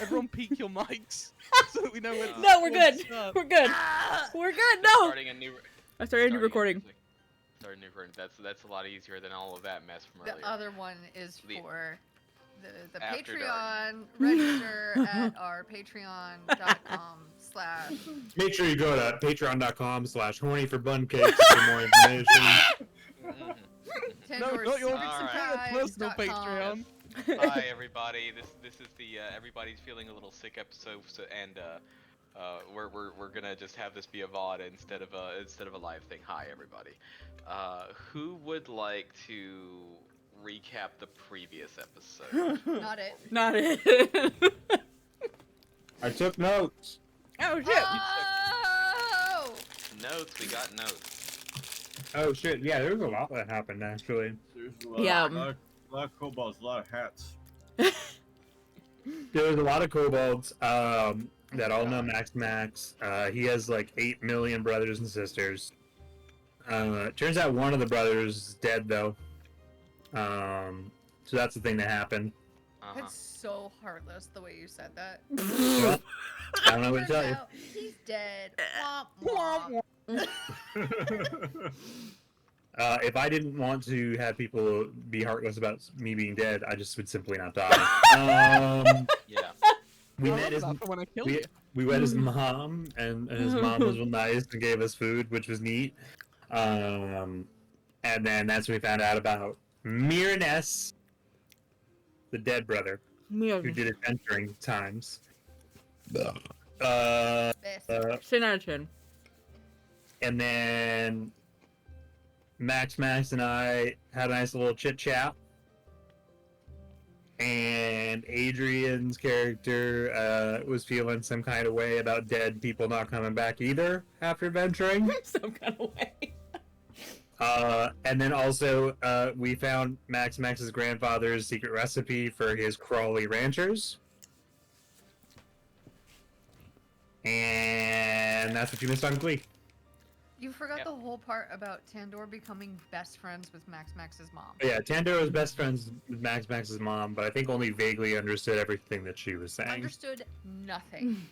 Everyone peek your mics so that we know when. No, we're good. Start. We're good. We're good. No. Starting a new. I started a new recording. Starting a new recording. That's a lot easier than all of that mess from The earlier. other one is for the After Patreon. Register at our patreon.com/ Make sure you go to patreon.com/hornyforbuncakes for more information. No, not your Alright. personal Patreon. Hi everybody. This is the everybody's feeling a little sick episode, and we're gonna just have this be a VOD instead of a live thing. Hi everybody. Who would like to recap the previous episode? Not it. Not it. I took notes. Oh shit. Oh! Notes. We got notes. Oh shit, yeah, there was a lot that happened actually. There's a lot, Yeah. a lot of kobolds, a lot of hats. There was a lot of kobolds that all know Max. He has like 8 million brothers and sisters. Turns out one of the brothers is dead though. So that's the thing that happened. That's so heartless the way you said that. Well, I don't know what to tell you. Turns out he's dead. Womp womp. If I didn't want to have people be heartless about me being dead, I just would simply not die. Yeah. We I met his love that for when I killed you. we met his mom, and his mom was real nice and gave us food, which was neat. And then that's when we found out about Mirness, the dead brother, who did adventuring times. Best. 10 out of 10. And then Max and I had a nice little chit chat. And Adrian's character was feeling some kind of way about dead people not coming back either after adventuring. Some kind of way. And then also we found Max's grandfather's secret recipe for his Crawley Ranchers. And that's what you missed on Glee. You forgot Yep. the whole part about Tandor becoming best friends with Max's mom. Yeah, Tandor was best friends with Max's mom, but I think only vaguely understood everything that she was saying. Understood nothing.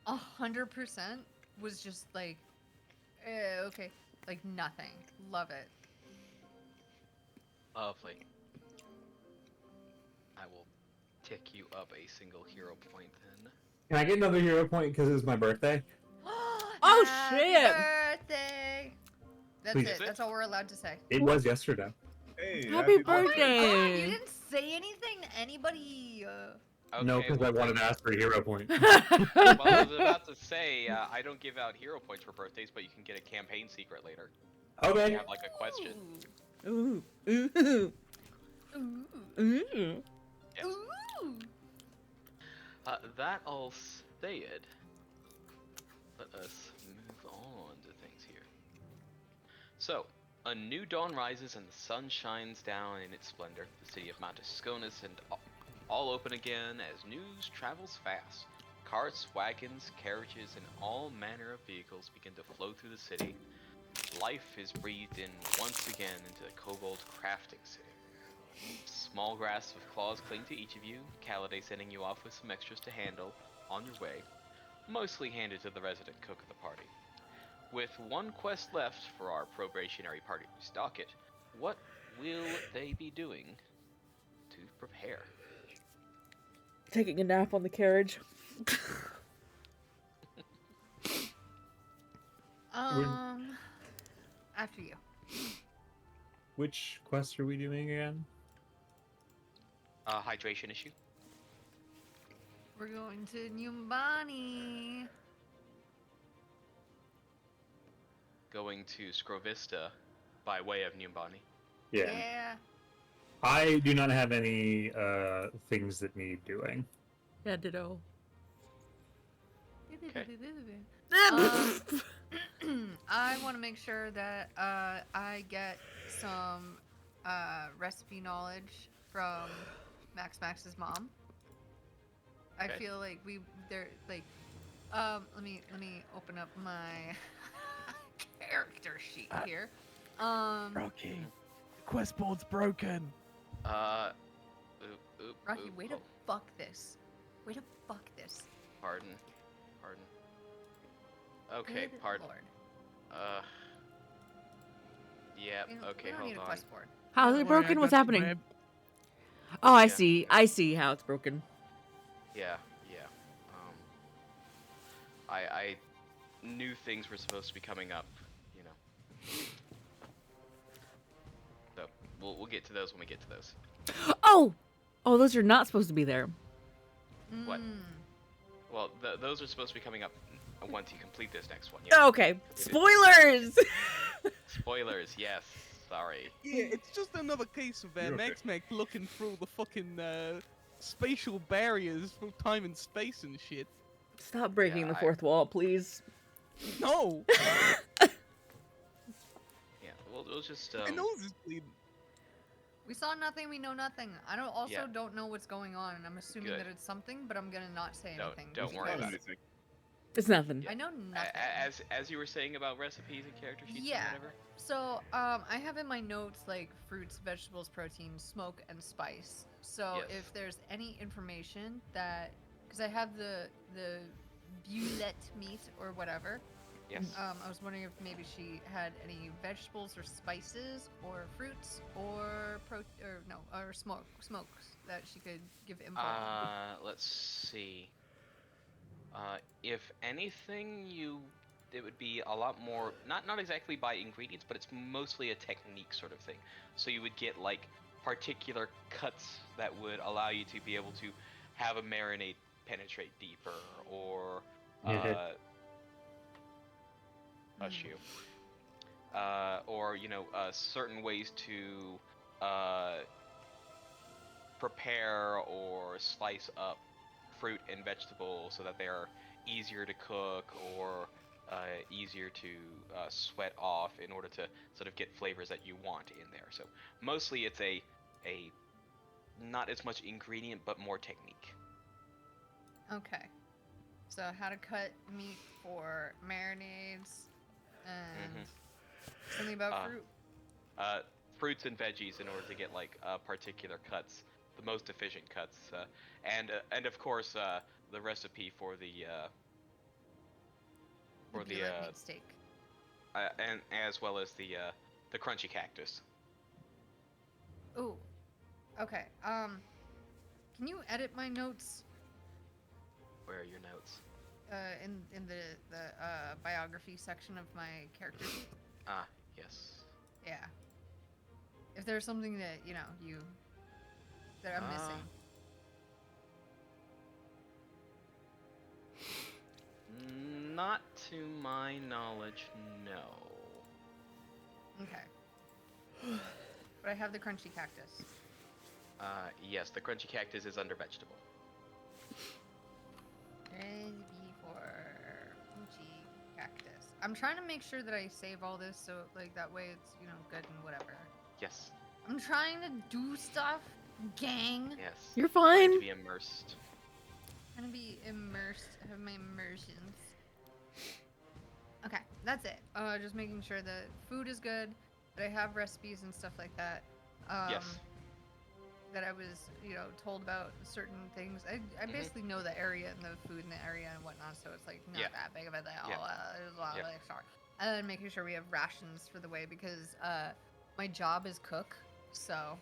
100% was just like, okay, like nothing. Love it. Lovely. I will tick you up a single hero point then. Can I get another hero point because it was my birthday? Oh, Happy shit. birthday! That's Please. it. That's all we're allowed to say. It was yesterday. Hey, Happy Oh my birthday. god, you didn't say anything to anybody. No, because I wanted to ask for a hero point. Well, I was about to say, I don't give out hero points for birthdays, but you can get a campaign secret later. Okay. You have like a question. Ooh. Ooh. Ooh. Ooh. Yes. Ooh. That all stated, let us move on to things here. So, a new dawn rises and the sun shines down in its splendor. The city of Mount Asconis and all open again as news travels fast. Carts, wagons, carriages, and all manner of vehicles begin to flow through the city. Life is breathed in once again into the kobold crafting city. Small grasps with claws cling to each of you, Caliday sending you off with some extras to handle on your way, mostly handed to the resident cook of the party. With one quest left for our probationary party's docket, what will they be doing to prepare? Taking a nap on the carriage. After you. Which quest are we doing again? Hydration issue. We're going to Nyumbani. Going to Scrovista by way of Nyumbani. Yeah. I do not have any things that need doing. Yeah, ditto. Okay. I want to make sure that I get some recipe knowledge from Max's mom. I Okay. feel like they're like let me open up my character sheet here. Rocky, the quest board's broken. Rocky, way to fuck this. Way to fuck this. Pardon. Okay, Good pardon. Lord. Yeah, We don't- okay, we don't hold need a on. quest board. How's Don't it worry, I broken? What's got you, happening? babe. Oh, I Yeah. see. I see how it's broken. Yeah. I knew things were supposed to be coming up, you know. So we'll get to those when we get to those. Oh! Oh, those are not supposed to be there. What? Mm. Well, those are supposed to be coming up once you complete this next one. Oh, okay. Spoilers! Spoilers, yes. Sorry. Yeah, it's just another case of You're okay. X-Mech looking through the fucking spatial barriers through time and space and shit. Stop breaking Yeah, the fourth wall, please. No! Yeah, we'll just My nose is bleeding. We saw nothing, we know nothing. I Yeah. don't know what's going on, and I'm assuming Good. that it's something, but I'm gonna not say anything. Don't worry because about it. Anything. It's nothing. Yeah. I know nothing. As you were saying about recipes and character sheets Yeah. and whatever. So, I have in my notes like fruits, vegetables, protein, smoke, and spice. So Yes. if there's any information that, because I have the bulette meat or whatever. Yes. I was wondering if maybe she had any vegetables or spices or fruits or smokes that she could give info on. Let's see. If anything, it would be a lot more not exactly by ingredients, but it's mostly a technique sort of thing. So you would get like particular cuts that would allow you to be able to have a marinade penetrate deeper, or hush you. Or certain ways to prepare or slice up fruit and vegetables so that they are easier to cook or easier to sweat off in order to sort of get flavors that you want in there. So mostly it's a not as much ingredient but more technique. Okay. So how to cut meat for marinades and something about fruit. Fruits and veggies in order to get like particular cuts, the most efficient cuts, and of course the recipe for the bulette meat steak. and as well as the crunchy cactus. Ooh. Okay. Can you edit my notes? Where are your notes? In the biography section of my character sheet. Ah, yes. Yeah. If there's something that that I'm missing. Not to my knowledge, no. Okay. But I have the crunchy cactus. Yes, the crunchy cactus is under vegetable. Recipe for crunchy cactus. I'm trying to make sure that I save all this so like that way it's good and whatever. Yes. I'm trying to do stuff, gang. Yes. You're Trying fine. to be immersed. Trying to be immersed. Have my immersions. Okay, that's it. Just making sure that food is good, that I have recipes and stuff like that. Yes. That I was, told about certain things. I basically know the area and the food in the area and whatnot, so it's like not that big of a deal. There's a lot of extra. And then making sure we have rations for the way because my job is cook, so.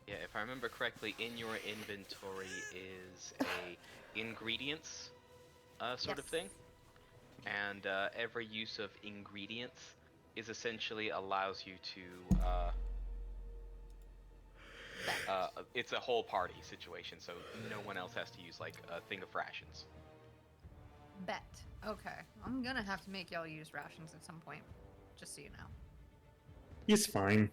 Yeah, if I remember correctly, in your inventory is a ingredients sort of thing, and every use of ingredients is essentially allows you to. It's a whole party situation, so no one else has to use like a thing of rations. Bet. Okay. I'm gonna have to make y'all use rations at some point, just so you know. He's fine.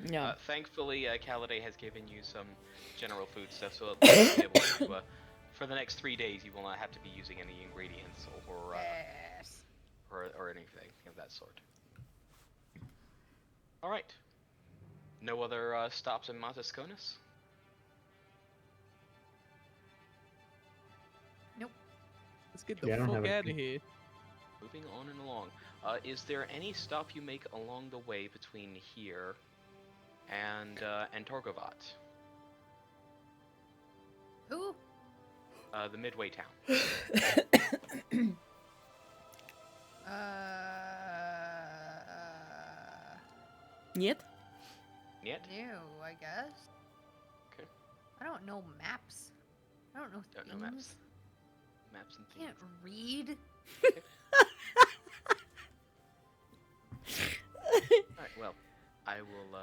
Yeah. Thankfully, Caliday has given you some general food stuff, so you'll be able to, for the next 3 days, you will not have to be using any ingredients or Yes. or anything of that sort. All right. No other stops in Matasconis? Nope. Let's get the Yeah, I don't fuck have a- out of here. Moving on and along. Is there any stop you make along the way between here and Torgovat? The midway town. Yet? Yet? New, I guess. Okay. I don't know maps. I don't know Don't things. know maps. Maps and Can't things. read. Alright, well, I will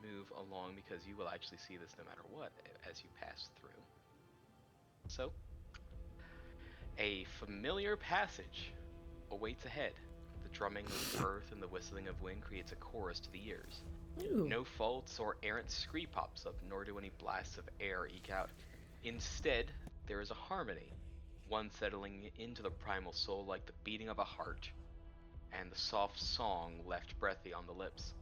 move along because you will actually see this no matter what as you pass through. So, a familiar passage awaits ahead. The drumming of earth and the whistling of wind creates a chorus to the ears. Ooh. No faults or errant scree pops up, nor do any blasts of air eke out. Instead, there is a harmony, one settling into the primal soul like the beating of a heart, and the soft song left breathy on the lips.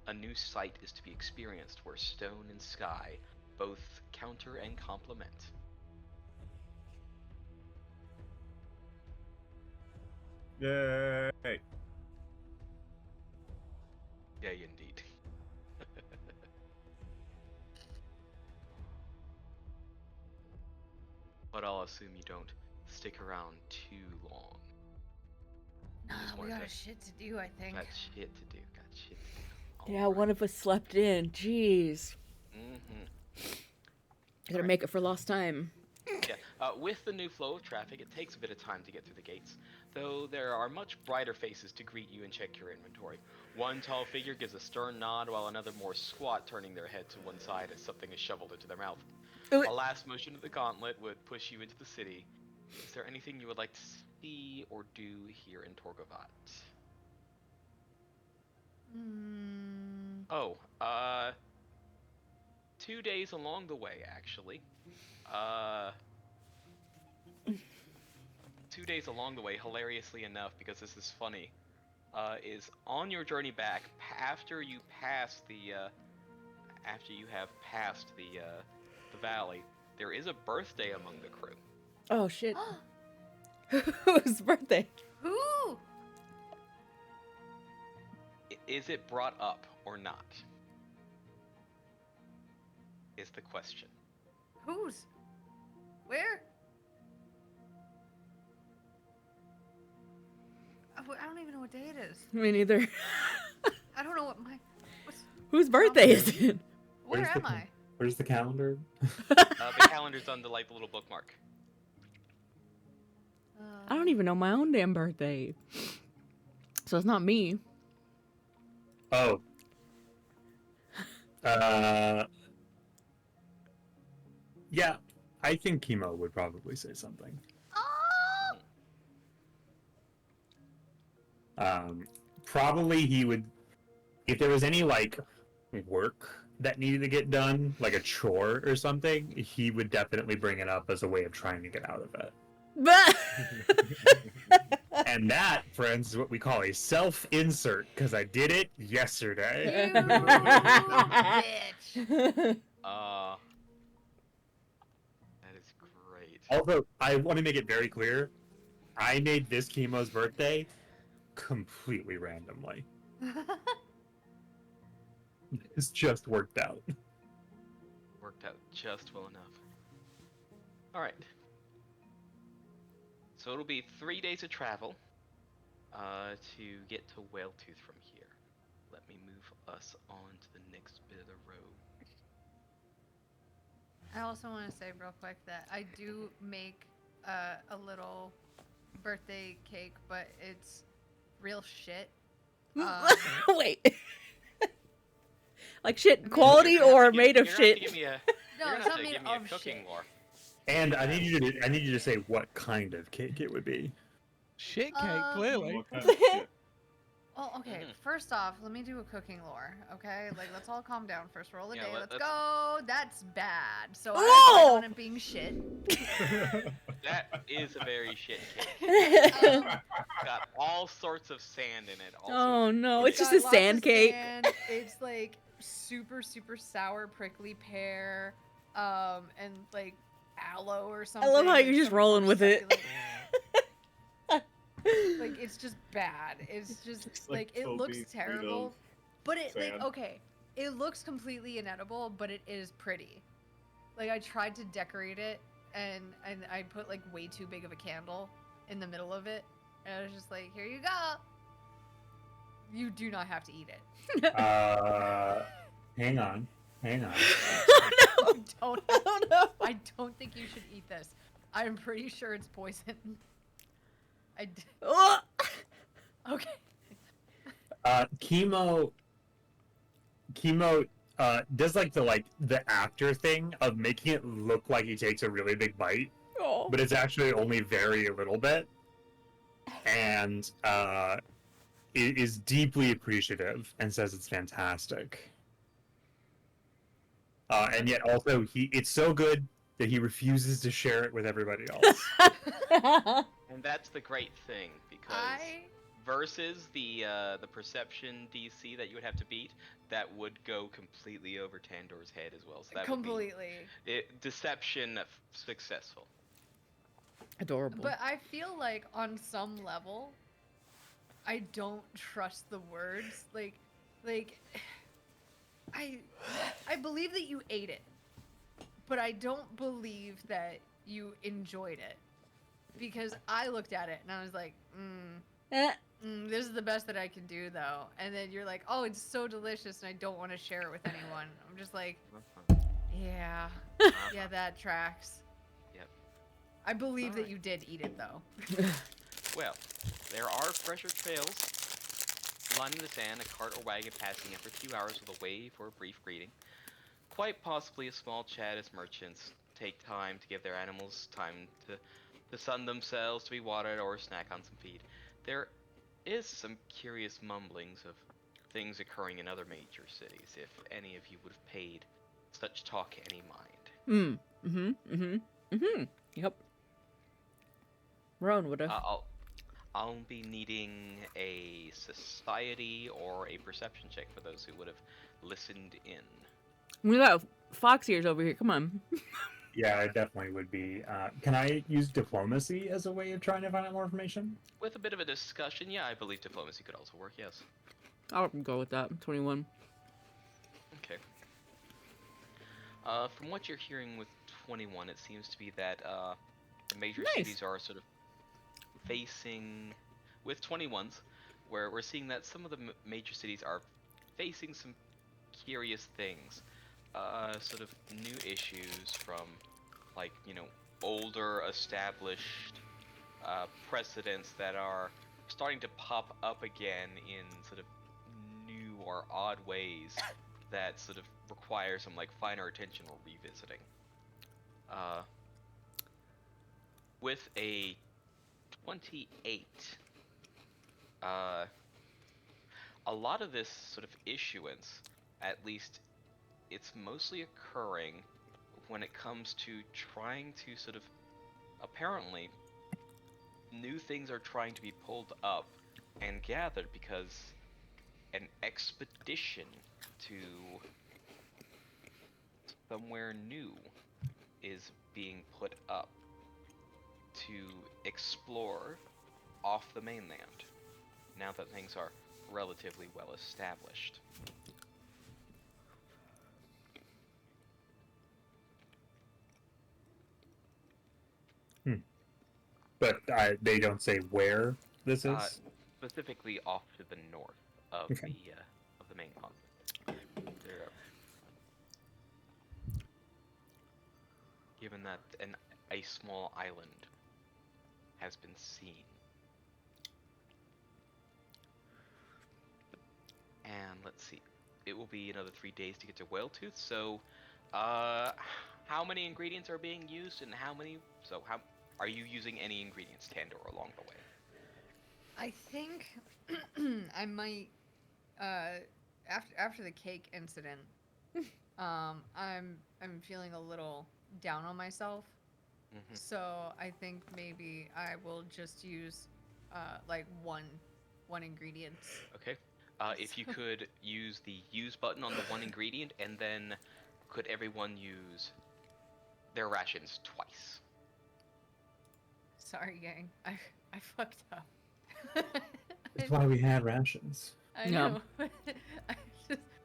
A new sight is to be experienced where stone and sky both counter and complement. Yay! Yay, indeed. But I'll assume you don't stick around too long. Nah, Just we wanted got to- shit to do, I think. Got shit to do. Got shit to do. Yeah, one of us slept in. Jeez. Mm-hmm. Gotta make it for lost time. Yeah. With the new flow of traffic, it takes a bit of time to get through the gates, though there are much brighter faces to greet you and check your inventory. One tall figure gives a stern nod, while another more squat turning their head to one side as something is shoveled into their mouth. Ooh. A last motion of the gauntlet would push you into the city. Is there anything you would like to see or do here in Torgovat? Oh, 2 days along the way, actually. 2 days along the way, hilariously enough, because this is funny, is on your journey back, after you pass the, after you have passed the valley, there is a birthday among the crew. Oh, shit. Whose birthday? Who? Is it brought up or not? Is the question. Whose? Where? I don't even know what day it is. Me neither. I don't know what my. Whose birthday is it? Where Where's am the- I? Where's the calendar? The calendar's on the like the little bookmark. I don't even know my own damn birthday. So it's not me. Oh. Yeah, I think Chemo would probably say something. Oh! Probably he would, if there was any like work that needed to get done, like a chore or something, he would definitely bring it up as a way of trying to get out of it. And that, friends, is what we call a self-insert, because I did it yesterday. You bitch! That is great. Although, I want to make it very clear, I made this Chemo's birthday completely randomly. It's just worked out. Worked out just well enough. Alright. So it'll be 3 days of travel to get to Whaletooth from here. Let me move us on to the next bit of the road. I also want to say real quick that I do make a little birthday cake, but it's real shit. Wait. Like shit quality You're gonna have or to give- made of you're gonna have to shit? give me a- No, you're it's gonna not have to made give me a of cooking shit. lore. And I need you to say what kind of cake it would be. Shit cake, clearly. What kind of shit? Well, okay, Mhm. First off, let me do a cooking lore, okay? Like, let's all calm down. First roll of the Yeah, day, let's- let's go! That's bad. So I Oh! plan on it being shit. That is a very shit cake. Um, Got all sorts of sand in it. All Oh sorts no, of it's just got a lots of sand cake. sand. It's like super, super sour prickly pear, and like aloe or something. love how like you're just some rolling more with it. succulent- Like it's just bad. It's just It's like like it looks Toby terrible, but it like sand. okay, it looks completely inedible, but it is pretty. Like I tried to decorate it and I put like way too big of a candle in the middle of it, and I was just like, "Here you go. You do not have to eat it." Hang on. Oh Don't. no! Oh no! I don't think you should eat this. I'm pretty sure it's poison. Oh! Okay. Chemo does like the actor thing of making it look like he takes a really big bite, Oh. but it's actually only very little bit, and is deeply appreciative and says it's fantastic. And yet also it's so good that he refuses to share it with everybody else. And that's the great thing, because versus the perception DC that you would have to beat, that would go completely over Tandor's head as well. So that completely. Would be deception successful. Adorable. But I feel like on some level, I don't trust the words. Like, I believe that you ate it, but I don't believe that you enjoyed it, because I looked at it and I was like, this is the best that I can do though. And then you're like, oh, it's so delicious and I don't want to share it with anyone. I'm just like, yeah, that tracks. Yep. I believe that Alright. you did eat it though. Well, there are fresher trails lining the sand, a cart or wagon passing every few hours with a wave or a brief greeting. Quite possibly a small chat as merchants take time to give their animals time to sun themselves, to be watered, or snack on some feed. There is some curious mumblings of things occurring in other major cities, if any of you would have paid such talk any mind. Yep. Rowan would have. I'll be needing a society or a perception check for those who would have listened in. We got fox ears over here. Come on. Yeah, it definitely would be. Can I use diplomacy as a way of trying to find out more information? With a bit of a discussion, yeah, I believe diplomacy could also work, yes. I'll go with that. 21. Okay. From what you're hearing with 21, it seems to be that the major Nice. cities are sort of facing, with 21s, where we're seeing that some of the major cities are facing some curious things. Sort of new issues from, like, older established precedents that are starting to pop up again in sort of new or odd ways that sort of require some like finer attention or revisiting. With a 28, a lot of this sort of issuance, at least it's mostly occurring when it comes to trying to sort of, apparently, new things are trying to be pulled up and gathered because an expedition to somewhere new is being put up to explore off the mainland, now that things are relatively well established. But they don't say where this is. Specifically off to the north of Okay. the main continent. Given that a small island has been seen. And let's see, it will be another 3 days to get to Whaletooth. So, how many ingredients are being used, and how are you using any ingredients, Tandor, along the way? I think I might after the cake incident, I'm feeling a little down on myself. Mm-hmm. So I think maybe I will just use like one ingredient. Okay. If you could use the use button on the one ingredient, and then could everyone use their rations twice? Sorry, gang. I fucked up. That's why we had rations. I Yeah. know.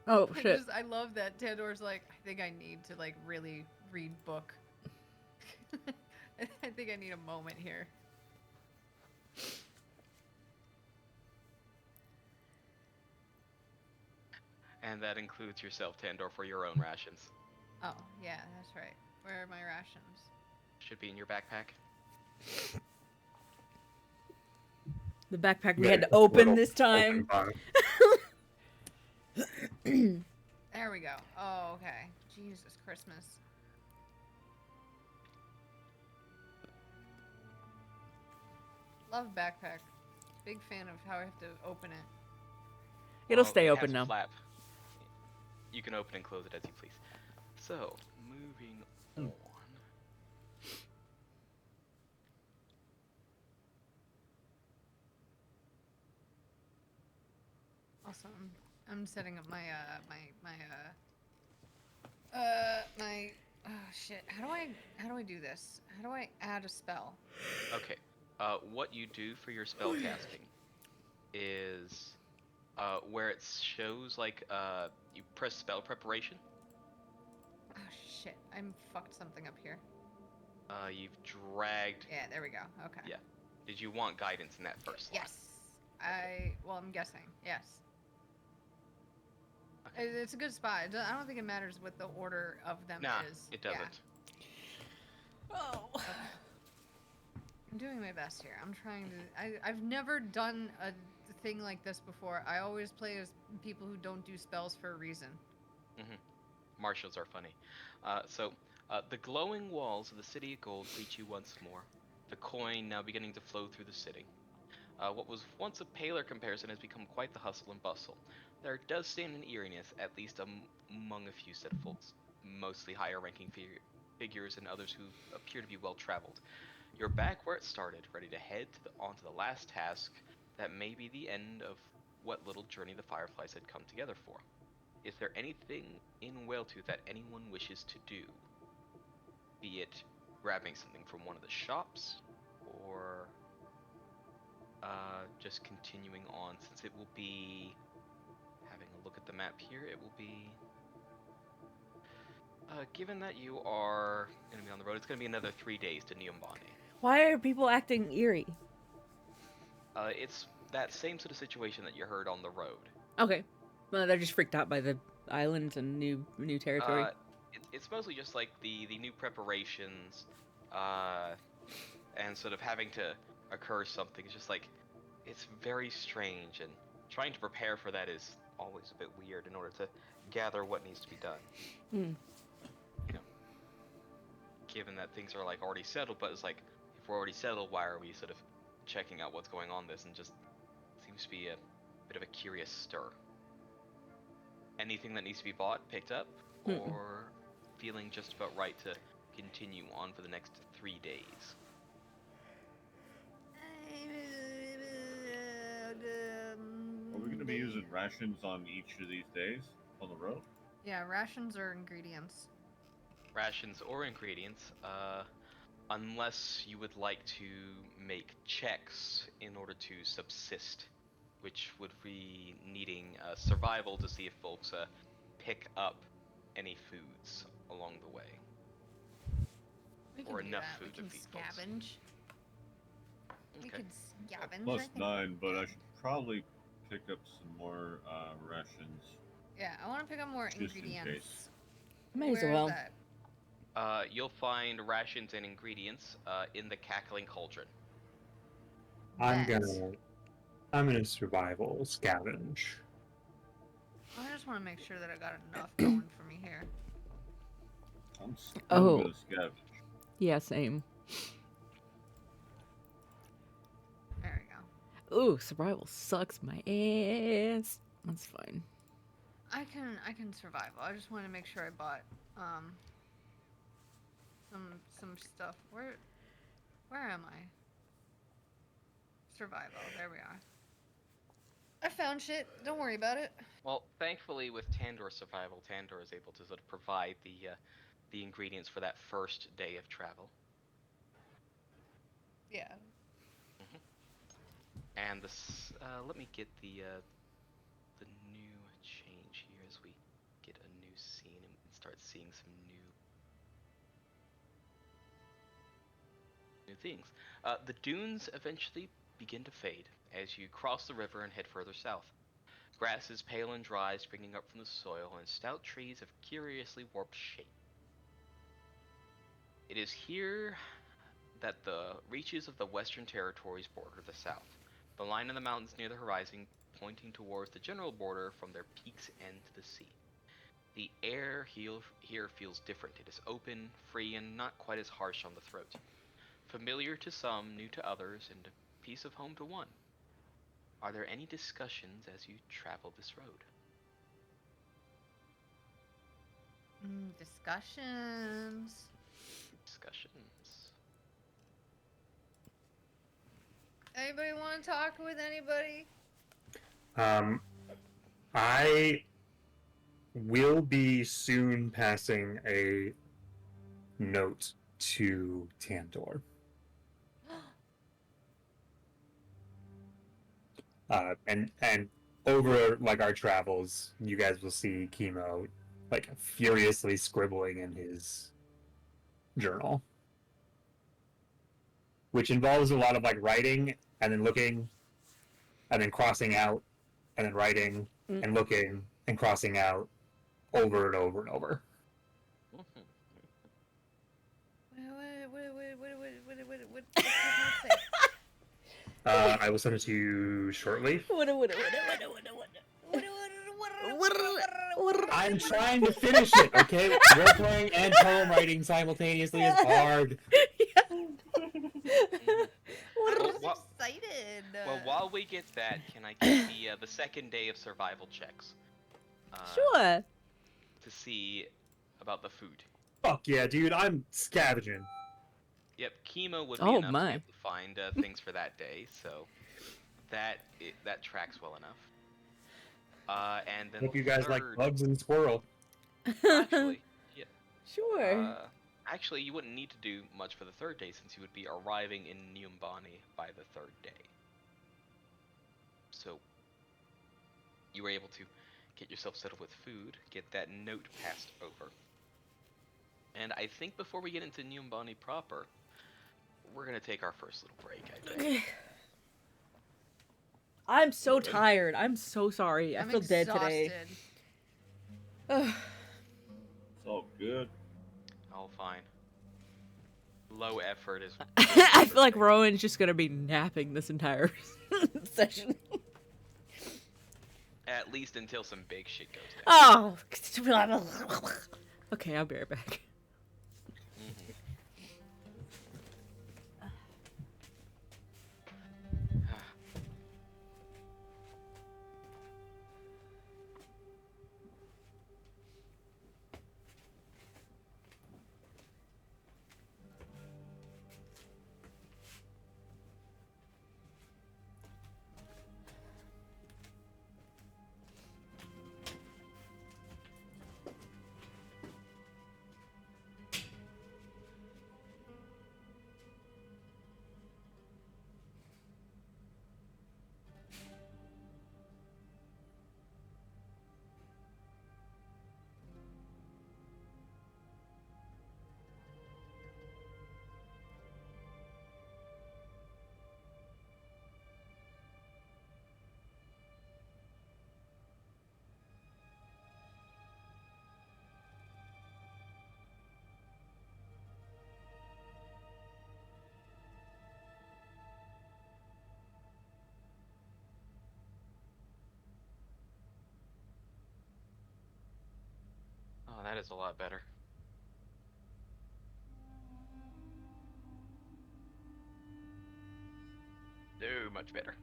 Oh, shit. I love that Tandor's like, I think I need to like really read book. I think I need a moment here. And that includes yourself, Tandor, for your own rations. Oh, yeah, that's right. Where are my rations? Should be in your backpack. The backpack we Yeah, had to just a open little this time. open box. There we go. Oh, okay. Jesus Christmas. Love backpack. Big fan of how I have to open it. It'll Well, stay it open has a now. flap. You can open and close it as you please. So, moving on. Awesome. I'm setting up my oh shit. How do I do this? How do I add a spell? Okay. What you do for your spell casting is where it shows like you press spell preparation. Oh shit. I'm fucked something up here. You've dragged. Yeah, there we go. Okay. Yeah. Did you want guidance in that first slot? Yes. Well, I'm guessing. Yes. Okay. It's a good spot. I don't think it matters what the order of them Nah, is. it doesn't. Oh. Okay. I'm doing my best here. I'm trying to. I've never done a thing like this before. I always play as people who don't do spells for a reason. Marshals are funny. The glowing walls of the city of gold greet you once more. The coin now beginning to flow through the city. What was once a paler comparison has become quite the hustle and bustle. There does stand an eeriness, at least among a few set of folks, mostly higher-ranking figures and others who appear to be well-traveled. You're back where it started, ready to head onto the last task that may be the end of what little journey the Fireflies had come together for. Is there anything in Whaletooth that anyone wishes to do? Be it grabbing something from one of the shops, or just continuing on, since it will be, having a look at the map here, it will be, given that you are going to be on the road, it's going to be another 3 days to Niumbani. Why are people acting eerie? It's that same sort of situation that you heard on the road. Okay. Well, they're just freaked out by the islands and new territory. It's mostly just like the new preparations, and sort of having to occur something. It's just like, it's very strange, and trying to prepare for that is always a bit weird in order to gather what needs to be done. Hmm. You know, given that things are like already settled, but it's like, if we're already settled, why are we sort of checking out what's going on this, and just seems to be a bit of a curious stir. Anything that needs to be bought, picked up, or feeling just about right to continue on for the next 3 days? Are we going to be using rations on each of these days on the road? Yeah, rations or ingredients. Rations or ingredients, unless you would like to make checks in order to subsist, which would be needing survival to see if folks pick up any foods along the way. We can Or do enough that. food We to can feed folks. scavenge. We Okay. could scavenge. Plus I think. 9, but I should probably pick up some more rations. Yeah, I want to pick up more Just in ingredients. case. May as Where is well. that? You'll find rations and ingredients in the cackling cauldron. I'm Bet. gonna survival scavenge. I just want to make sure that I got enough going for me here. I'm still Oh. going to scavenge. Yeah, same. There we go. Ooh, survival sucks my ass. That's fine. I can survive. I just want to make sure I bought some stuff. Where am I? Survival. There we are. I found shit. Don't worry about it. Well, thankfully, with Tandor's survival, Tandor is able to sort of provide the ingredients for that first day of travel. Yeah. And this, let me get the new change here as we get a new scene and start seeing some new. new things. The dunes eventually begin to fade as you cross the river and head further south. Grass is pale and dry, springing up from the soil, and stout trees of curiously warped shape. It is here that the reaches of the Western Territories border the south. The line of the mountains near the horizon pointing towards the general border from their peaks end to the sea. The air here feels different. It is open, free, and not quite as harsh on the throat. Familiar to some, new to others, and a piece of home to one. Are there any discussions as you travel this road? Discussions. Discussions. Anybody want to talk with anybody? I will be soon passing a note to Tandor. And over like our travels, you guys will see Chemo like furiously scribbling in his journal, which involves a lot of like writing and then looking and then crossing out and then writing and looking and crossing out over and over and over. What does it say? I will send it to you shortly. I'm trying to finish it, okay? Role-playing and poem writing simultaneously is hard. I'm excited. Well, while we get that, can I get the second day of survival checks? Sure. To see about the food. Fuck yeah, dude, I'm scavenging. Yep, chemo would be Oh, enough my. to be able to find things for that day, so that tracks well enough. And then Hope you guys like third- bugs and squirrel. Actually, yeah. Sure. Actually, you wouldn't need to do much for the third day since you would be arriving in Nyumbani by the third day. So you were able to get yourself settled with food, get that note passed over. And I think before we get into Nyumbani proper, we're gonna take our first little break, I think. I'm so tired. I'm so sorry. I'm I feel dead today. exhausted. It's all good. Oh, fine. Low effort is. I feel like Rowan's just gonna be napping this entire session. At least until some big shit goes down. Oh. Okay, I'll be right back. Oh, that is a lot better. No, much better.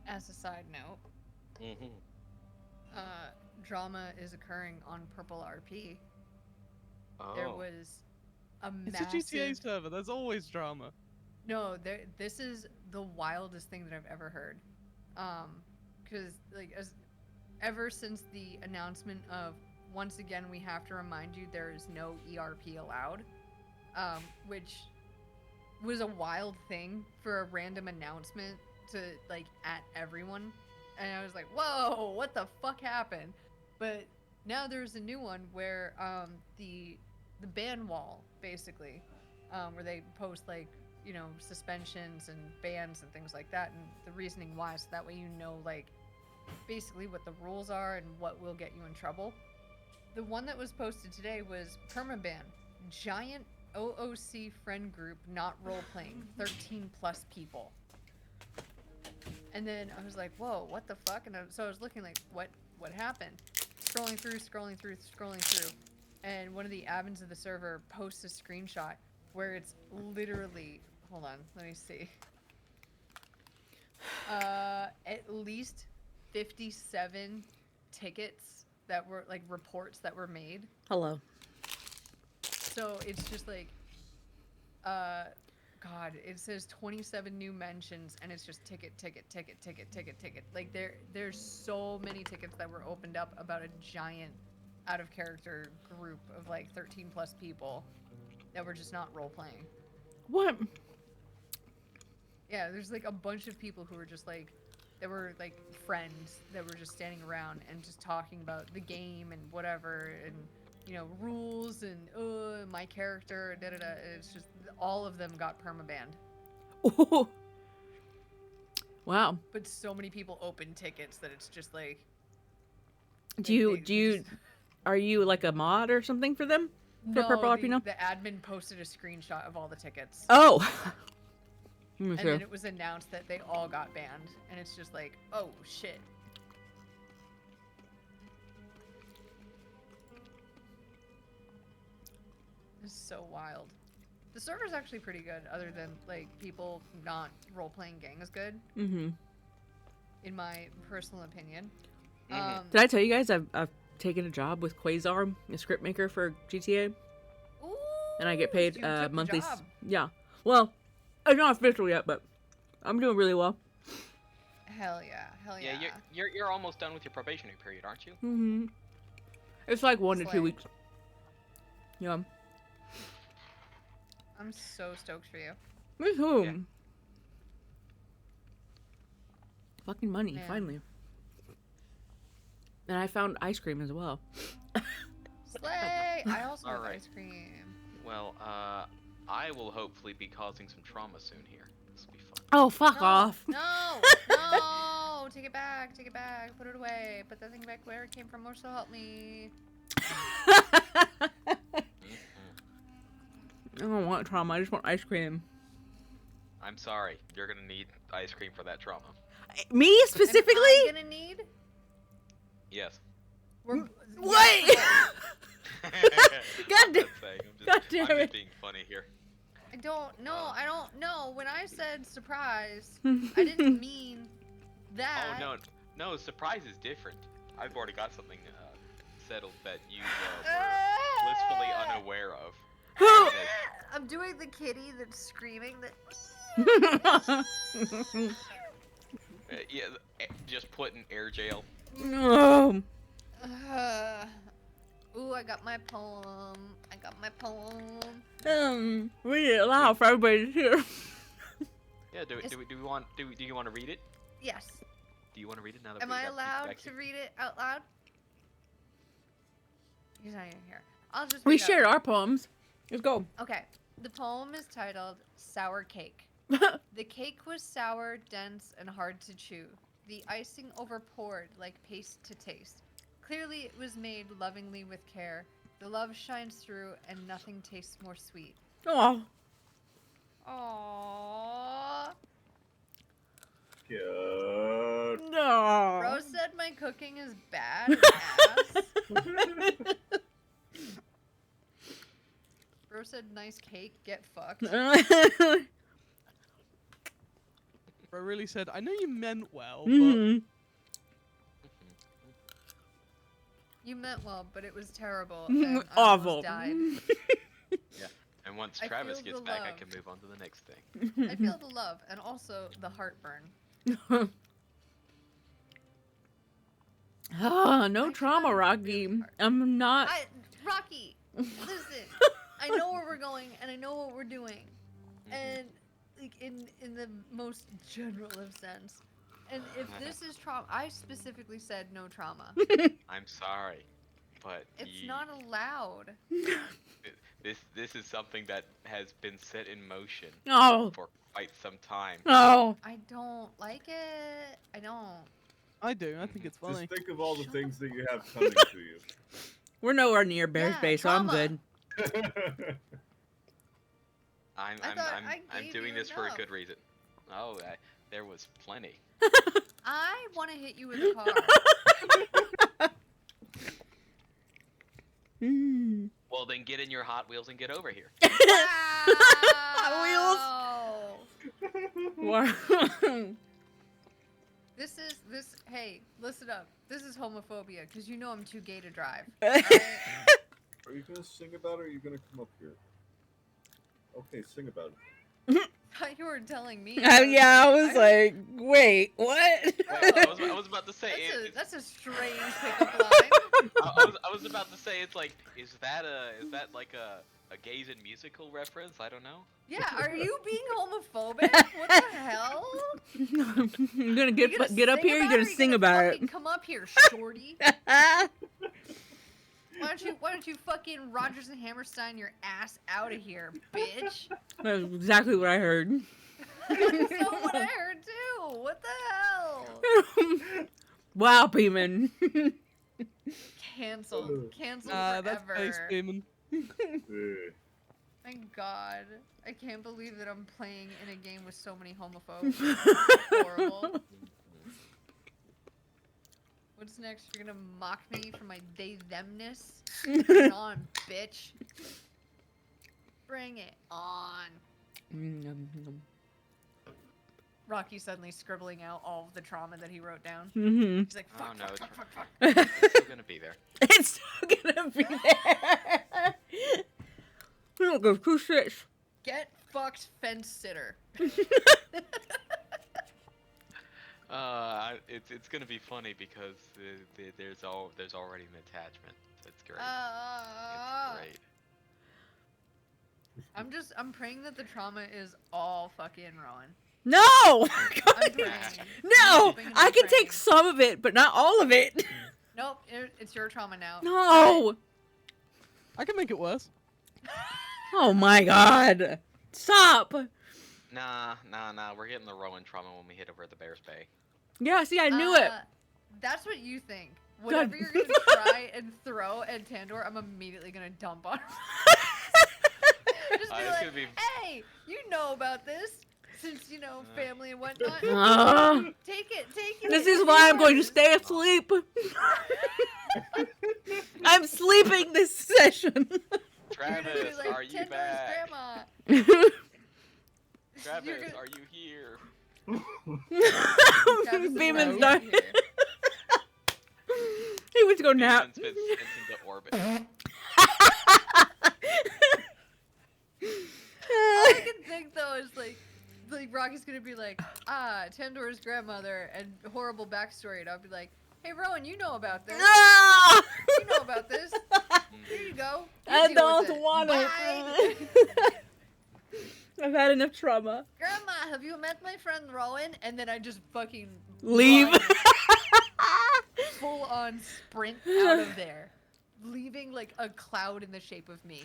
As a side note, drama is occurring on Purple RP. Oh. There was a It's a massive. GTA server. There's always drama. No, this is the wildest thing that I've ever heard. Because ever since the announcement of once again we have to remind you there is no ERP allowed, which was a wild thing for a random announcement to like at everyone, and I was like, whoa, what the fuck happened? But now there's a new one where the ban wall basically, where they post like, you know, suspensions and bans and things like that, and the reasoning why, so that way you know like basically what the rules are and what will get you in trouble. The one that was posted today was permaban, giant OOC friend group not role-playing, 13 plus people. And then I was like, whoa, what the fuck? And so I was looking like, what happened? Scrolling through, and one of the admins of the server posts a screenshot where it's literally, hold on, let me see, at least 57 tickets that were like reports that were made. Hello. So it's just like, God, it says 27 new mentions, and it's just ticket. Like there's so many tickets that were opened up about a giant out of character group of like 13 plus people that were just not role playing. What? Yeah, there's like a bunch of people who were just like, they were like friends that were just standing around and just talking about the game and whatever, and you know, rules and my character, da da da. It's just all of them got permabanned. Oh. Wow. But so many people open tickets that it's just like. Are you like a mod or something for them? For No, Purple RP? the admin posted a screenshot of all the tickets. Oh. And then it was announced that they all got banned, and it's just like, oh shit. It's so wild. The server's actually pretty good, other than like people not role-playing gang is good. Mm-hmm. In my personal opinion. Did I tell you guys I've taken a job with Quasar, a script maker for GTA? Ooh, And I get paid you took the monthly. job. Yeah. Well, it's not official yet, but I'm doing really well. Hell yeah, hell yeah. Yeah, you're almost done with your probationary period, aren't you? Mm-hmm. It's like 1 to 2 Slay. weeks. Yeah. I'm so stoked for you. Me too. Yeah. Fucking money, Man. finally. And I found ice cream as well. Slay! I also have Alright. ice cream. Well, I will hopefully be causing some trauma soon here. This will be fun. Oh, fuck No, off. No! No! Take it back, put it away. Put that thing back where it came from, or so help me. I don't want trauma, I just want ice cream. I'm sorry. You're gonna need ice cream for that trauma. Me specifically? Am I gonna need? Yes. What? God God damn- God damn I'm it. just being funny here. I don't know. When I said surprise, I didn't mean that. Oh no, surprise is different. I've already got something settled that you were blissfully unaware of. Who? I'm doing the kitty that's screaming. Yeah, just put in air jail. No. Ooh, I got my poem. Read it loud for everybody to hear. Yeah, do you want to read it? Yes. Do you want to read it now that Am we I got allowed back to here? read it out loud? He's not even here. I'll just We read it out shared loud. our poems. Let's go. Okay. The poem is titled Sour Cake. The cake was sour, dense, and hard to chew. The icing overpoured like paste to taste. Clearly it was made lovingly with care. The love shines through and nothing tastes more sweet. Oh. Aww. Cute. No. Rose said my cooking is bad ass. Rose said nice cake, get fucked. I really said, I know you meant well, Mhm. You meant well, but it was terrible. Mhm, And I awful. almost died. Yeah. And once I Travis feel gets the back, I love. can move on to the next thing. I feel the love and also the heartburn. Ah, no I trauma, tried Rocky. really hard. I'm not. Rocky, listen. I know where we're going and I know what we're doing. And like in the most general of sense. And if this is trauma, I specifically said no trauma. I'm sorry, but It's not allowed. This is something that has been set in motion Oh. for quite some time. Oh. I don't like it. I don't. I do. I think it's funny. Just think of all the things that you have coming to you. We're nowhere near Bear's Yeah, Bay, so I'm trauma. good. I'm doing this for a good reason. Oh, there was plenty. I want to hit you with a car. Mm. Well, then get in your Hot Wheels and get over here. Wow. Wow. Hey, listen up. This is homophobia, because you know I'm too gay to drive. Are you gonna sing about it or are you gonna come up here? Okay, sing about it. I thought you were telling me. Yeah, I was like, wait, what? I was about to say That's a strange pickup line. I was about to say it's like is that like a gays and musical reference? I don't know. Yeah, are you being homophobic? What the hell? You're gonna get up sing here. You're about gonna it or sing you about it. fucking come up here, shorty. Why don't you fucking Rodgers and Hammerstein your ass out of here, bitch? That's exactly what I heard. That's not what I heard too. What the hell? Wow, Beeman. Canceled. Canceled That's face forever. beaming. Thank God. I can't believe that I'm playing in a game with so many homophobes. Horrible. What's next? You're gonna mock me for my they-themness? Bring it on, bitch. Bring it on. Rocky suddenly scribbling out all of the trauma that he wrote down. Mm-hmm. He's like, Oh fuck, no, fuck. it's still gonna be there. It's still gonna be there. We don't give two shits. Get fucked, fence sitter. It's gonna be funny because there's already an attachment. It's great. It's great. I'm praying that the trauma is all fucking Rowan. No! I'm praying. No! I'm hoping and I I'm can take praying. some of it, but not all of it. Nope, it's your trauma now. No! I can make it worse. Oh my god. Stop! Nah. We're getting the Rowan trauma when we hit over the Bear's Bay. Yeah, see, I knew it. That's what you think. Whatever you're gonna try and throw at Tandor, I'm immediately gonna dump on her. Just be It's like, gonna be- hey, you know about this, since, you know, family and whatnot. Take it. This is why I'm going to stay asleep. I'm sleeping this session. Travis, like, are you Tandor's back? grandma. Travis, are you here? Travis is Beeman's not done. here. He went to go nap. Beeman's been sent into orbit. All I can think though is like Rocky's gonna be like, Tandor's grandmother and horrible backstory, and I'll be like, hey Rowan, you know about this. Ah! You know about this. Here you go. You I deal with don't want Bye. it. I've had enough trauma. Grandma, have you met my friend Rowan? And then I just fucking Leave. run, full on sprint out of there, leaving like a cloud in the shape of me.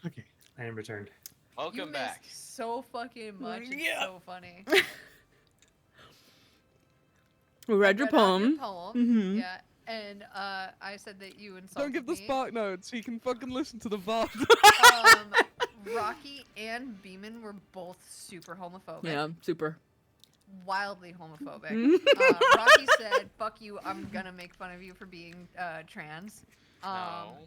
Okay, I am returned. Welcome You back. missed so fucking much. It's Yeah. so funny. We read your poem. Mhm. Yeah, and I said that you insulted Don't give the me. spark notes so you can fucking listen to the VOD. Rocky and Beeman were both super homophobic. Yeah, super. Wildly homophobic. Mhm. Rocky said, "Fuck you! I'm gonna make fun of you for being trans." No.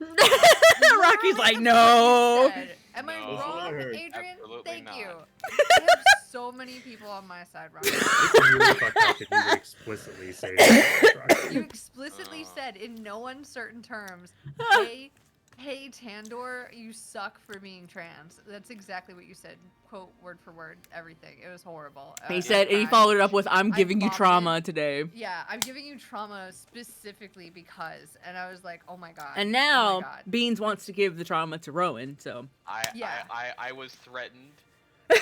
Rocky's like, no. Said, am I No. That's what I wrong, heard. Adrian? Absolutely Thank not. you. I have so many people on my side, Rocky. It's really fucked up if you would explicitly say that. You explicitly said in no uncertain terms, gay, Hey, Tandor, you suck for being trans. That's exactly what you said. Quote, word for word, everything. It was horrible. He said, and he followed it up with, "I'm giving you vomited. trauma today." Yeah, I'm giving you trauma specifically because, and I was like, oh my god. And oh now my god. Beans wants to give the trauma to Rowan. So I was threatened by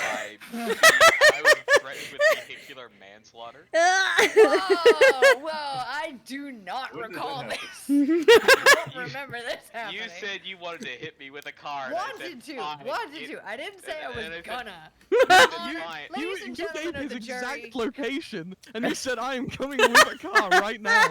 I was threatened with vehicular manslaughter. Whoa, I do not When did recall that this. happen? I don't remember this happening. You said you wanted to hit me with a car. Wanted to. I didn't say I was and I said- gonna. Fine. Ladies and You gentlemen gave of his the jury. exact location, and he said, "I am coming with a car right now."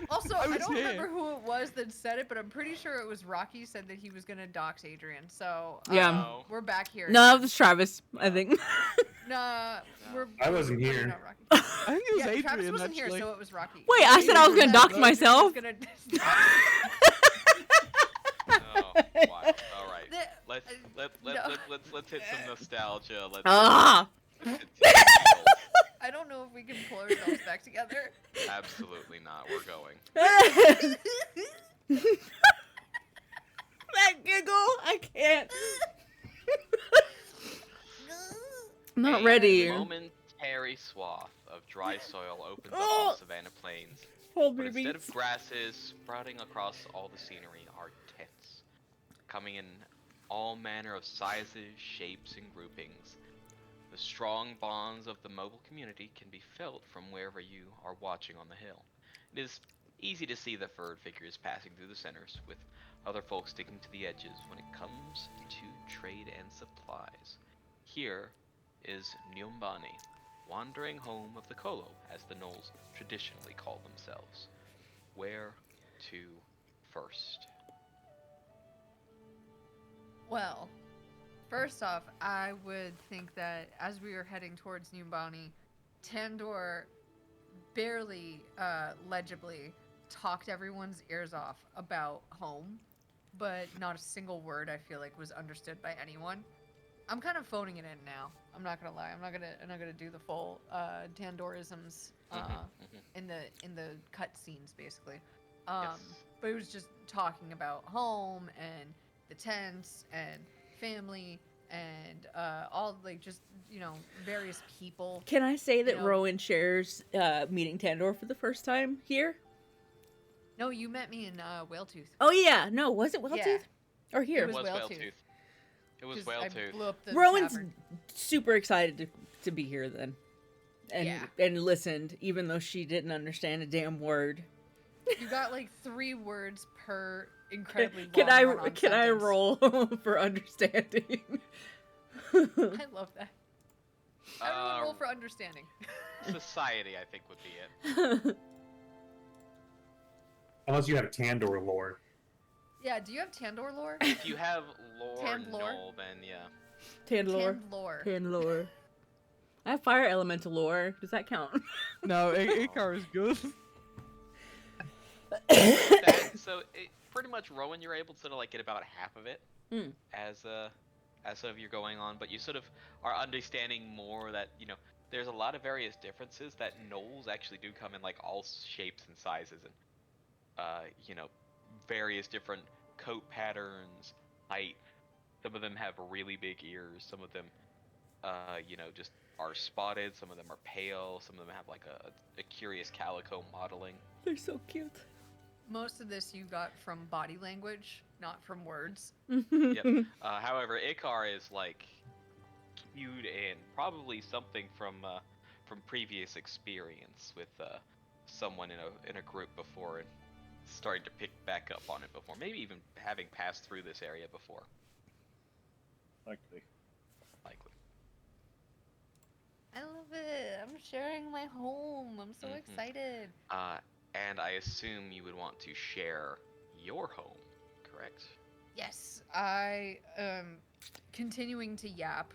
Also, I I was don't here. remember who it was that said it, but I'm pretty sure it was Rocky said that he was gonna dox Adrian. So Yeah. No. we're back here. No, it was Travis, I think. Nah, we're. I wasn't we're here. not Rocky. I think it was Yeah, Adrian, Travis wasn't actually. here, so it was Rocky. Wait, I said I was gonna dox Adrian was myself. gonna- Oh, wow. All right. The- Let's hit some nostalgia. Let's Ah! hit some feels. I don't know if we can pull ourselves back together. Absolutely not. We're going. That giggle, I can't. I'm not A ready. momentary swath of dry soil opens up Oh. on the savanna plains. Hold But me, instead of Beans. grasses sprouting across all the scenery are tents, coming in all manner of sizes, shapes, and groupings. The strong bonds of the mobile community can be felt from wherever you are watching on the hill. It is easy to see the furred figures passing through the centers, with other folks sticking to the edges when it comes to trade and supplies. Here is Nyumbani, wandering home of the Kolo, as the Gnolls traditionally call themselves. Where to first? Well, first off, I would think that as we were heading towards Nyumbani, Tandor barely legibly talked everyone's ears off about home, but not a single word I feel like was understood by anyone. I'm kind of phoning it in now. I'm not gonna lie. I'm not gonna do the full Tandorisms in the cut scenes basically. Yes. But it was just talking about home and the tents and family and all like just various people. Can I say that You know- Rowan shares meeting Tandor for the first time here? No, you met me in Whaletooth. Oh yeah, no, was it Whaletooth? Yeah. Or here? It was Whale Whaletooth. Tooth. It was 'Cause Whale I Tooth. blew up the Rowan's tavern. super excited to be here then. And Yeah. and listened, even though she didn't understand a damn word. You got like 3 words per incredibly long Can I run-on can I sentence. roll for understanding? I love that. Everyone roll for understanding. Society, I think, would be it. Unless you have Tandor lore. Yeah, do you have Tandor lore? If you have lore, Tand lore? Gnoll, then yeah. Tandlore. Tand lore. Tandlore. I have fire elemental lore. Does that count? No, Icar is good. So pretty much Rowan, you're able to sort of like get about half of it Mm. as sort of you're going on, but you sort of are understanding more that there's a lot of various differences that gnolls actually do come in like all shapes and sizes and various different coat patterns, height. Some of them have really big ears. Some of them just are spotted. Some of them are pale. Some of them have like a curious calico modeling. They're so cute. Most of this you got from body language, not from words. Yep. However, Icar is like cute and probably something from previous experience with someone in a group before and starting to pick back up on it before, maybe even having passed through this area before. Likely. Likely. I love it. I'm sharing my home. I'm so Mhm. excited. And I assume you would want to share your home, correct? Yes, I am continuing to yap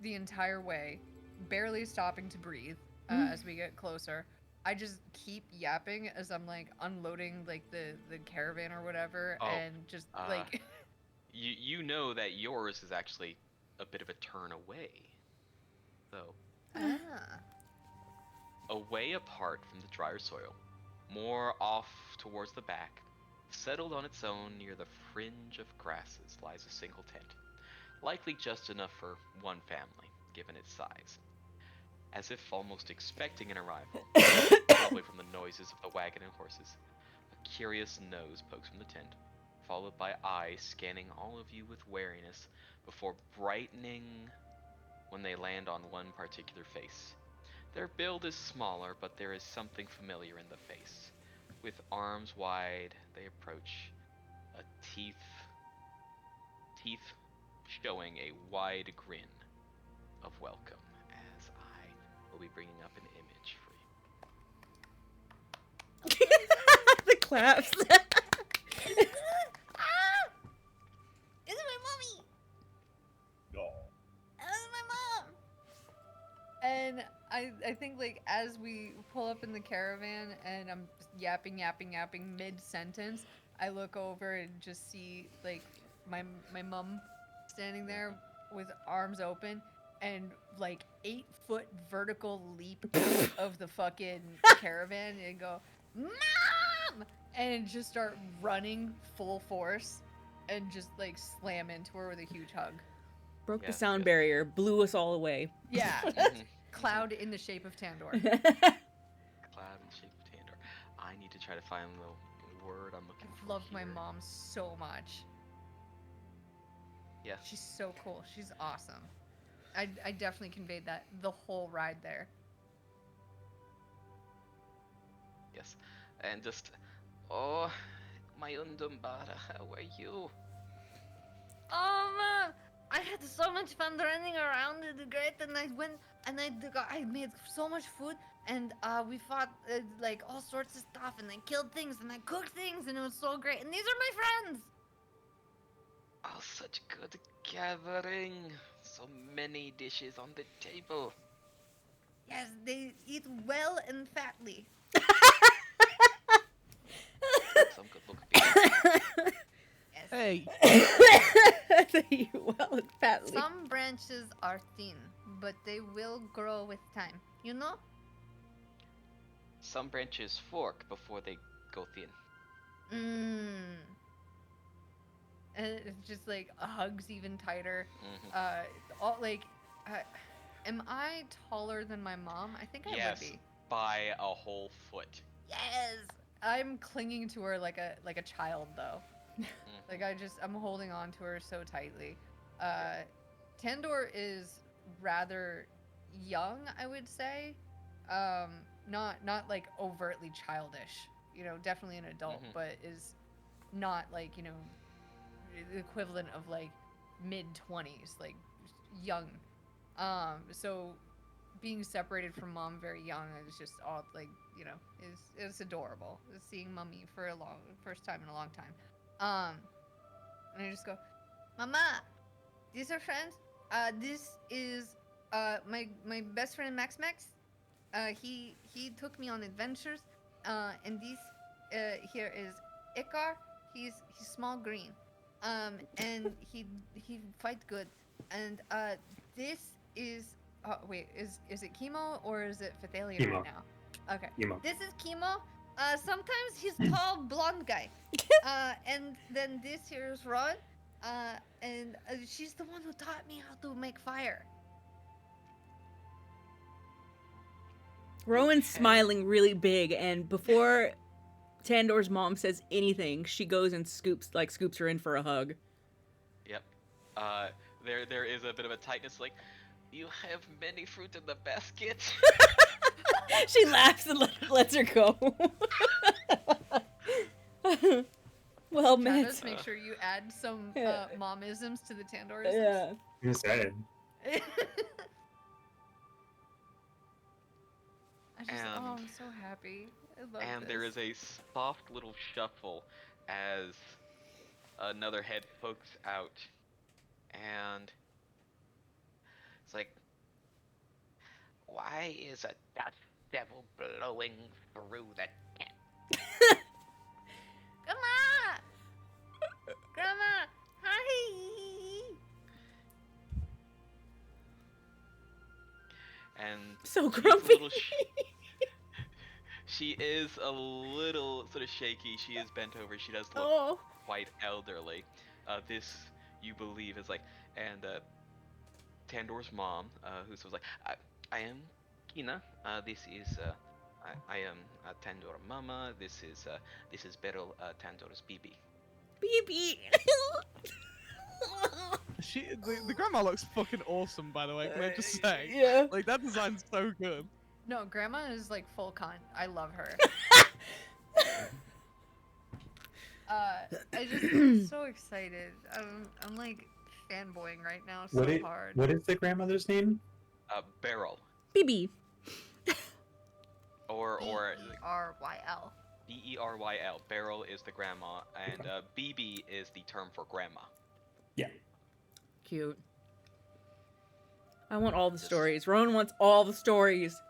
the entire way, barely stopping to breathe as we get closer. I just keep yapping as I'm like unloading like the caravan or whatever, Oh, and just like You know that yours is actually a bit of a turn away. So, away apart from the drier soil, more off towards the back, Settled on its own near the fringe of grasses lies a single tent, likely just enough for one family, given its size. As if almost expecting an arrival, probably from the noises of the wagon and horses, a curious nose pokes from the tent, followed by eyes scanning all of you with wariness before brightening when they land on one particular face. Their build is smaller, but there is something familiar in the face. With arms wide, they approach, a teeth showing a wide grin of welcome, as I will be bringing up an image for you. The claps. Ah! This is my mommy. No. This is my mom. And I think like as we pull up in the caravan and I'm yapping mid-sentence, I look over and just see like my mom standing there with arms open and like 8-foot vertical leap out of the fucking caravan and go, "Mom!" and just start running full force and just like slam into her with a huge hug. Broke Yeah, the sound good. barrier, blew us all away. Yeah. Mhm. Cloud in the shape of Tandor. Cloud in the shape of Tandor. I need to try to find the word I'm looking for. I've loved my here. mom so much. Yes. She's so cool. She's awesome. I definitely conveyed that the whole ride there. Yes. And just, oh, my Undumbara, how are you? Oh man, I had so much fun running around the great, and I went and I made so much food, and we fought like all sorts of stuff, and I killed things, and I cooked things, and it was so great. And these are my friends. Oh, such good gathering. So many dishes on the table. Yes, they eat well and fatly. Some good look people. Yes. Hey, They eat well and fatly. Some branches are thin, but they will grow with time. You know? Some branches fork before they go thin. Mmm. And it's just like hugs even tighter. Mhm. All like, am I taller than my mom? I think I Yes, would be. by a whole foot. Yes. I'm clinging to her like a child though. Mhm. Like I'm holding on to her so tightly. Tandor is rather young, I would say. Not like overtly childish. You know, definitely an adult, Mhm. but is not like, you know, the equivalent of like mid-20s, like young. So being separated from mom very young is just all like, you know, is adorable. Seeing mummy for a first time in a long time. And I just go, "Mama, these are friends. This is my best friend Max. He took me on adventures. And this here is Ikar. He's small green. And he fight good. And this is wait, is it Chemo or is it Phythalian Chemo. right now? Okay. Chemo. This is Chemo. Sometimes he's tall blonde guy. And then this here is Ron. And she's the one who taught me how to make fire. Rowan's Okay. smiling really big, and before Tandor's mom says anything, she goes and scoops her in for a hug. Yep. There is a bit of a tightness. Like, you have many fruit in the basket. She laughs and lets her go. Well met. Travis, make sure you add some Yeah. momisms to the Tandorisms. Yeah. You said. I'm so happy. I love And this. there is a soft little shuffle as another head pokes out, and it's like, why is a dust devil blowing through the tent? Grandma! Grandma! Hi! And So she's a grumpy. little She is a little sort of shaky. She is bent over. She does look Oh. quite elderly. This, you believe, is like, and Tandor's mom, who was like, I am Kina. This is, I am Tandor Mama. This is Beryl, Tandor's BB. BB. The grandma looks fucking awesome, by the way. Can I just say? Yeah. Like that design's so good. No, Grandma is like full cunt. I love her. I'm so excited. I'm like fanboying right now so hard. What is the grandmother's name? Beryl. BB. Or R-Y-L. Beryl. Beryl is the grandma, and BB is the term for grandma. Yeah. Cute. I want all the stories. Rowan wants all the stories.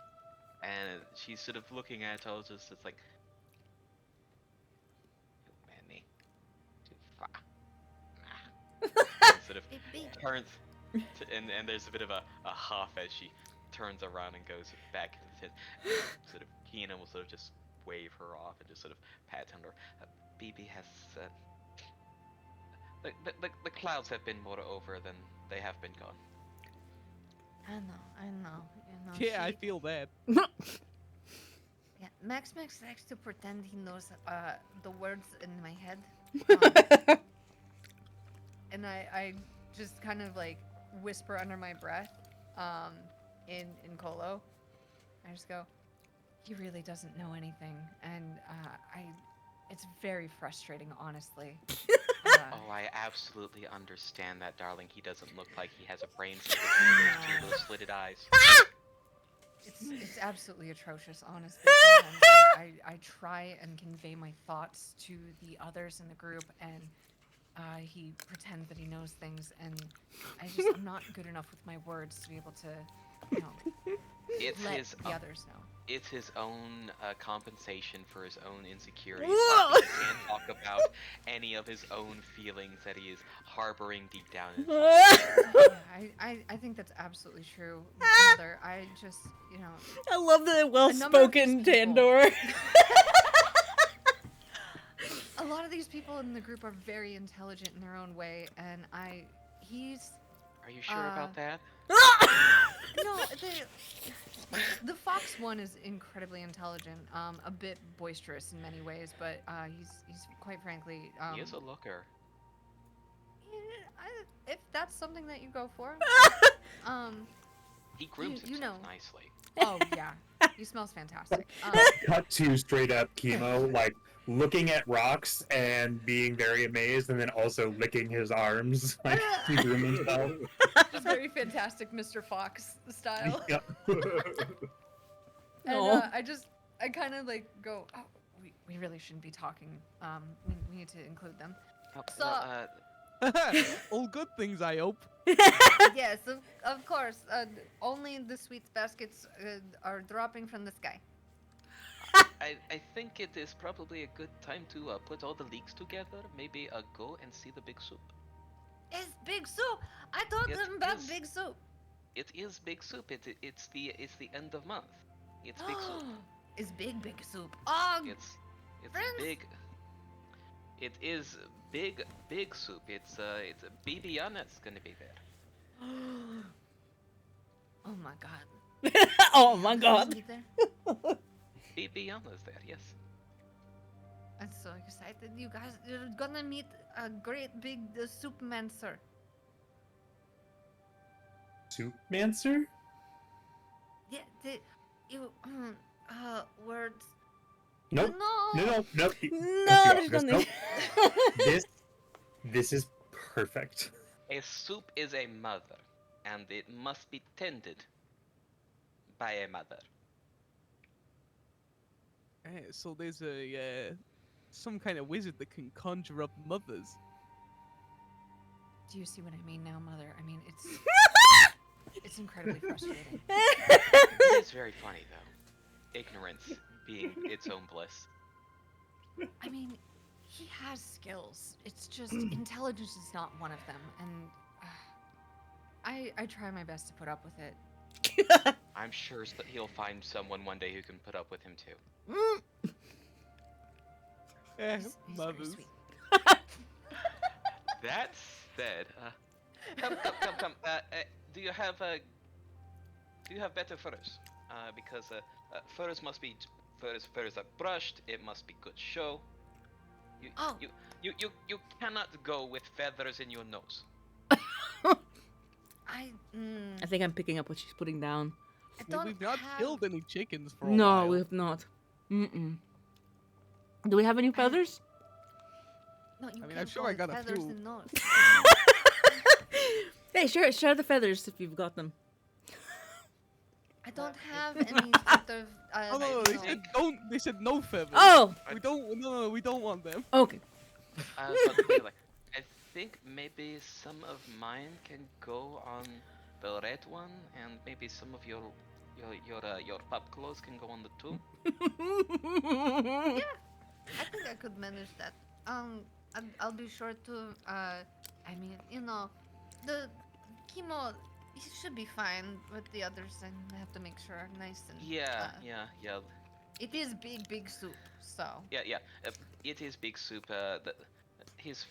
And she's sort of looking at all just it's like too many. Too far. And sort of turns and there's a bit of a huff as she turns around and goes back into sort of Kina will sort of just wave her off and just sort of pat on her. BB has the clouds have been more over than they have been gone. I know. You know, Yeah, I feel that. Yeah, Max likes to pretend he knows the words in my head. And I just kind of like whisper under my breath in Colo. I just go, he really doesn't know anything, and it's very frustrating, honestly. Oh, I absolutely understand that, darling. He doesn't look like he has a brain cell between those two little slitted eyes. It's absolutely atrocious, honestly. Sometimes I try and convey my thoughts to the others in the group, and he pretends that he knows things, and I'm not good enough with my words to be able to, you know, let the others know. It's his own compensation for his own insecurities. Whoa! Like, he can't talk about any of his own feelings that he is harboring deep down inside. Yeah, I think that's absolutely true, Mother. I just, you know... I love the well-spoken Tandor. A lot of these people in the group are very intelligent in their own way, and he's... Are you sure about that? No, the fox one is incredibly intelligent, a bit boisterous in many ways, but he's quite frankly... He is a looker. If that's something that you go for... He grooms you himself know. nicely. Oh, yeah. He smells fantastic. Cut to straight up chemo, like looking at rocks and being very amazed, and then also licking his arms like to groom himself. Just very fantastic Mr. Fox style. Yep. And Aw. I kind of like go, oh, we really shouldn't be talking. We need to include them. So- All good things, I hope. Yes, of course. Only the sweets baskets are dropping from the sky. I think it is probably a good time to put all the leaks together. Maybe go and see the big soup. It's Big Soup. I told It them about is. Big Soup. It is big soup. It's the end of month. It's big soup. It's big Soup. Oh, It's friends. big. It is big soup. It's Bibiana's gonna be there. Oh my God. Oh my god. Is he there? Bibiana's there. Yes. I'm so excited. You guys, you're gonna meet a great big soup mancer. Soup-mancer? Yeah, words. Nope. No. No. No, there's Nope. nothing. This is perfect. A soup is a mother, and it must be tended by a mother. So there's some kind of wizard that can conjure up mothers. Do you see what I mean now, Mother? I mean, it's incredibly frustrating. It is very funny though. Ignorance being its own bliss. I mean, he has skills. It's just intelligence is not one of them, and I try my best to put up with it. I'm sure that he'll find someone one day who can put up with him too. He's very Mothers. sweet. That said, come. Do you have better furs? Because furs must be furs are brushed. It must be good show. Oh. You cannot go with feathers in your nose. I think I'm picking up what she's putting down. Well, we've not killed any chickens for a No, while. we have not. Do we have any feathers? No, you I mean, can't I'm sure go I with got a feathers few. and nose. Hey, share the feathers if you've got them. I don't have any sort of. Oh no, they said don't. They said no feathers. Oh, We don't. No, we don't want them. okay. But I think maybe some of mine can go on the red one, and maybe some of your pup clothes can go on the two. Yeah, I think I could manage that. I'll be sure to. I mean, you know, the chemo. He should be fine with the others, and I have to make sure nice and. Yeah. It is big soup, so. Yeah. It is big soup. His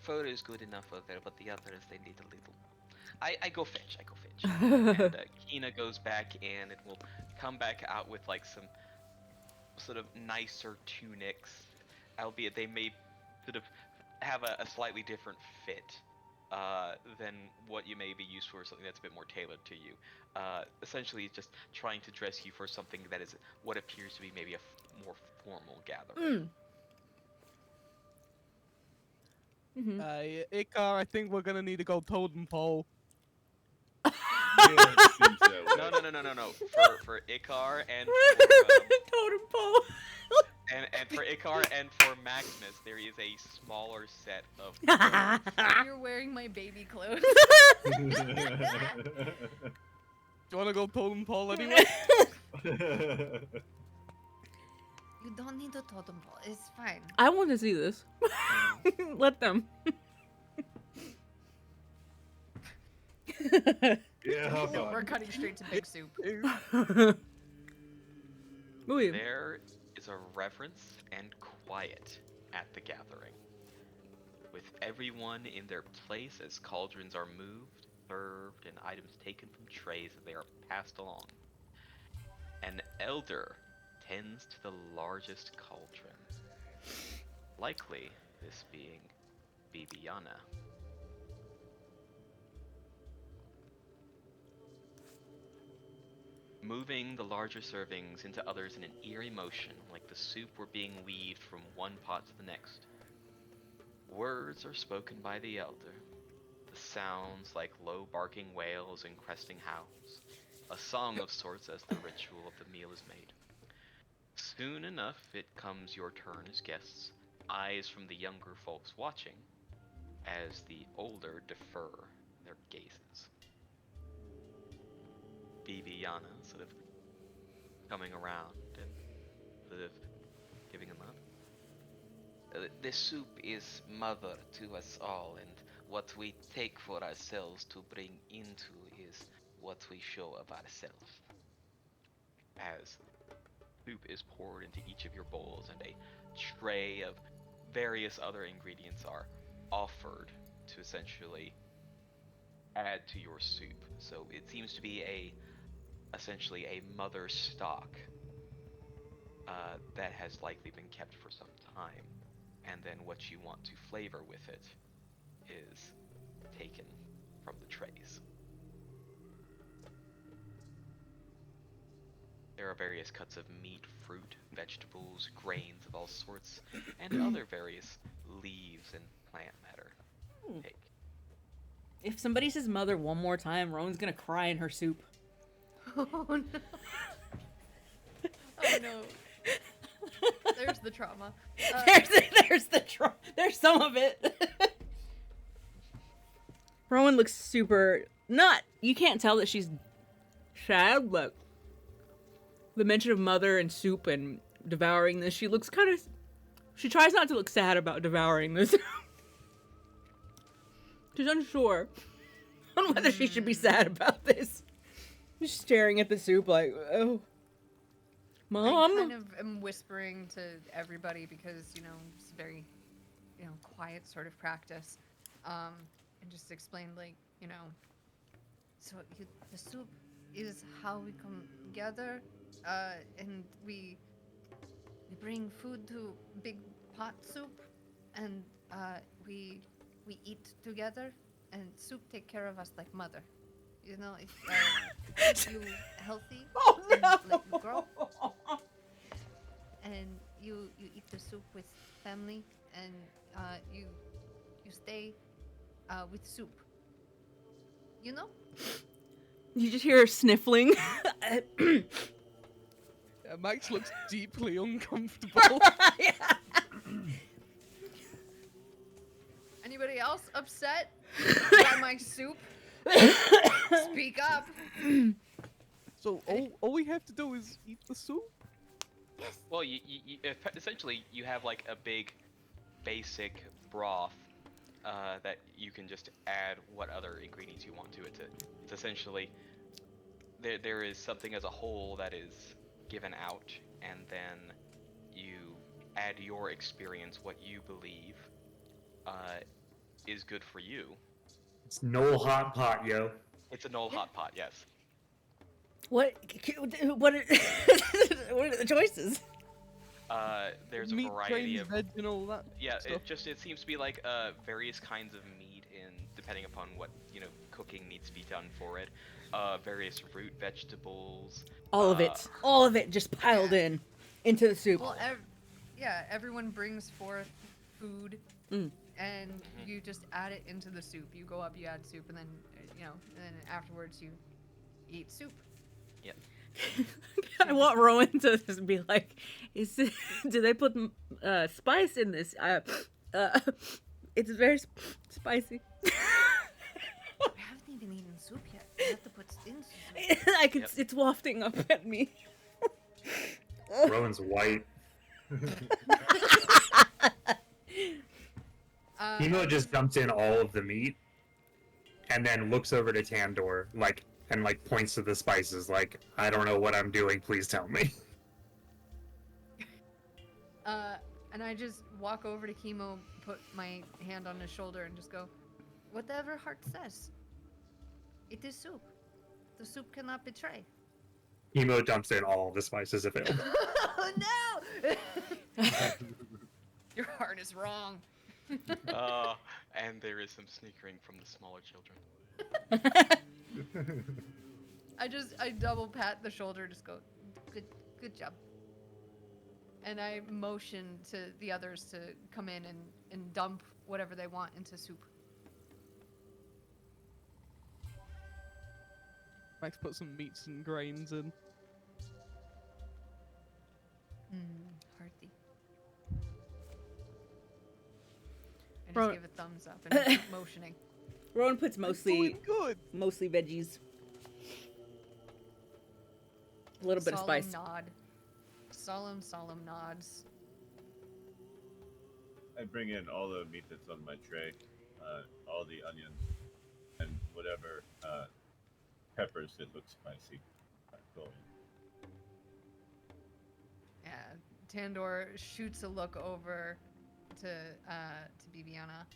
fur is good enough out there, but the others they need a little. I go fetch. And Kina goes back and it will come back out with like some sort of nicer tunics, albeit they may sort of have a slightly different fit than what you may be used for, something that's a bit more tailored to you. Essentially, just trying to dress you for something that is what appears to be maybe a more formal gathering. Ikar, I think we're gonna need to go totem pole. Yeah, it seems that way. No. For Ikar and for, Totem pole. and for Ikar and for Maximus, there is a smaller set of. You're wearing my baby clothes. Do you wanna go totem pole anyway? You don't need a totem pole. It's fine. I want to see this. Let them. Yeah, how No, we're about cutting straight to big soup. Ooh. There is a reverence and quiet at the gathering, with everyone in their place as cauldrons are moved, served, and items taken from trays as they are passed along. An elder tends to the largest cauldron, likely this being Bibiana. Moving the larger servings into others in an eerie motion, like the soup were being weaved from one pot to the next. Words are spoken by the elder, the sounds like low barking wails and cresting howls, a song of sorts as the ritual of the meal is made. Soon enough, it comes your turn as guests, eyes from the younger folks watching, as the older defer their gazes. Bibiana sort of coming around and sort of giving him up. The soup is mother to us all, and what we take for ourselves to bring into is what we show of ourselves. As soup is poured into each of your bowls and a tray of various other ingredients are offered to essentially add to your soup. So it seems to be essentially a mother stock that has likely been kept for some time, and then what you want to flavor with it is taken from the trays. There are various cuts of meat, fruit, vegetables, grains of all sorts, and other various leaves and plant matter. Take. If somebody says mother one more time, Rowan's gonna cry in her soup. Oh no. Oh no. There's the trauma. There's some of it. Rowan looks super you can't tell that she's sad, but the mention of mother and soup and devouring this, she tries not to look sad about devouring this. She's unsure on whether she should be sad about this. Just staring at the soup like, oh. I Mom? kind of am whispering to everybody because, it's very, quiet sort of practice. And just explain, so the soup is how we come together, and we bring food to big pot soup, and we eat together, and soup take care of us like mother. It keeps you healthy and let you grow. And you eat the soup with family, and you stay with soup. You just hear her sniffling. Max looks deeply uncomfortable. Yeah. Anybody else upset by my soup? Speak up. So all we have to do is eat the soup? Well, essentially you have like a big, basic broth that you can just add what other ingredients you want to it. It's essentially there is something as a whole that is given out, and then you add your experience, what you believe is good for you. It's Gnollo hot pot, yo. It's a Gnollo hot pot, yes. What are, what are the choices? There's a Meat, variety grains, of veg, and all that yeah. stuff. It seems to be like various kinds of meat in depending upon what cooking needs to be done for it. Various root vegetables. All of it just piled into the soup. Well, everyone brings forth food, and you just add it into the soup. You go up, you add soup, and then and then afterwards you eat soup. Yep. I want Rowan to just be like, do they put spice in this? It's very spicy. We haven't even eaten soup yet. We have to put things in soup. It's wafting up at me. Rowan's white. Emo just dumps in all of the meat, and then looks over to Tandor, and points to the spices, like, I don't know what I'm doing, please tell me. And I just walk over to Chemo, put my hand on his shoulder, and just go, whatever heart says. It is soup. The soup cannot betray. Emo dumps in all the spices available. Oh no! Your heart is wrong. And there is some snickering from the smaller children. I double pat the shoulder, just go, good job. And I motion to the others to come in and dump whatever they want into soup. Max put some meats and grains in. Hearty. I just give a thumbs up and keep motioning. Rowan puts Doing good. mostly veggies. A little bit of spice. Nod. Solemn nods. I bring in all the meat that's on my tray, all the onions, and whatever peppers that look spicy. Go in. Yeah, Tandor shoots a look over to Bibiana,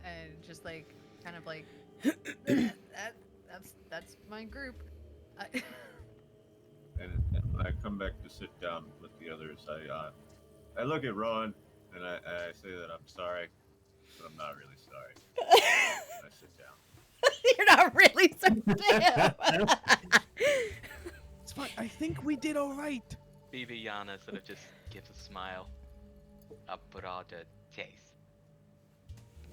and just kind of that's my group. And when I come back to sit down with the others, I look at Rowan and I say that I'm sorry, but I'm not really sorry. And I sit down. You're not really sensitive. It's fine. I think we did all right. Bibiana sort of just gives a smile. A broader taste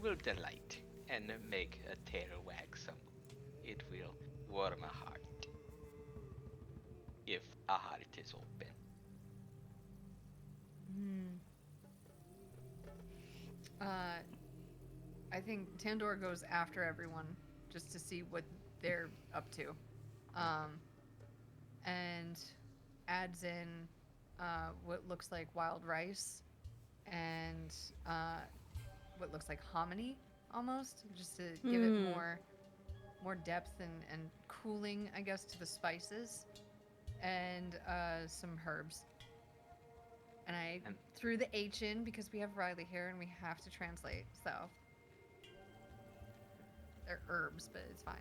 will delight and make a tail wag some. It will warm a heart. If a heart is open. I think Tandor goes after everyone just to see what they're up to, and adds in what looks like wild rice and what looks like hominy almost, just to give it more depth and cooling, I guess, to the spices and some herbs. And I threw the H in because we have Riley here and we have to translate, so. They're herbs, but it's fine.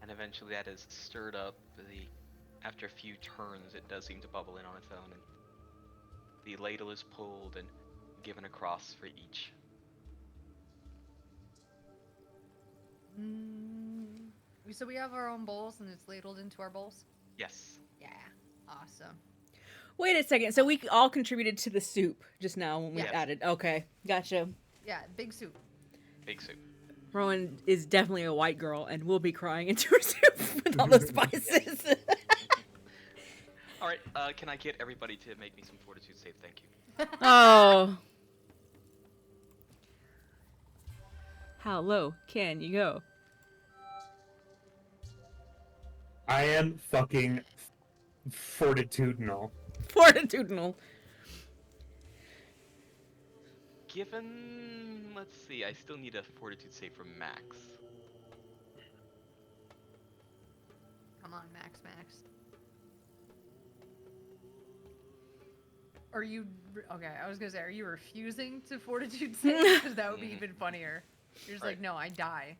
And eventually that is stirred up. After a few turns, it does seem to bubble in on its own, and the ladle is pulled and given across for each. So we have our own bowls and it's ladled into our bowls? Yes. Yeah, awesome. Wait a second. So we all contributed to the soup just now when we Yes. added. Okay, gotcha. Yeah, big soup. Big soup. Rowan is definitely a white girl and will be crying into her soup with all those spices. All right. Can I get everybody to make me some fortitude save? Thank you. Oh. How low can you go? I am fucking fortitudinal. Fortitudinal. Given, let's see, I still need a fortitude save from Max. Come on, Max. Are you... Okay, I was gonna say, are you refusing to fortitude save? Because that would be even funnier. You're just like, no, I die.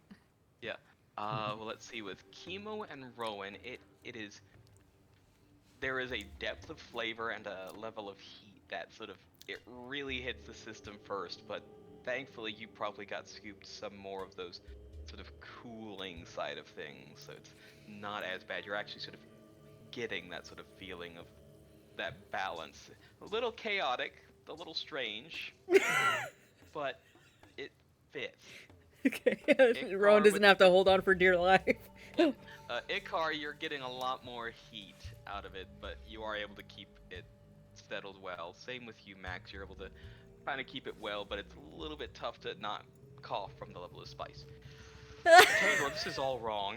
Yeah. Well, let's see. With Chemo and Rowan, there is a depth of flavor and a level of heat that it really hits the system first, but thankfully you probably got scooped some more of those sort of cooling side of things, so it's not as bad. You're actually sort of getting that sort of feeling of that balance. A little chaotic, a little strange, but it fits. Okay. Rowan doesn't have to hold on for dear life. Ikar, you're getting a lot more heat out of it, but you are able to keep it settled well. Same with you, Max. You're able to kind of keep it well, but it's a little bit tough to not cough from the level of spice. Tandor, this is all wrong.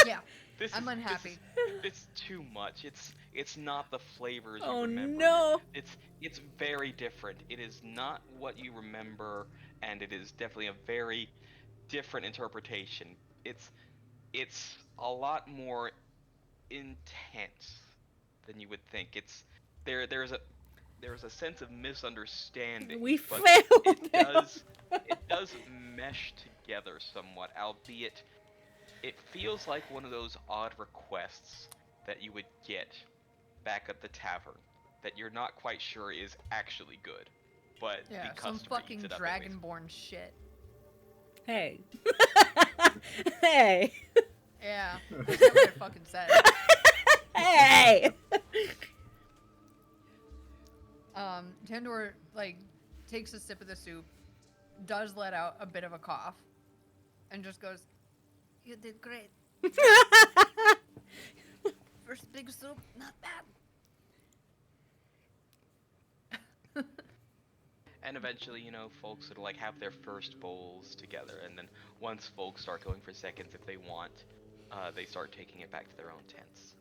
Yeah, I'm unhappy. It's too much. It's not the flavors you Oh remember. no! It's very different. It is not what you remember, and it is definitely a very different interpretation. It's a lot more intense than you would think. There's a sense of misunderstanding. We but failed. it does mesh together somewhat, albeit it feels like one of those odd requests that you would get back at the tavern that you're not quite sure is actually good, but Yeah, the some customer fucking eats it up anyways. dragonborn shit. Hey. Hey. Yeah, that's not what I fucking said. Hey. Tandor, takes a sip of the soup, does let out a bit of a cough, and just goes, "You did great. First big soup, not bad." And eventually, folks would have their first bowls together, and then once folks start going for seconds if they want, they start taking it back to their own tents.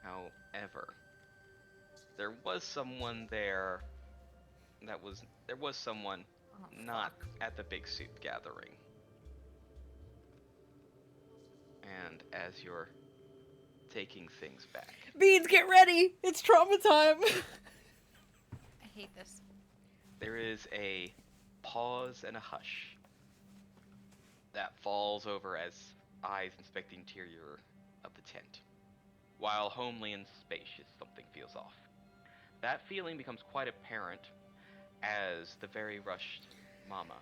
However, there was someone there there was someone not at the big soup gathering. And as you're taking things back, Beans, get ready! It's trauma time! I hate this. there is a pause and a hush that falls over as eyes inspect the interior of the tent. While homely and spacious, something feels off. That feeling becomes quite apparent as the very rushed Mama,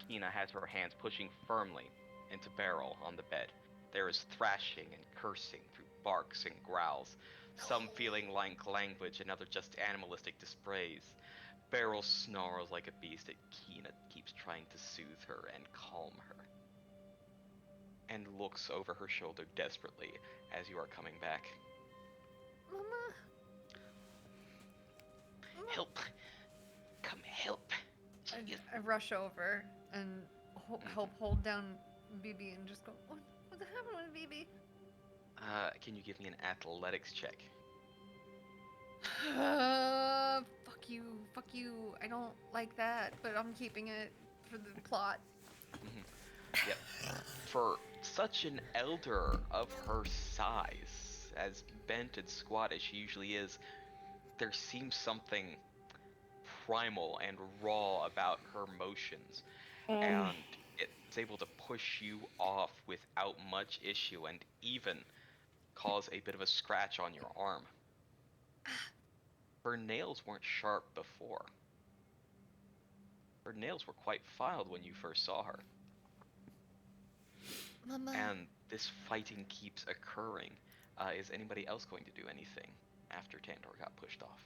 Kina, has her hands pushing firmly into Beryl on the bed. There is thrashing and cursing through barks and growls, some feeling like language and other just animalistic displays. Beryl snarls like a beast and Kina keeps trying to soothe her and calm her, and looks over her shoulder desperately as you are coming back. Mama. Help! Come help! I rush over and help hold down BB and just go, what happened with BB? Can you give me an athletics check? Fuck you. fuck you. I don't like that, but I'm keeping it for the plot. Yep. For such an elder of her size, as bent and squat as she usually is, there seems something primal and raw about her motions, and it's able to push you off without much issue and even cause a bit of a scratch on your arm. Her nails weren't sharp before. Her nails were quite filed when you first saw her. Mama. And this fighting keeps occurring. Is anybody else going to do anything after Tandor got pushed off?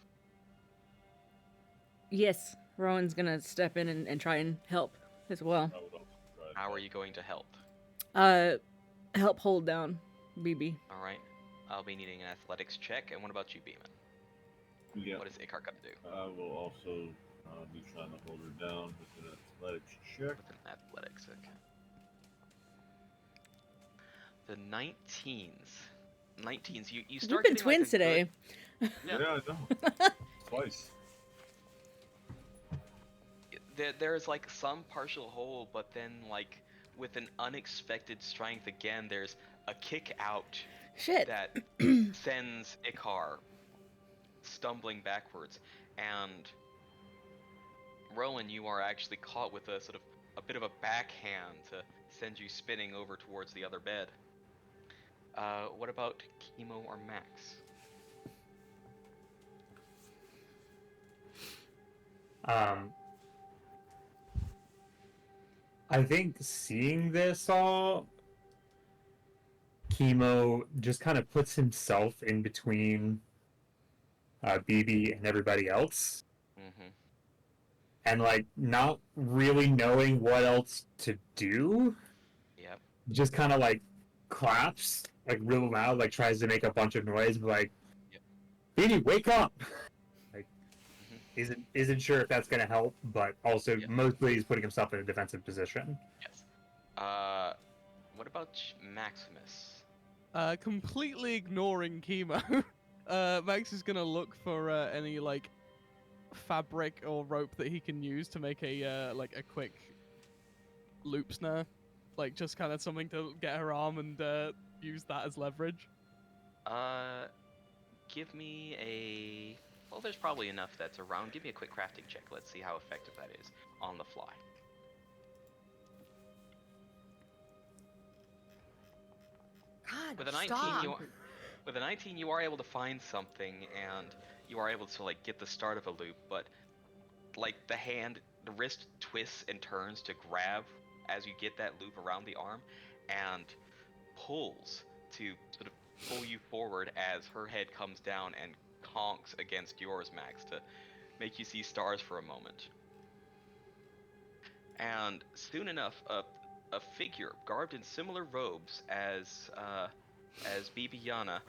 Yes, Rowan's gonna step in and try and help as well. I would also try to How are help. you going to help? Help hold down BB. All right. I'll be needing an athletics check. And what about you, Beeman? Yeah. What is Icar going to do? I will also be trying to hold her down with an athletics check. With an athletics, okay. The 19s. 19s. You We've start been getting like twins a today. good- Yeah, I know. Twice. There's like some partial hold, but then like with an unexpected strength again, there's a kick out Shit. that sends Icar stumbling backwards, and Rowan, you are actually caught with a sort of a bit of a backhand to send you spinning over towards the other bed. What about Chemo or Max? I think seeing this all, Chemo just kind of puts himself in between BB and everybody else, Mm-hmm. and like not really knowing what else to do, Yep. just kind of like claps like real loud, like tries to make a bunch of noise, but like, Yep. BB, wake up! Like, Mm-hmm. isn't sure if that's gonna help, but also Yep. mostly he's putting himself in a defensive position. Yes. What about Maximus? Completely ignoring chemo. Max is gonna look for any like fabric or rope that he can use to make a like a quick loop snare, like just kind of something to get her arm and use that as leverage. Give me a. Well, there's probably enough that's around. Give me a quick crafting check. Let's see how effective that is on the fly. God, With a 19, stop. with a 19, you are able to find something, and you are able to like get the start of a loop. But like the wrist twists and turns to grab as you get that loop around the arm, and pulls to sort of pull you forward as her head comes down and conks against yours, Max, to make you see stars for a moment. And soon enough, a figure garbed in similar robes as Bibiana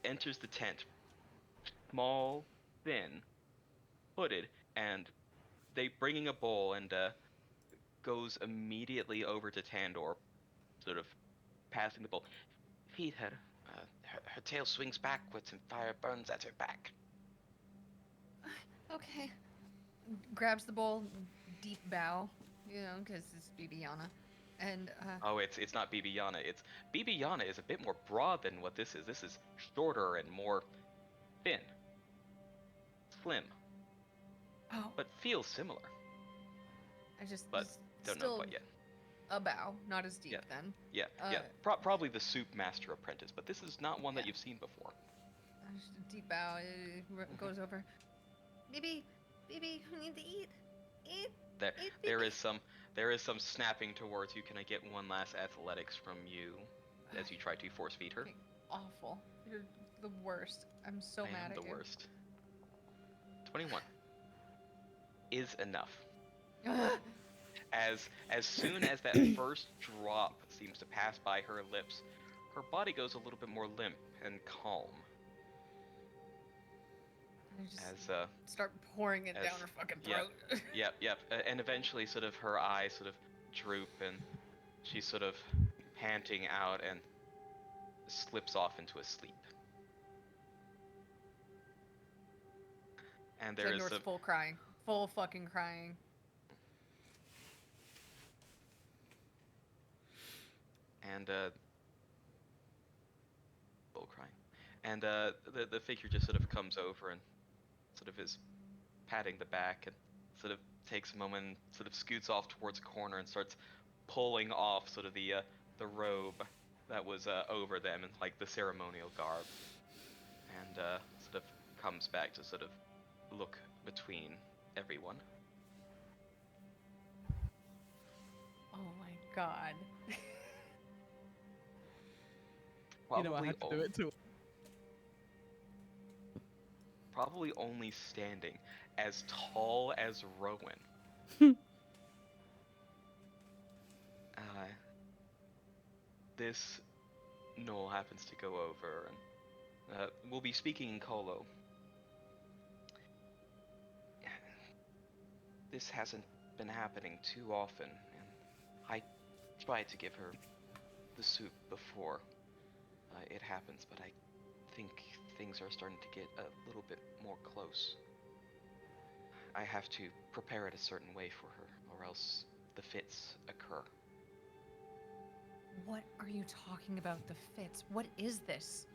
enters the tent, small, thin, hooded, and they bringing a bowl and goes immediately over to Tandor, sort of passing the bowl. Feed her. Her tail swings backwards and fire burns at her back. Okay. Grabs the bowl, deep bow, because it's Bibiana. And, Oh, it's not Bibiana. Bibiana is a bit more broad than what this is. This is shorter and more thin, slim, oh, but feels similar. I just, But don't know still quite yet. a bow, not as deep Yeah. then. Yeah, yeah. Probably the soup master apprentice, but this is not one that you've seen before. Just a deep bow, goes over. Bibi, we need to eat. Eat. Eat, There Bibi. is some snapping towards you. Can I get one last athletics from you as you try to force feed her? Okay, awful. You're the worst. I'm so I mad am at the you. worst. 21 is enough. As soon as that first drop seems to pass by her lips, her body goes a little bit more limp and calm. I just As start pouring it as- down her fucking yeah. throat. Yep. And eventually, sort of her eyes sort of droop, and she's sort of panting out and slips off into a sleep. And there is Tendor's some full crying. full fucking crying. And full crying. And the figure just sort of comes over and sort of is patting the back and sort of takes a moment and sort of scoots off towards a corner and starts pulling off sort of the robe that was over them and like the ceremonial garb, and sort of comes back to sort of look between everyone. Oh my god. You know, I had to do it too. Probably only standing as tall as Rowan. This Gnollo happens to go over and we'll be speaking in Gnollo. This hasn't been happening too often, and I tried to give her the soup before it happens, but I think things are starting to get a little bit more close. I have to prepare it a certain way for her, or else the fits occur. What are you talking about, the fits? What is this?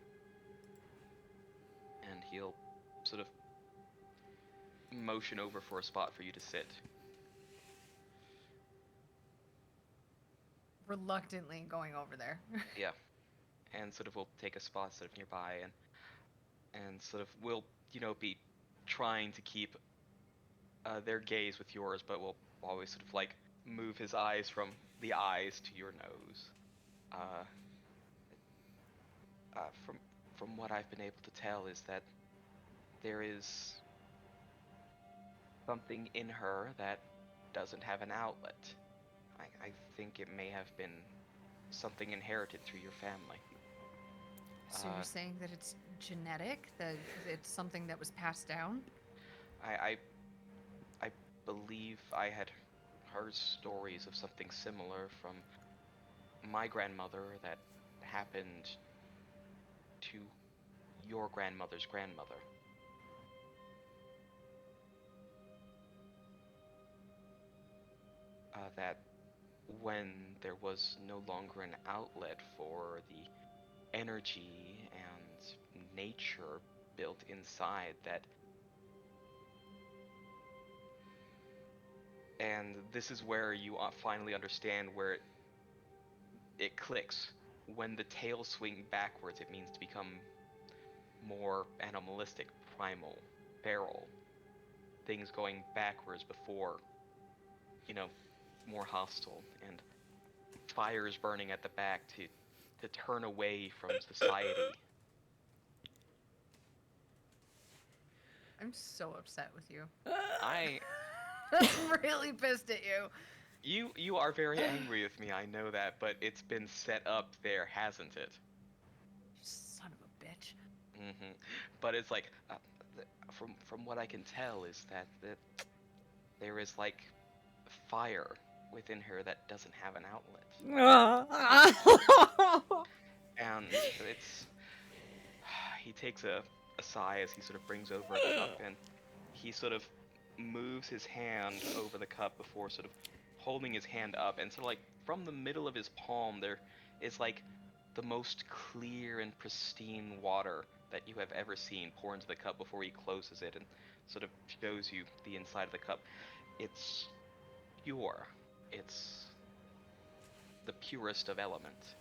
And he'll sort of motion over for a spot for you to sit. Reluctantly going over there. Yeah. And sort of will take a spot sort of nearby and sort of will, be trying to keep their gaze with yours, but will always sort of like move his eyes from the eyes to your nose. From what I've been able to tell is that there is something in her that doesn't have an outlet. I think it may have been something inherited through your family. So you're saying that it's genetic? That it's something that was passed down? I believe I had heard stories of something similar from my grandmother that happened to your grandmother's grandmother. That when there was no longer an outlet for the energy and nature built inside, that and this is where you finally understand where it clicks. When the tail swing backwards, it means to become more animalistic, primal, feral. Things going backwards before, more hostile, and fires burning at the back to turn away from society. I'm so upset with you. I'm really pissed at you. You are very angry with me, I know that, but it's been set up there, hasn't it? You son of a bitch. Mm-hmm. But it's like, from what I can tell, is that there is like fire within her that doesn't have an outlet. And it's he takes a sigh as he sort of brings over a cup, and he sort of moves his hand over the cup before sort of holding his hand up, and so like from the middle of his palm there is like the most clear and pristine water that you have ever seen pour into the cup before he closes it and sort of shows you the inside of the cup. It's pure. It's the purest of element,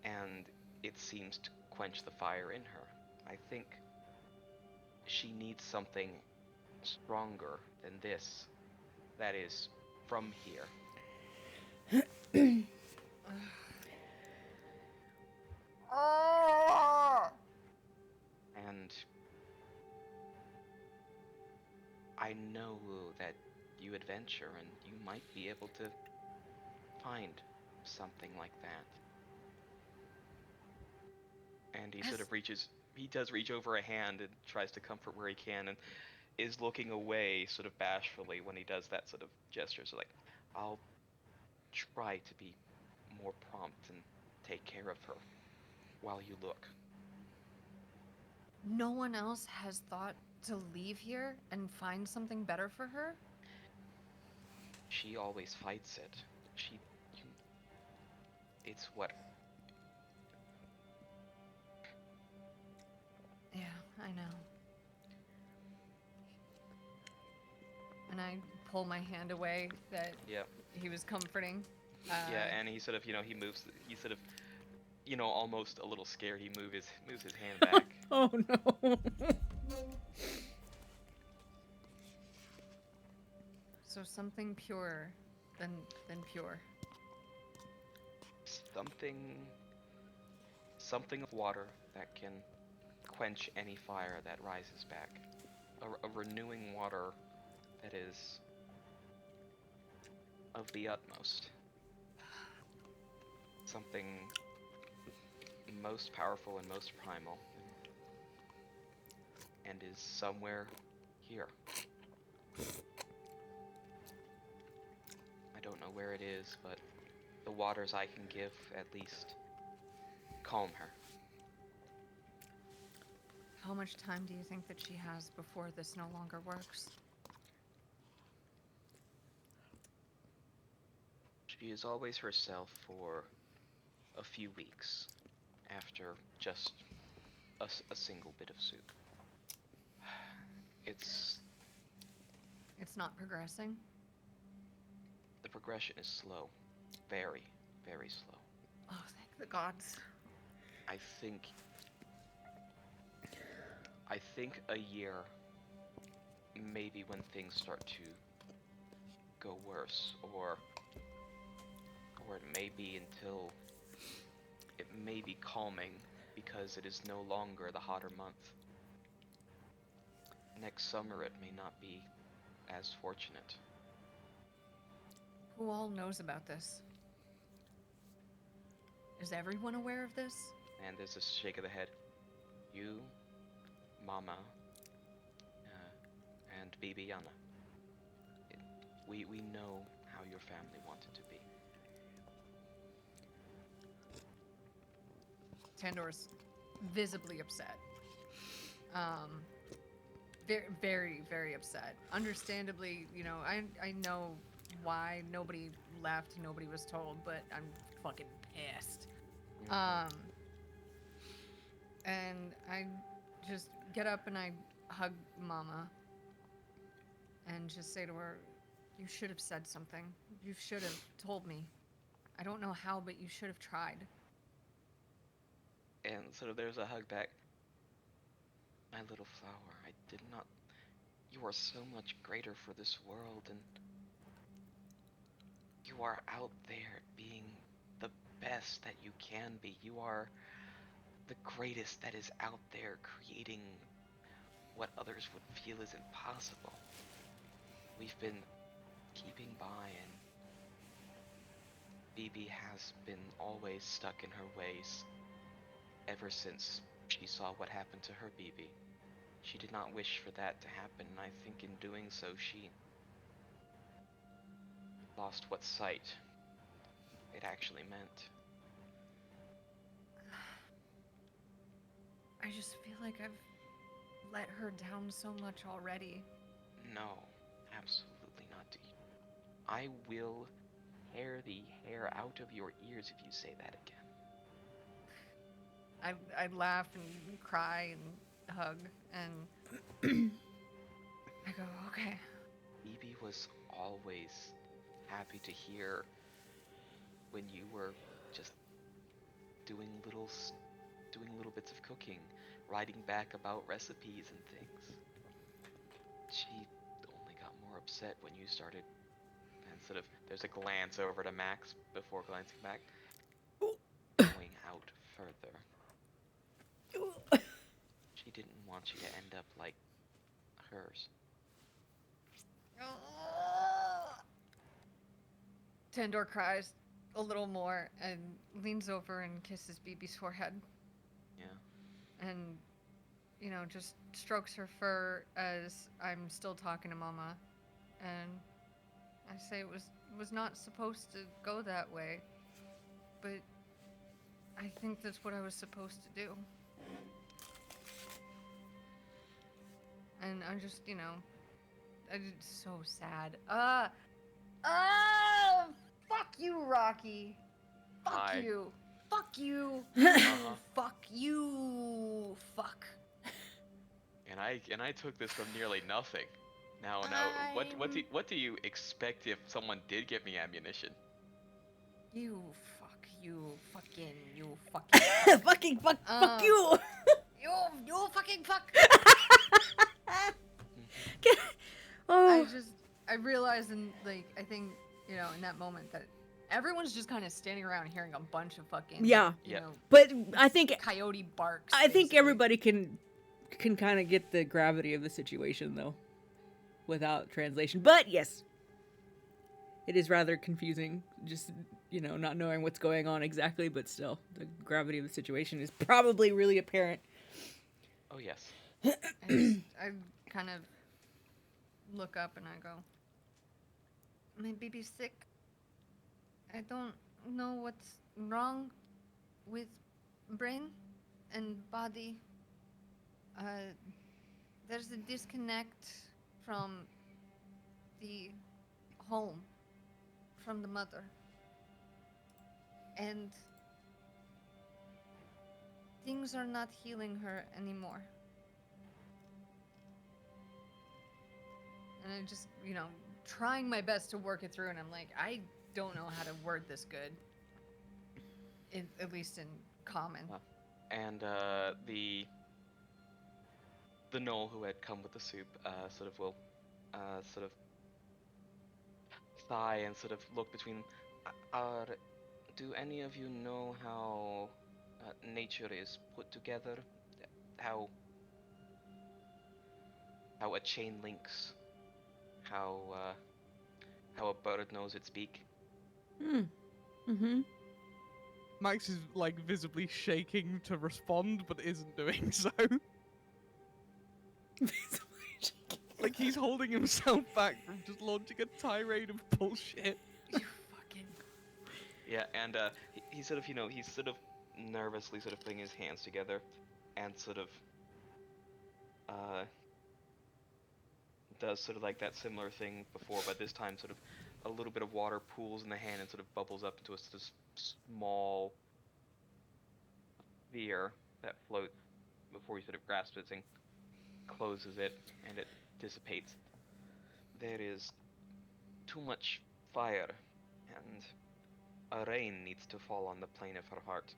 and it seems to quench the fire in her. I think she needs something stronger than this that is from here. And I know that you adventure and you might be able to find something like that. And he sort of he does reach over a hand and tries to comfort where he can, and is looking away sort of bashfully when he does that sort of gesture. So like, I'll try to be more prompt and take care of her while you look. no one else has thought to leave here and find something better for her? She always fights it. It's what. Yeah, I know. And I pull my hand away that Yeah. he was comforting. Yeah, and he sort of, he moves. He sort of, almost a little scared. He moves his hand back. Oh no. So something purer than pure. Something of water that can quench any fire that rises back. A renewing water that is of the utmost. Something most powerful and most primal. And is somewhere here. I don't know where it is, but the waters I can give at least calm her. How much time do you think that she has before this no longer works? She is always herself for a few weeks after just a single bit of soup. It's not progressing? The progression is slow. Very, very slow. Oh, thank the gods. I think a year, maybe when things start to go worse, or it may be until it may be calming because it is no longer the hotter month. Next summer it may not be as fortunate. Who all knows about this? Is everyone aware of this? And there's a shake of the head. You, Mama, and Bibiana. We know how your family wanted to be. Tandor's visibly upset. Very, very, very upset. Understandably, I know why nobody left, nobody was told, but I'm fucking pissed. And I just get up and I hug Mama and just say to her, you should have said something. You should have told me. I don't know how, but you should have tried. And sort of there's a hug back. My little flower, I did not. You are so much greater for this world, and you are out there being the best that you can be. You are the greatest that is out there creating what others would feel is impossible. We've been keeping by, and Bibi has been always stuck in her ways ever since she saw what happened to her Bibi. She did not wish for that to happen, and I think in doing so she lost what sight it actually meant. I just feel like I've let her down so much already. No, absolutely not. I will tear the hair out of your ears if you say that again. I laugh and cry and hug and I go, okay. Bibi was always happy to hear when you were just doing little bits of cooking, writing back about recipes and things. She only got more upset when you started, and sort of there's a glance over to Max before glancing back. Going out further. She didn't want you to end up like hers. Tandor cries a little more and leans over and kisses Bibi's forehead. Yeah. And, just strokes her fur as I'm still talking to Mama. And I say it was not supposed to go that way. But I think that's what I was supposed to do. I'm just, I did so sad. Fuck you, Rocky. Fuck Hi. you. Fuck you. Uh-huh. Fuck you. Fuck. And I took this from nearly nothing. Now, what do you expect if someone did give me ammunition? You fuck. You fucking. Fucking fuck you. You fucking fuck. Oh. I realized I think, in that moment that everyone's just kind of standing around hearing a bunch of fucking, Yeah. you know, But I think coyote barks. I think basically. everybody can kind of get the gravity of the situation though, without translation. But yes, it is rather confusing. Just not knowing what's going on exactly, but still, the gravity of the situation is probably really apparent. Oh yes. I kind of look up and I go, my baby's sick. I don't know what's wrong with brain and body. There's a disconnect from the home, from the mother. And things are not healing her anymore. And I just, trying my best to work it through, and I'm like, I don't know how to word this good. At least in common. And the gnoll who had come with the soup sort of will sort of sigh and sort of look between. Do any of you know how nature is put together? How a chain links? How a bird knows its beak? Mm-hmm. Max is like visibly shaking to respond, but isn't doing so. Like he's holding himself back from just launching a tirade of bullshit. You fucking. Yeah, and he sort of, he's sort of nervously sort of putting his hands together, and sort of does sort of like that similar thing before, but this time sort of a little bit of water pools in the hand and sort of bubbles up into a sort of small sphere that floats before he sort of grasps it and closes it, and it dissipates. There is too much fire, and a rain needs to fall on the plane of her heart.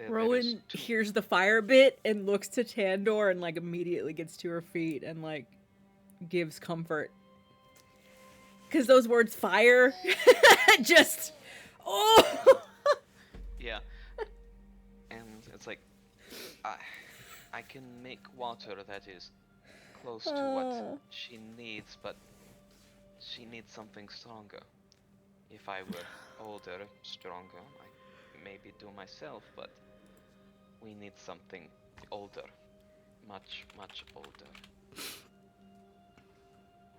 Rowan hears the fire bit and looks to Tandor and like immediately gets to her feet and like gives comfort. Cause those words fire just Yeah. And it's like I can make water that is close to what she needs, but she needs something stronger. If I were older, stronger, I maybe do myself, but we need something older. Much, much older.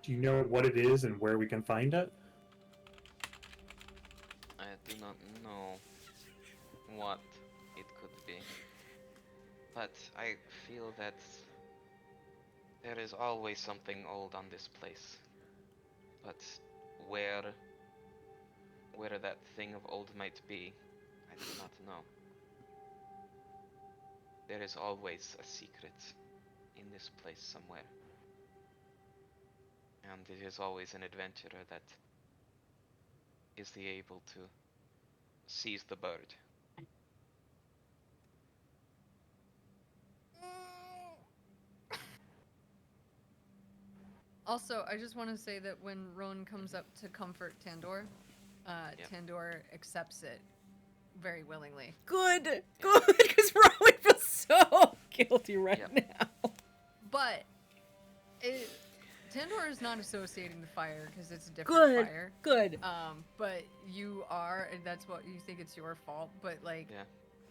Do you know what it is and where we can find it? I do not know what it could be, but I feel that there is always something old on this place. But where that thing of old might be, I do not know. There is always a secret in this place somewhere. And it is always an adventurer that is able to seize the bird. Also, I just want to say that when Rowan comes up to comfort Tandor, Tandor accepts it very willingly. good, because Rowan feels so guilty right now. But Tandor is not associating the fire because it's a different fire. Good. But you are, and that's what you think it's your fault. But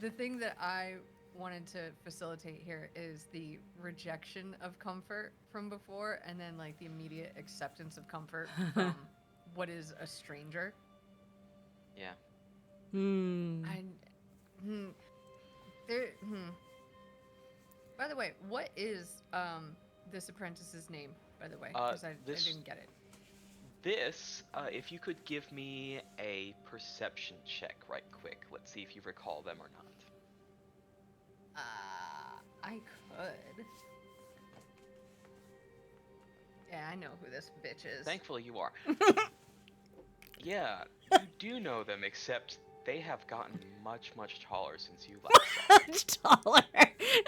the thing that I wanted to facilitate here is the rejection of comfort from before, and then like the immediate acceptance of comfort from what is a stranger. Yeah. By the way, what is this apprentice's name? By the way, Uh, because I this didn't get it. this if you could give me a perception check right quick. Let's see if you recall them or not. I could. Yeah, I know who this bitch is. Thankfully, you are. Yeah, you do know them, except they have gotten much, much taller since you last saw them. Much taller,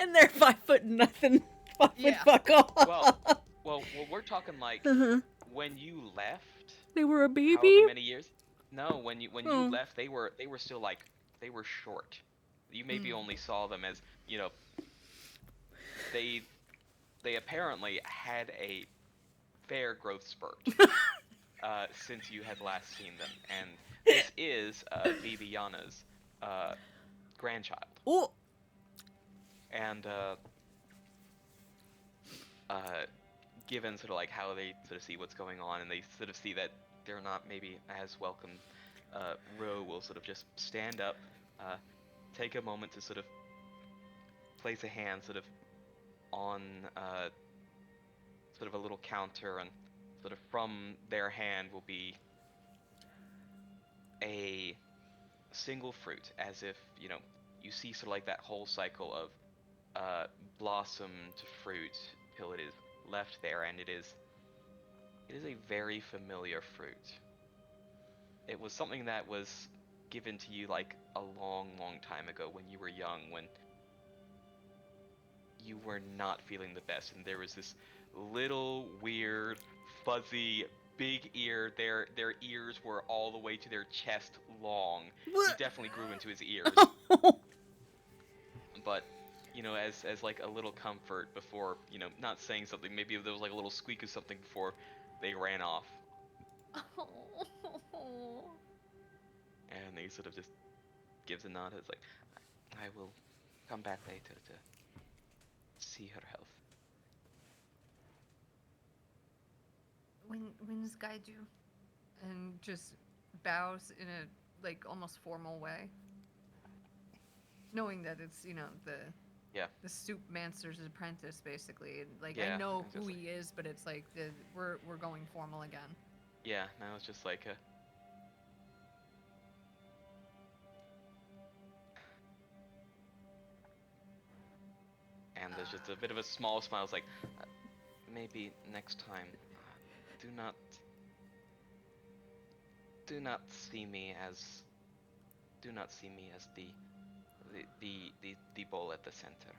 and they're 5 foot nothing. 5 foot Yeah. fuck off. Well, we're talking like Uh-huh. when you left. They were a baby. However many years? No, when you Oh. left, they were still like they were short. You maybe only saw them as they apparently had a fair growth spurt since you had last seen them, and this is Viviana's grandchild. Ooh. And given sort of like how they sort of see what's going on, and they sort of see that they're not maybe as welcome, Ro will sort of just stand up, take a moment to sort of place a hand sort of on sort of a little counter, and sort of from their hand will be a single fruit, as if you see sort of like that whole cycle of blossom to fruit till it is left there, and it is a very familiar fruit. It was something that was given to you like a long, long time ago when you were young, when you were not feeling the best, and there was this little weird, fuzzy, big ear. Their ears were all the way to their chest long. He definitely grew into his ears. But as like a little comfort before, not saying something, maybe there was like a little squeak of something before they ran off. And he sort of just gives a nod. It's like, I will come back later to see her health. When does Guy do? And just bows in a like almost formal way, knowing that it's the soup mancer's apprentice basically. Like Yeah, I know who exactly. he is, but it's like we're going formal again. Yeah, now it's just like a. And there's just a bit of a small smile. It's like, maybe next time, do not see me as the bowl at the center.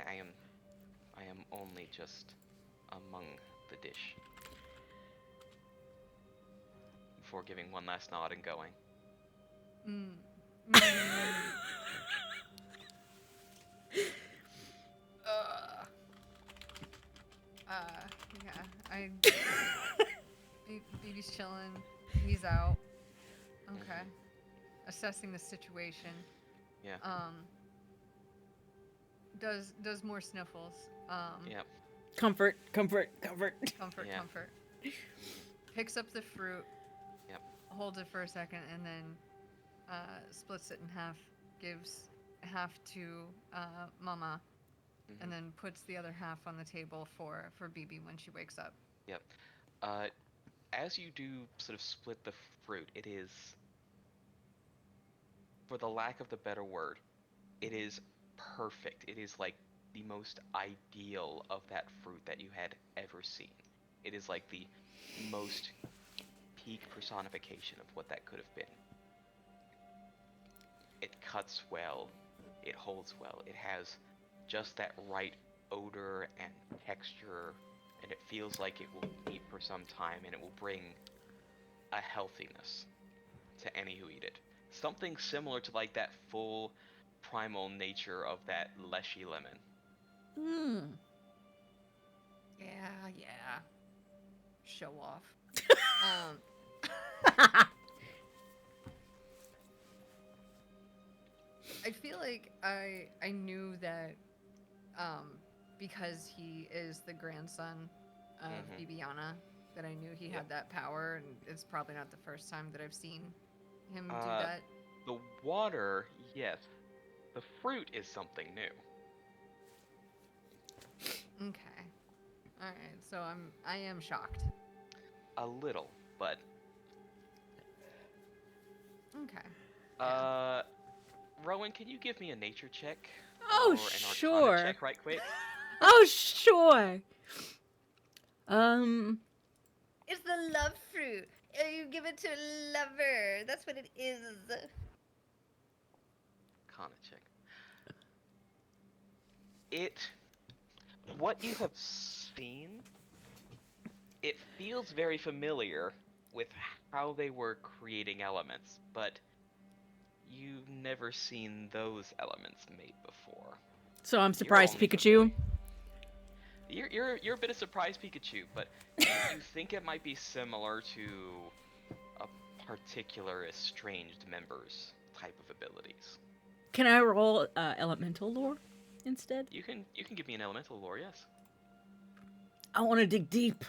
I am only just among the dish. Before giving one last nod and going. Yeah, BB's chilling. He's out. Okay. Assessing the situation. Yeah. Does more sniffles. Yep. Comfort. Comfort. Yeah. Comfort. Picks up the fruit. Yep. Holds it for a second and then splits it in half. Gives half to Mama. Mm-hmm. And then puts the other half on the table for BB when she wakes up. Yep. As you do sort of split the fruit, it is, for the lack of the better word, it is perfect. It is like the most ideal of that fruit that you had ever seen. It is like the most peak personification of what that could have been. It cuts well. It holds well. It has just that right odor and texture, and it feels like it will keep for some time, and it will bring a healthiness to any who eat it. Something similar to like that full primal nature of that leshy lemon. Yeah. Show off. I feel like I knew that because he is the grandson of Bibiana, that I knew he had that power, and it's probably not the first time that I've seen him do that. The water, yes. The fruit is something new. right, so I am shocked. A little, but Okay. Rowan, can you give me a nature check? Oh, or an sure. Arcana check right quick? Oh, sure. It's the love fruit. You give it to a lover. That's what it is. Arcana check. What you have seen, it feels very familiar with how they were creating elements, but you've never seen those elements made before. So I'm surprised, Pikachu. You're a bit of surprised, Pikachu, but you think it might be similar to a particular estranged member's type of abilities. Can I roll elemental lore instead? You can give me an elemental lore, yes. I want to dig deep.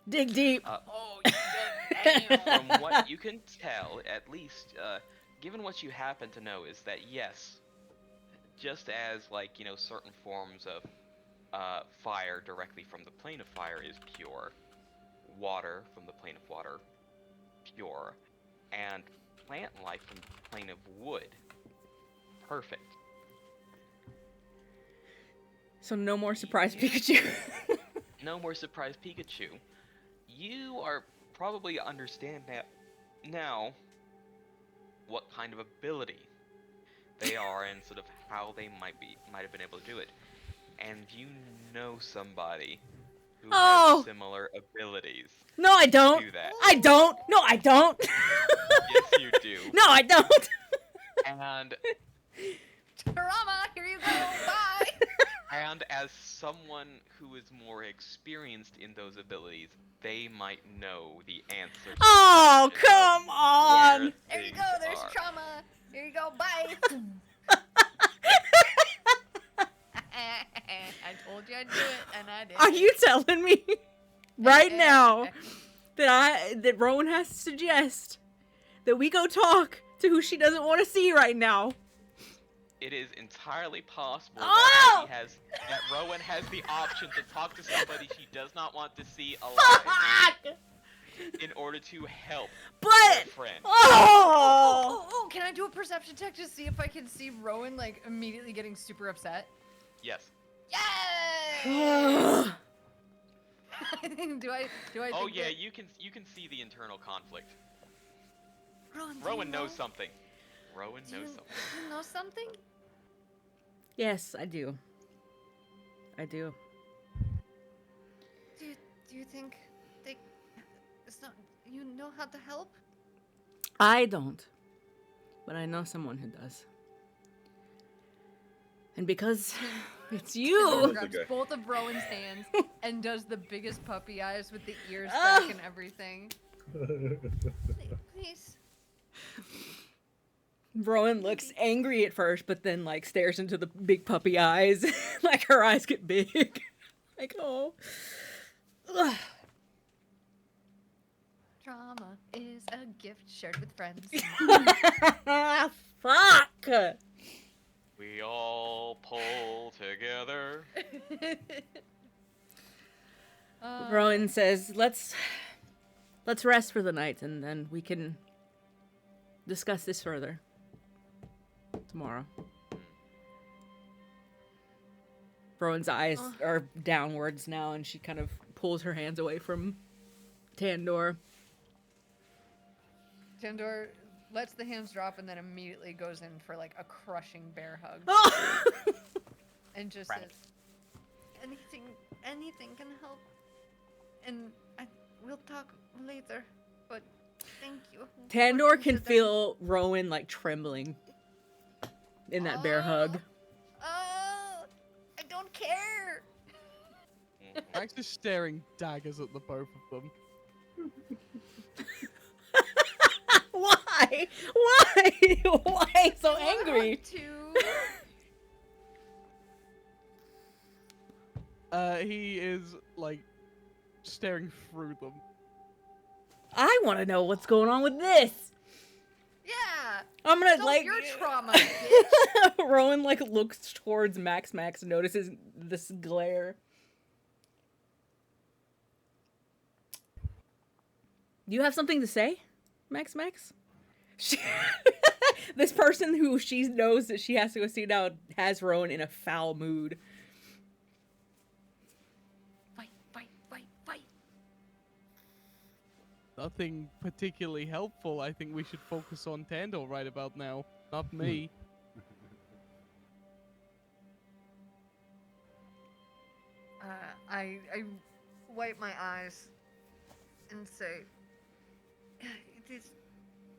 Dig deep. From what you can tell, at least, given what you happen to know, is that yes, just as certain forms of fire directly from the plane of fire is pure, water from the plane of water pure, and plant life from the plane of wood perfect. So no more surprise, Pikachu. No more surprise, Pikachu. You are probably understand now what kind of ability they are and sort of how they might have been able to do it. And you know somebody who has similar abilities. No, I don't. To that. I don't. No, I don't. Yes, you do. No, I don't. And Drama, here you go. Bye. and as someone who is more experienced in those abilities, they might know the answer. Oh, come on. There you go. There's trauma. Here you go. Bye. I told you I'd do it, and I did. Are you telling me right now that Rowan has to suggest that we go talk to who she doesn't want to see right now? It is entirely possible Oh! that Rowan has the option to talk to somebody she does not want to see alive in order to help their friend. Oh! Can I do a perception check to see if I can see Rowan like immediately getting super upset? Yes. Yay! do I? Oh think yeah, that... you can see the internal conflict. Rowan Rowan knows something. Rowan knows something. You know something? Yes, I do. I do. Do you think it's not? You know how to help? I don't, but I know someone who does. And because it's you. Grabs both of Rowan's hands and does the biggest puppy eyes with the ears back and everything. Please. Rowan looks angry at first, but then like stares into the big puppy eyes. Like her eyes get big. Like, oh. Ugh. Drama is a gift shared with friends. Fuck! We all pull together. Rowan says, let's rest for the night and then we can discuss this further tomorrow. Rowan's eyes are downwards now and she kind of pulls her hands away from Tandor. Tandor lets the hands drop and then immediately goes in for like a crushing bear hug. And just says, anything can help. And we'll talk later, but thank you. Tandor can feel Rowan like trembling in that bear hug. Oh, I don't care. Max is staring daggers at the both of them. Why? Why? Why so angry? He is like staring through them. I want to know what's going on with this. Yeah. I'm gonna Solve like your trauma, bitch. Rowan like looks towards Max. Max notices this glare. Do you have something to say, Max? This person who she knows that she has to go see now has Rowan in a foul mood. Fight, fight, fight, fight. Nothing particularly helpful. I think we should focus on Tandor right about now. Not me. I wipe my eyes and say,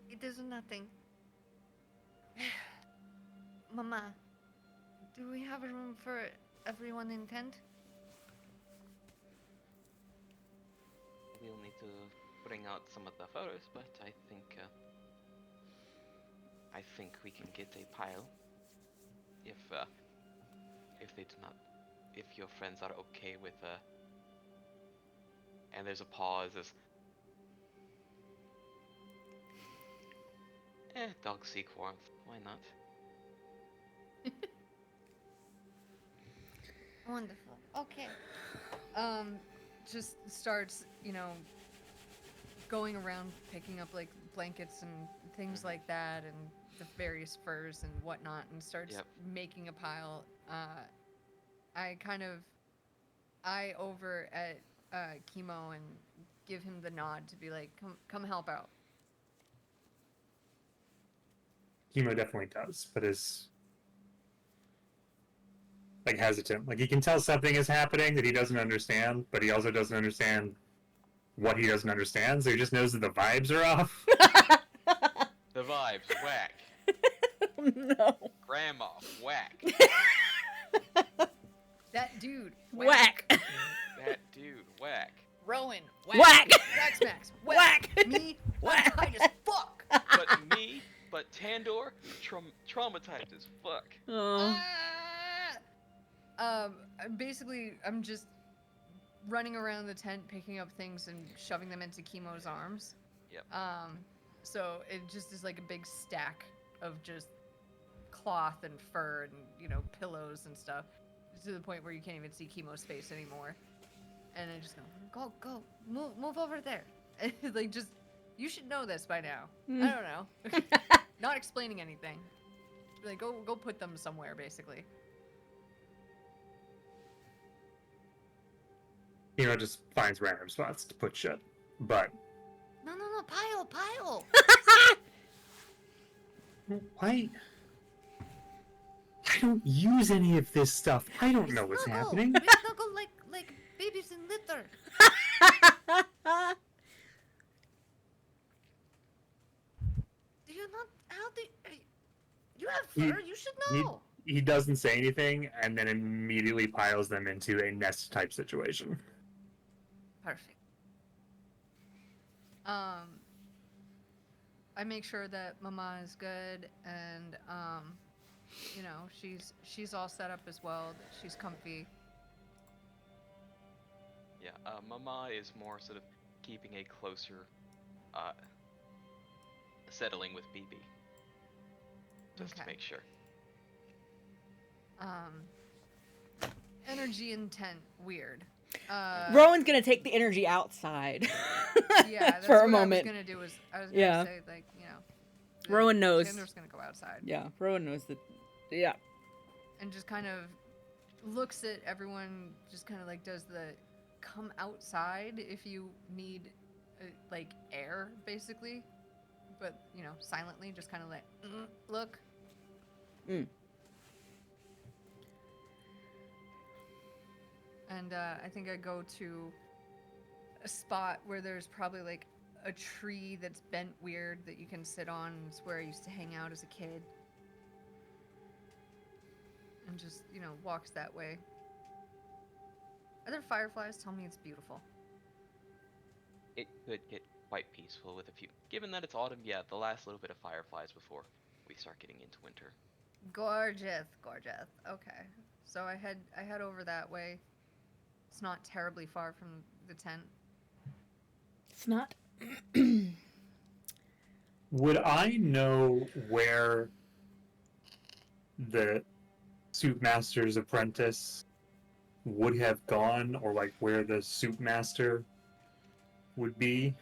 it is nothing. Mama, do we have a room for everyone in tent? We'll need to bring out some of the photos, but I think we can get a pile if they do not, if your friends are okay with and there's a pause as dogs seek warmth, why not? Wonderful. Okay. Just starts, going around picking up like blankets and things like that and the various furs and whatnot and starts making a pile. I eye over at Chemo and give him the nod to be like, come help out. Chemo definitely does, but is like hesitant. Like he can tell something is happening that he doesn't understand, but he also doesn't understand what he doesn't understand, so he just knows that the vibes are off. The vibes, whack. No. Grandma, whack. That dude, Whack. That dude, whack. Rowan, Whack. Max, Whack. Me, Whack. tight as fuck. But Tandor, traumatized as fuck. Oh. Basically, I'm just running around the tent, picking up things and shoving them into Chemo's arms. Yep. So it just is like a big stack of just cloth and fur and, pillows and stuff, to the point where you can't even see Chemo's face anymore. And I just go, move over there. Like, just, you should know this by now. I don't know. Not explaining anything. Like, go put them somewhere, basically. Just finds random spots to put shit. But No, pile. why? I don't use any of this stuff. I don't know what's happening. We snuggle like babies in litter. Do you not? You have fur? You should know. He doesn't say anything, and then immediately piles them into a nest type situation. Perfect. I make sure that Mama is good, and she's all set up as well. That she's comfy. Yeah, Mama is more sort of keeping a closer, settling with BB. Just to make sure. Energy intent, weird. Rowan's gonna take the energy outside. Yeah, that's for a what moment. I was gonna say, like, Rowan knows. Sandor's gonna go outside. Yeah, Rowan knows that. Yeah. And just kind of looks at everyone, just kind of like does the come outside if you need, like, air, basically. But, silently, just kind of like, look. Mm. And I think I go to a spot where there's probably like a tree that's bent weird that you can sit on. It's where I used to hang out as a kid. And just, walks that way. Other fireflies tell me it's beautiful. It could get quite peaceful with a few. Given that it's autumn, yeah, the last little bit of fireflies before we start getting into winter. Gorgeous. Okay. So I head over that way. It's not terribly far from the tent. It's not. Would I know where the soup master's apprentice would have gone, or like where the soup master would be?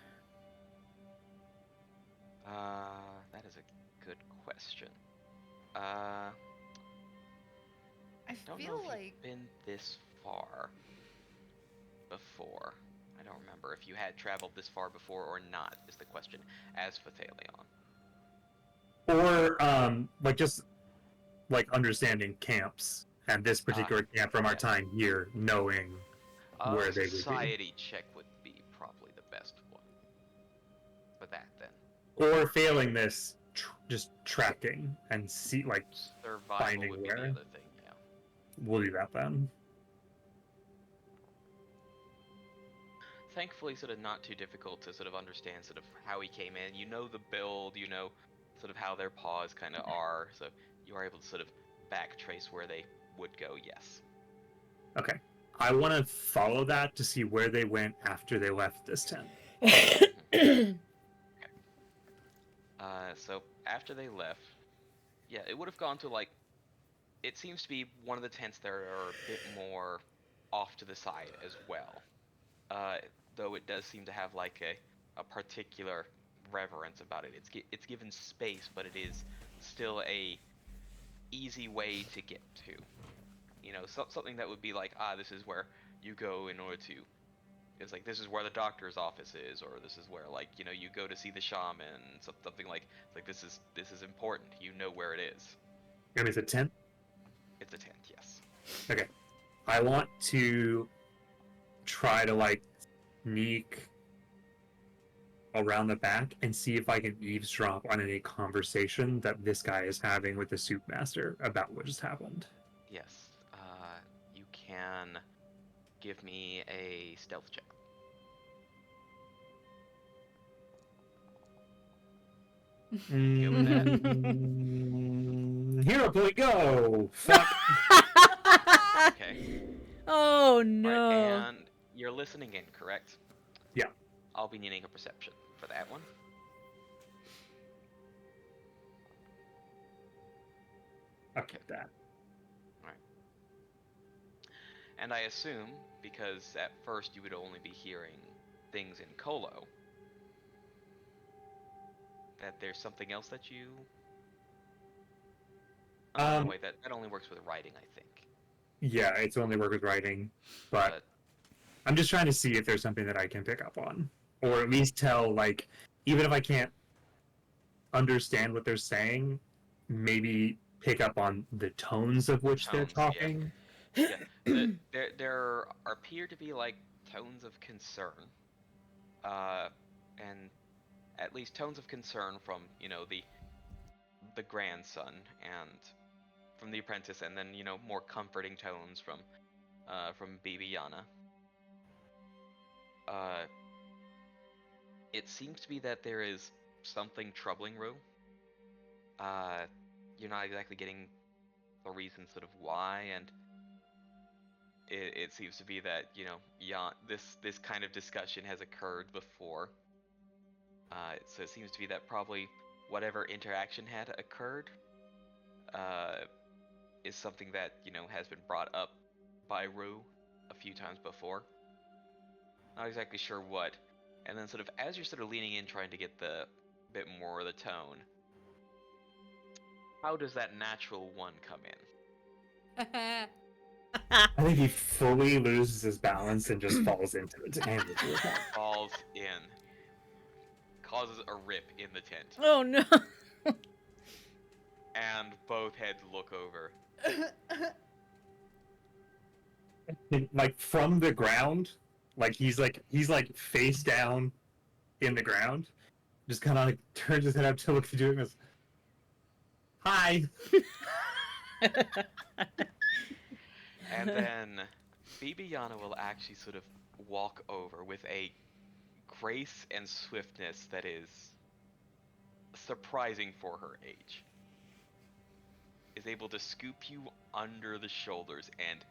That is a good question. I I don't know feel if like you've been this far before. I don't remember if you had traveled this far before or not, is the question, as Phathalion. Or like just like understanding camps and this particular camp from our yes. time here, knowing where they would be. Society check would be probably the best one for that then. Or failing this, just tracking and see like Survival finding would be where. the other thing, yeah. We'll do that then. Thankfully, sort of not too difficult to sort of understand sort of how he came in. You know the build, you know sort of how their paws kind of are, so you are able to sort of backtrace where they would go, yes. Okay. I want to follow that to see where they went after they left this tent. Okay. So after they left, yeah, it would have gone to like, it seems to be one of the tents that are a bit more off to the side as well. Though it does seem to have like a particular reverence about it. It's given space, but it is still a easy way to get to. You know, something that would be like, this is where you go in order to. It's like, this is where the doctor's office is, or this is where, like, you know, you go to see the shaman, something like this is important. You know where it is. And it's a tent? It's a tent, yes. Okay. I want to try to like sneak around the back and see if I can eavesdrop on any conversation that this guy is having with the soup master about what just happened. Yes. You can give me a stealth check. Go with that. Hero point, go! Fuck. Okay. Oh no. Right, and you're listening in, correct? Yeah. I'll be needing a perception for that one. I'll keep that. Alright. And I assume, because at first you would only be hearing things in Colo, that there's something else that you... Oh, no, wait, that only works with writing, I think. Yeah, it's only work with writing, but I'm just trying to see if there's something that I can pick up on. Or at least tell, like, even if I can't understand what they're saying, maybe pick up on the tones of which they're talking. Yeah. There appear to be, like, tones of concern. And at least tones of concern from, you know, the grandson and from the apprentice, and then, you know, more comforting tones from Bibiana. It seems to be that there is something troubling Rue. You're not exactly getting the reason sort of why, and it seems to be that, you know, this kind of discussion has occurred before. So it seems to be that probably whatever interaction had occurred is something that, you know, has been brought up by Rue a few times before. Not exactly sure what. And then sort of as you're sort of leaning in trying to get the bit more of the tone, how does that natural one come in? I think he fully loses his balance and just falls into the tent. Falls in. Causes a rip in the tent. Oh no. And both heads look over. Like from the ground, like he's face down in the ground, just kind of like turns his head up to look to do it and goes, "Hi." And then Bibiana will actually sort of walk over with a grace and swiftness that is surprising for her age. Is able to scoop you under the shoulders, and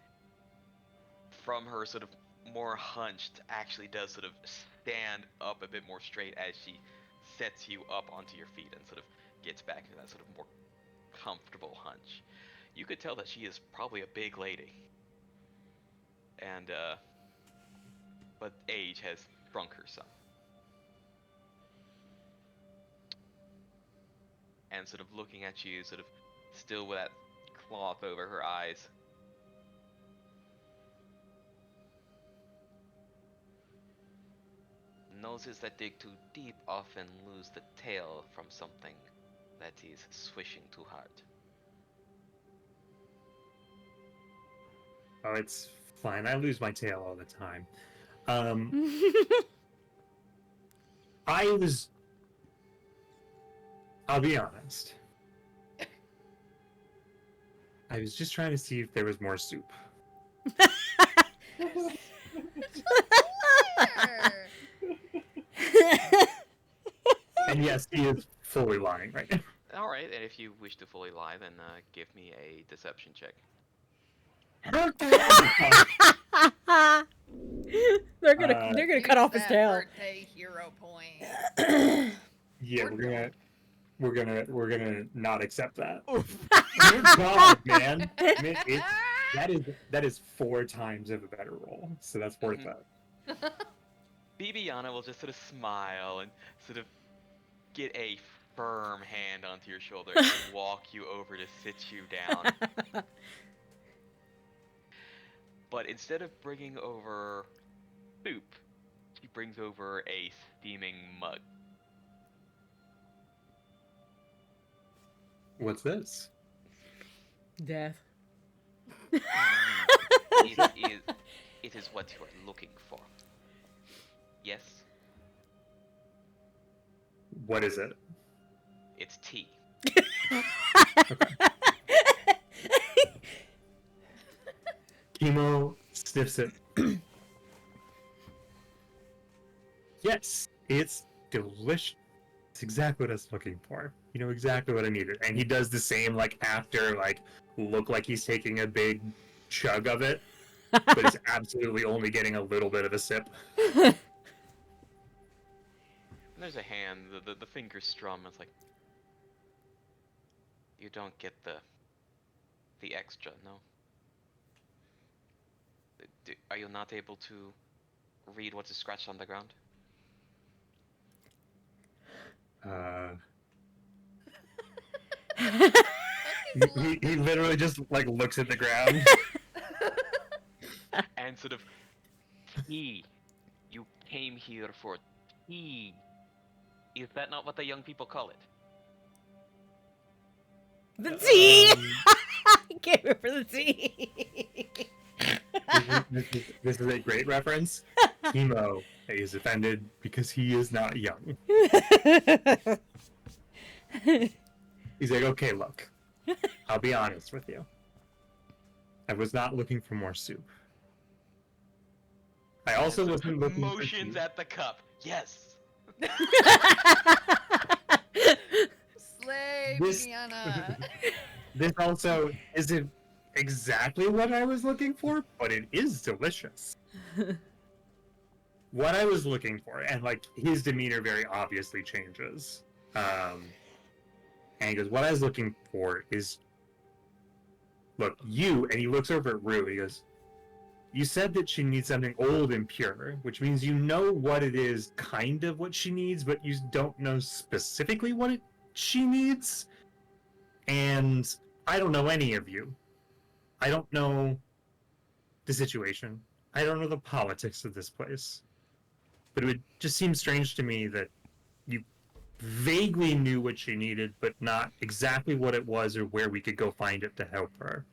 from her sort of more hunched actually does sort of stand up a bit more straight as she sets you up onto your feet and sort of gets back into that sort of more comfortable hunch. You could tell that she is probably a big lady. And, but age has shrunk her some. and sort of looking at you, sort of still with that cloth over her eyes. Noses that dig too deep often lose the tail from something that is swishing too hard. Oh, it's fine. I lose my tail all the time. I'll be honest. I was just trying to see if there was more soup. And yes, he is fully lying right now. Alright, and if you wish to fully lie, then give me a deception check. They're gonna cut off his tail. Birthday hero point. Yeah, we're gonna not accept that. Dear God, man. That is 4 times of a better roll, so that's worth that. Bibiana will just sort of smile and sort of get a firm hand onto your shoulder and walk you over to sit you down. But instead of bringing over soup, she brings over a steaming mug. What's this? Death. It is what you are looking for. Yes, What is it? it's tea. Chemo sniffs it. Yes, it's delicious. It's exactly what I was looking for. You know exactly what I needed. And he does the same, like, after, like, look like he's taking a big chug of it, but it's absolutely only getting a little bit of a sip. And there's a hand, the fingers strum. It's like, you don't get the extra, no? Are you not able to read what is scratched on the ground? He literally just, like, looks at the ground. And sort of, tea. You came here for tea. Is that not what the young people call it? The tea! I came here for the tea! This is a great reference. Chemo is offended because he is not young. He's like, okay, look, I'll be honest with you. I was not looking for more soup. I also wasn't looking for motions tea. at the cup. Yes. Slay, This- Bibiana. This also isn't exactly what I was looking for, but it is delicious. What I was looking for, and like his demeanor very obviously changes. And he goes, what I was looking for is, look, you, and he looks over at Rue, he goes, you said that she needs something old and pure, which means you know what it is, kind of what she needs, but you don't know specifically what she needs. And I don't know any of you. I don't know the situation. I don't know the politics of this place. But it would just seem strange to me that you vaguely knew what she needed, but not exactly what it was or where we could go find it to help her.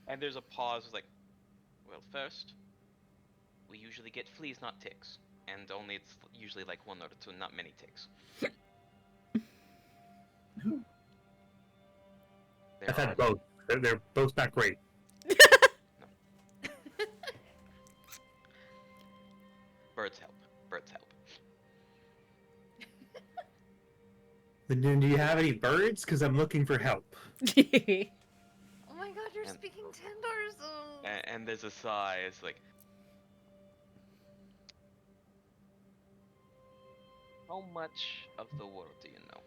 And there's a pause. Like, well, first, we usually get fleas, not ticks, and only it's usually like 1 or 2, not many ticks. I've had both. They're both not great. Birds help. Birds help. Then do you have any birds? Because I'm looking for help. Oh my god, you're And- speaking Tendars. Oh. And there's a sigh. It's like, how much of the world do you know?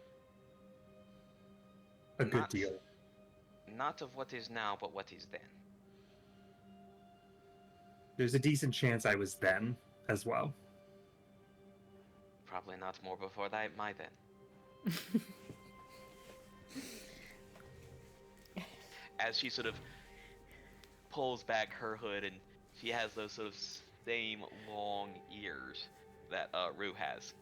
A good Not- deal. Not of what is now, but what is then. There's a decent chance I was then as well. Probably not more before my then. as she sort of pulls back her hood, and she has those sort of same long ears that Rue has.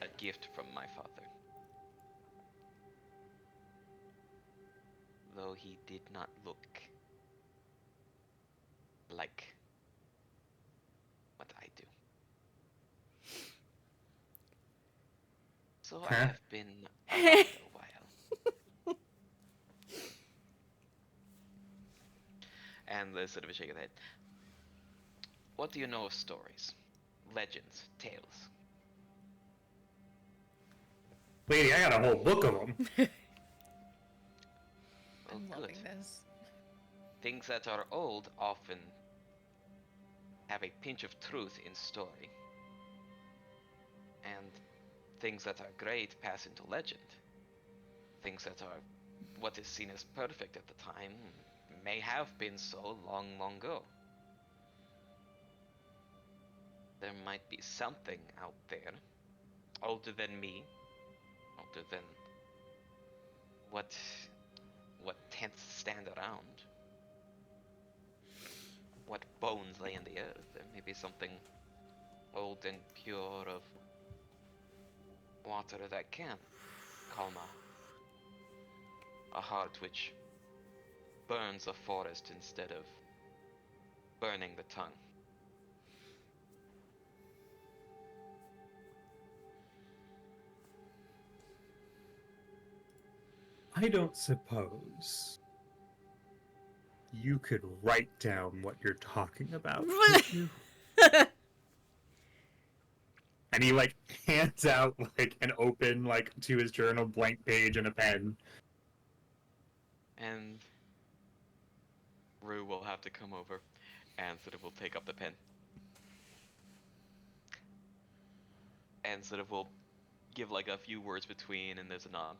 A gift from my father. Though he did not look like what I do. So I Huh? have been around a while. And there's sort of a shake of the head. What do you know of stories? Legends, tales? Lady, I got a whole book of them. Well, I'm good. loving this. Things that are old often have a pinch of truth in story. And things that are great pass into legend. Things that are what is seen as perfect at the time may have been so long, long ago. There might be something out there, older than me, older than what tents stand around, what bones lay in the earth. There may be something old and pure of water that can calm a heart which burns a forest instead of burning the tongue. I don't suppose you could write down what you're talking about, could you? And he like hands out like an open like to his journal blank page and a pen. And Rue will have to come over and sort of will take up the pen. And sort of will give like a few words between, and there's a nod.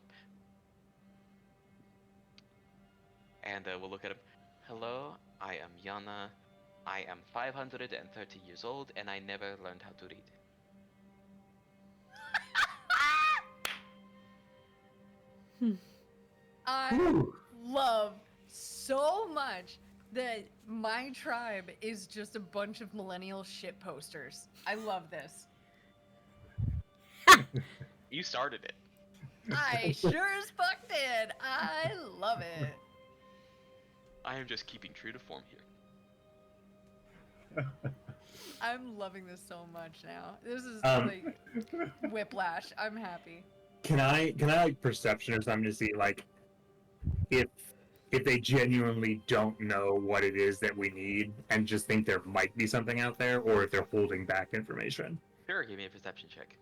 And we'll look at him. Hello, I am Yana. I am 530 years old, and I never learned how to read. I Ooh. love so much that my tribe is just a bunch of millennial shit posters. I love this. You started it. I sure as fuck did. I love it. I am just keeping true to form here. I'm loving this so much now. This is Um, like whiplash. I'm happy. Can I like perception or something to see like if they genuinely don't know what it is that we need and just think there might be something out there, or if they're holding back information? Sure, give me a perception check.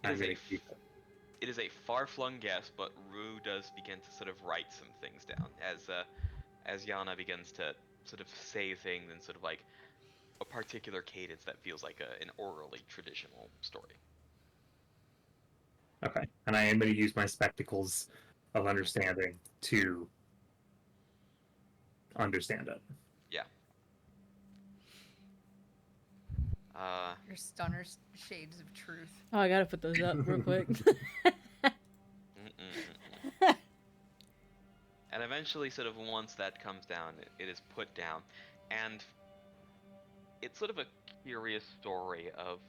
It is a far-flung guess, but Rue does begin to sort of write some things down as Yana begins to sort of say things in sort of like a particular cadence that feels like an orally traditional story. Okay, and I am going to use my spectacles of understanding to understand it. Yeah. Your stunner shades of truth. Oh, I gotta put those up real quick. And eventually, sort of once that comes down, it is put down, and it's sort of a curious story of.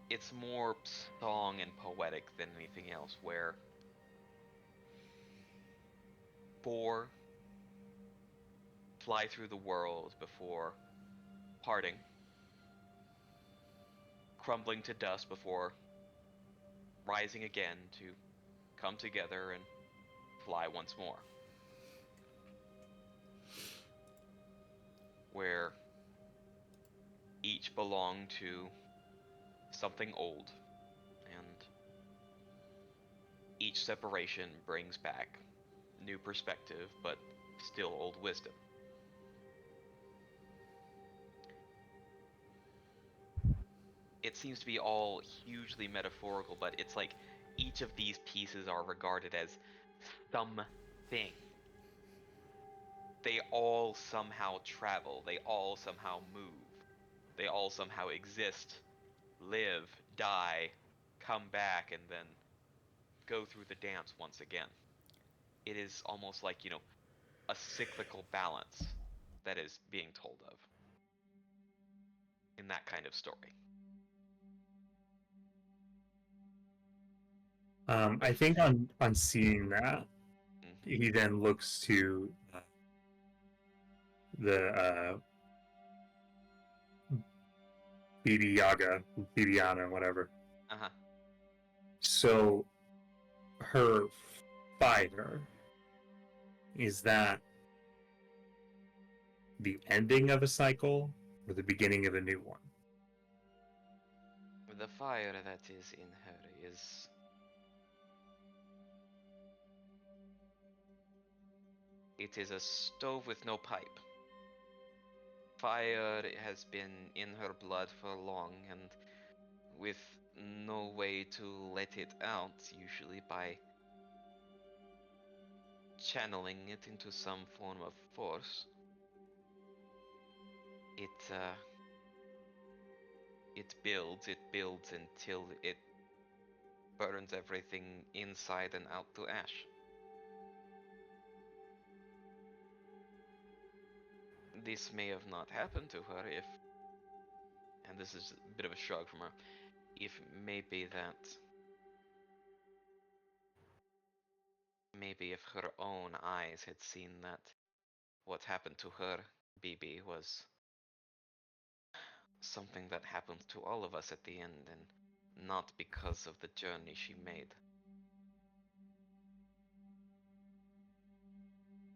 It's more song and poetic than anything else, where 4 fly through the world before parting, crumbling to dust before rising again to come together and fly once more. Where each belong to something old, and each separation brings back new perspective, but still old wisdom. It seems to be all hugely metaphorical, but it's like each of these pieces are regarded as something. They all somehow travel, they all somehow move, they all somehow exist, live, die, come back, and then go through the dance once again. It is almost like, a cyclical balance that is being told of in that kind of story. I think on seeing that, he then looks to the Bibiana, whatever. Uh-huh. So, her fire, is that the ending of a cycle or the beginning of a new one? The fire that is in her is... It is a stove with no pipe. Fire has been in her blood for long, and with no way to let it out, usually by channeling it into some form of force. It builds until it burns everything inside and out to ash. This may have not happened to her if, and this is a bit of a shrug from her, if maybe if her own eyes had seen that what happened to her, BB, was something that happens to all of us at the end, and not because of the journey she made.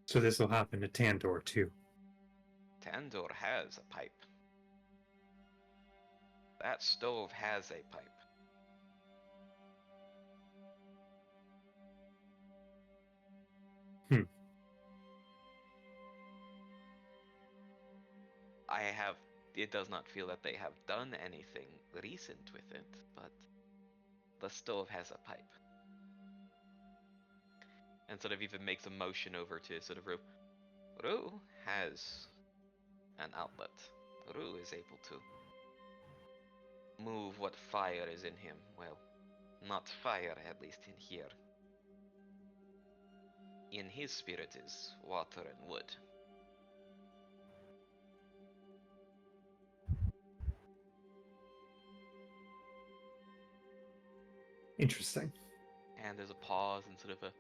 So this will happen to Tandor too. Tandor has a pipe. That stove has a pipe. It does not feel that they have done anything recent with it, but the stove has a pipe. And sort of even makes a motion over to sort of Rue. Rue has an outlet. Rue is able to move what fire is in him. Well, not fire, at least in here. In his spirit is water and wood. Interesting. And there's a pause and sort of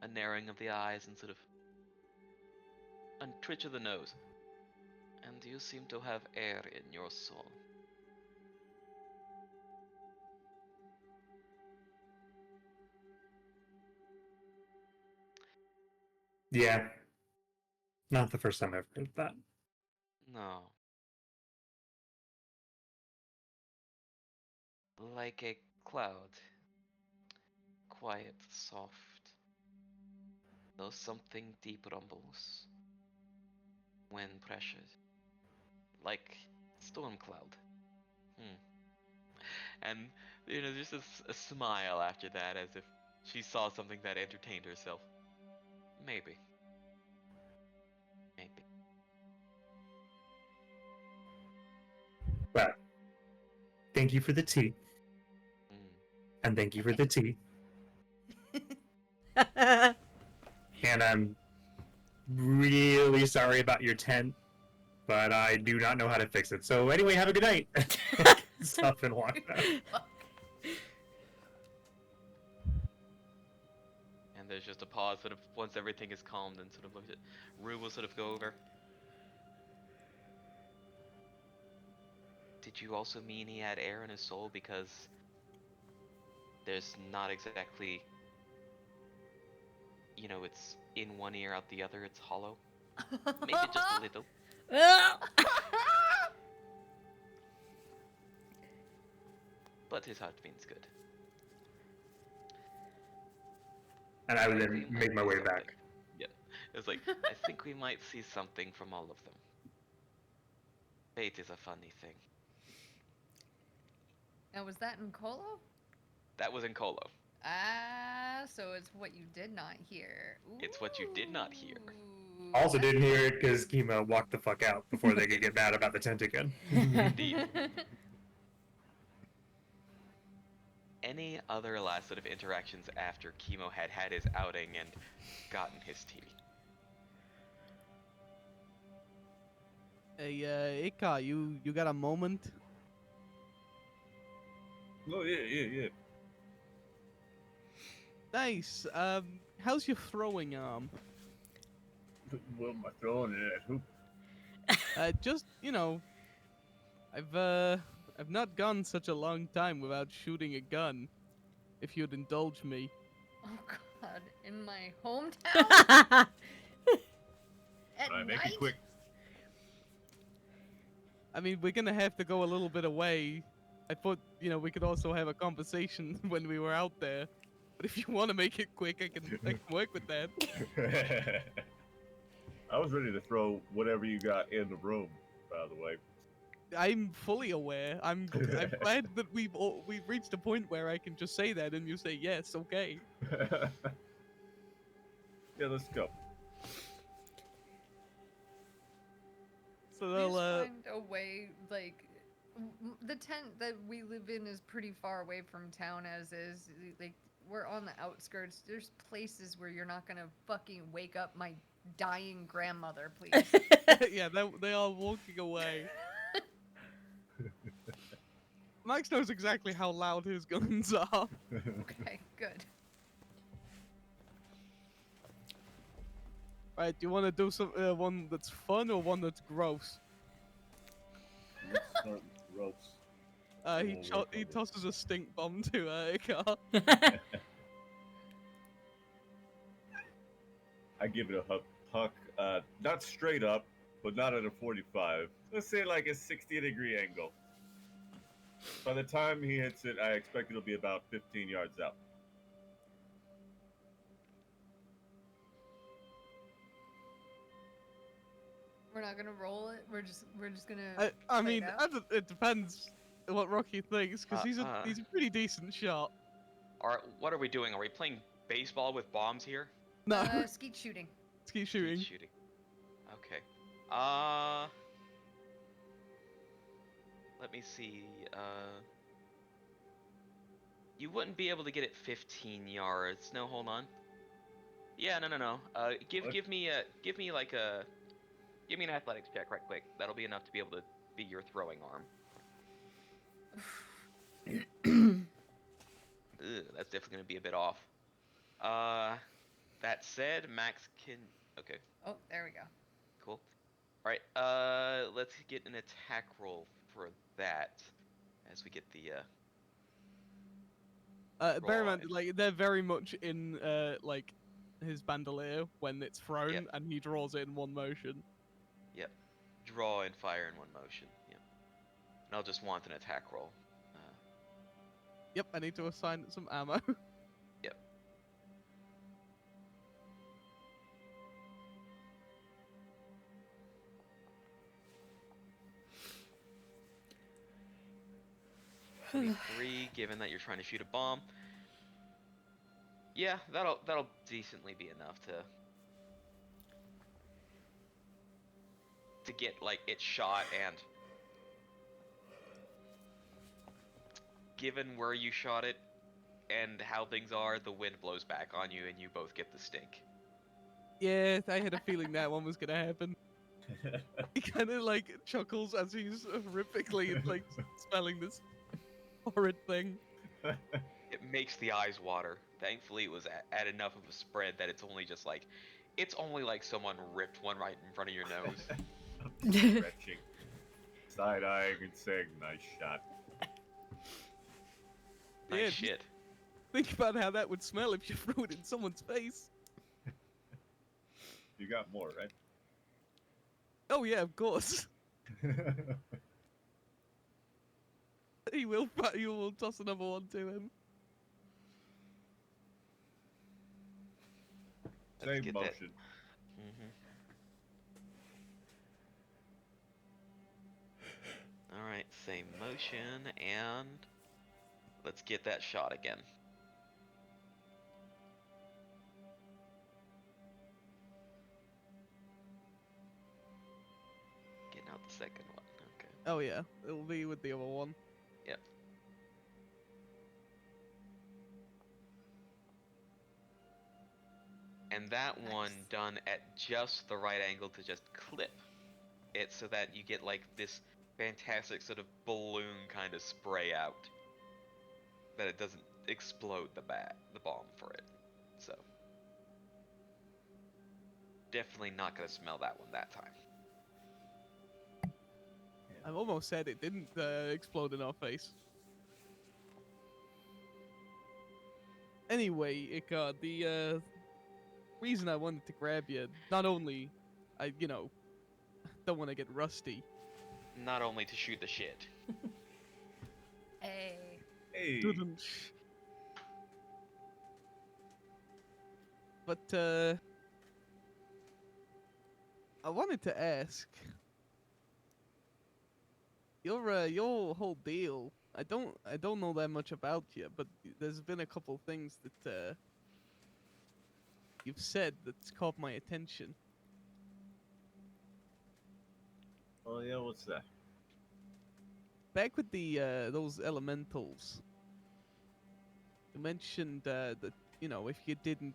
a narrowing of the eyes and sort of a twitch of the nose. And you seem to have air in your soul. Yeah. Not the first time I've heard that. No. Like a cloud. Quiet, soft. Though something deep rumbles. When pressured. Like storm cloud. And, just a smile after that, as if she saw something that entertained herself. Maybe. Well, thank you for the tea. And thank you for the tea. And I'm really sorry about your tent, but I do not know how to fix it. So anyway, have a good night. Stop and walk out. And there's just a pause, sort of, once everything is calmed, and sort of looks at Rue will sort of go over. Did you also mean he had air in his soul? Because there's not exactly, it's in one ear, out the other, it's hollow. Maybe just a little. But his heart means good. And I would then make my way back. Yeah. It's like, I think we might see something from all of them. Fate is a funny thing. Now, was that in Colo? That was in Colo. Ah, so it's what you did not hear. Ooh. It's what you did not hear. Also didn't hear it because Kima walked the fuck out before they could get mad about the tent again. Indeed. any other last sort of interactions after Chemo had had his outing and gotten his tea? Hey, Ika, you got a moment? Oh yeah. Nice. How's your throwing arm? What am I throwing it at? Who? Just I've not gone such a long time without shooting a gun. If you'd indulge me. Oh God, in my hometown at I make night. it quick. I mean, we're gonna have to go a little bit away. I thought, we could also have a conversation when we were out there. But if you want to make it quick, I can work with that. I was ready to throw whatever you got in the room. By the way. I'm fully aware. I'm glad that we've reached a point where I can just say that and you say yes, okay. Yeah, let's go. So We they'll just find a way, like, the tent that we live in is pretty far away from town as is. Like, we're on the outskirts. There's places where you're not gonna fucking wake up my dying grandmother, please. yeah, they are walking away. Max knows exactly how loud his guns are. Okay, good. Right, do you want to do some one that's fun or one that's gross? Let's start with gross. He tosses a stink bomb to Ika. I give it a huck, not straight up, but not at a 45. Let's say like a 60-degree angle. By the time he hits it, I expect it'll be about 15 yards out. We're not gonna roll it. We're just gonna. I play mean, it out? it depends what Rocky thinks, because he's a pretty decent shot. What are we doing? Are we playing baseball with bombs here? No, Skeet shooting. keep shooting. Shooting. Okay. Let me see. You wouldn't be able to get it 15 yards. No, hold on. Yeah, no. Give me like a give me an athletics check right quick. That'll be enough to be able to be your throwing arm. That's definitely gonna be a bit off. That said, Max can. Okay, Oh, there we go. cool. All right. Let's get an attack roll for that as we get the Bear in mind, Right. like they're very much in like his bandolier when it's thrown, Yep. and he draws it in one motion. Yep. Draw and fire in one motion. Yep. And I'll just want an attack roll. Yep, I need to assign it some ammo. Yep. Three, given that you're trying to shoot a bomb. Yeah, that'll decently be enough to get like it shot, and given where you shot it and how things are, the wind blows back on you and you both get the stink. Yeah, I had a feeling that one was gonna happen. He kind of like chuckles as he's horrifically like smelling this horrid thing. It makes the eyes water. Thankfully, it was at enough of a spread that it's only like someone ripped one right in front of your nose. Stretching. Side-eyeing and saying, nice shot. Nice Yeah, shit. Think about how that would smell if you threw it in someone's face. You got more, right? Oh yeah, of course. He will toss another one to him. Let's Same get motion. that. All right, same motion, and let's get that shot again. Getting out the second one. Okay. Oh yeah, it'll be with the other one. Yep. and that one Nice. done at just the right angle to just clip it so that you get like this fantastic sort of balloon kind of spray out, that it doesn't explode the bomb for it. So definitely not gonna smell that one that time. I'm almost sad it didn't explode in our face. Anyway, Ika, the reason I wanted to grab you, not only I, don't want to get rusty. Not only to shoot the shit. Hey. Hey, Didn't. But I wanted to ask your whole deal. I don't know that much about you, but there's been a couple things that you've said that's caught my attention. oh yeah, what's that? Back with the those elementals, you mentioned that if you didn't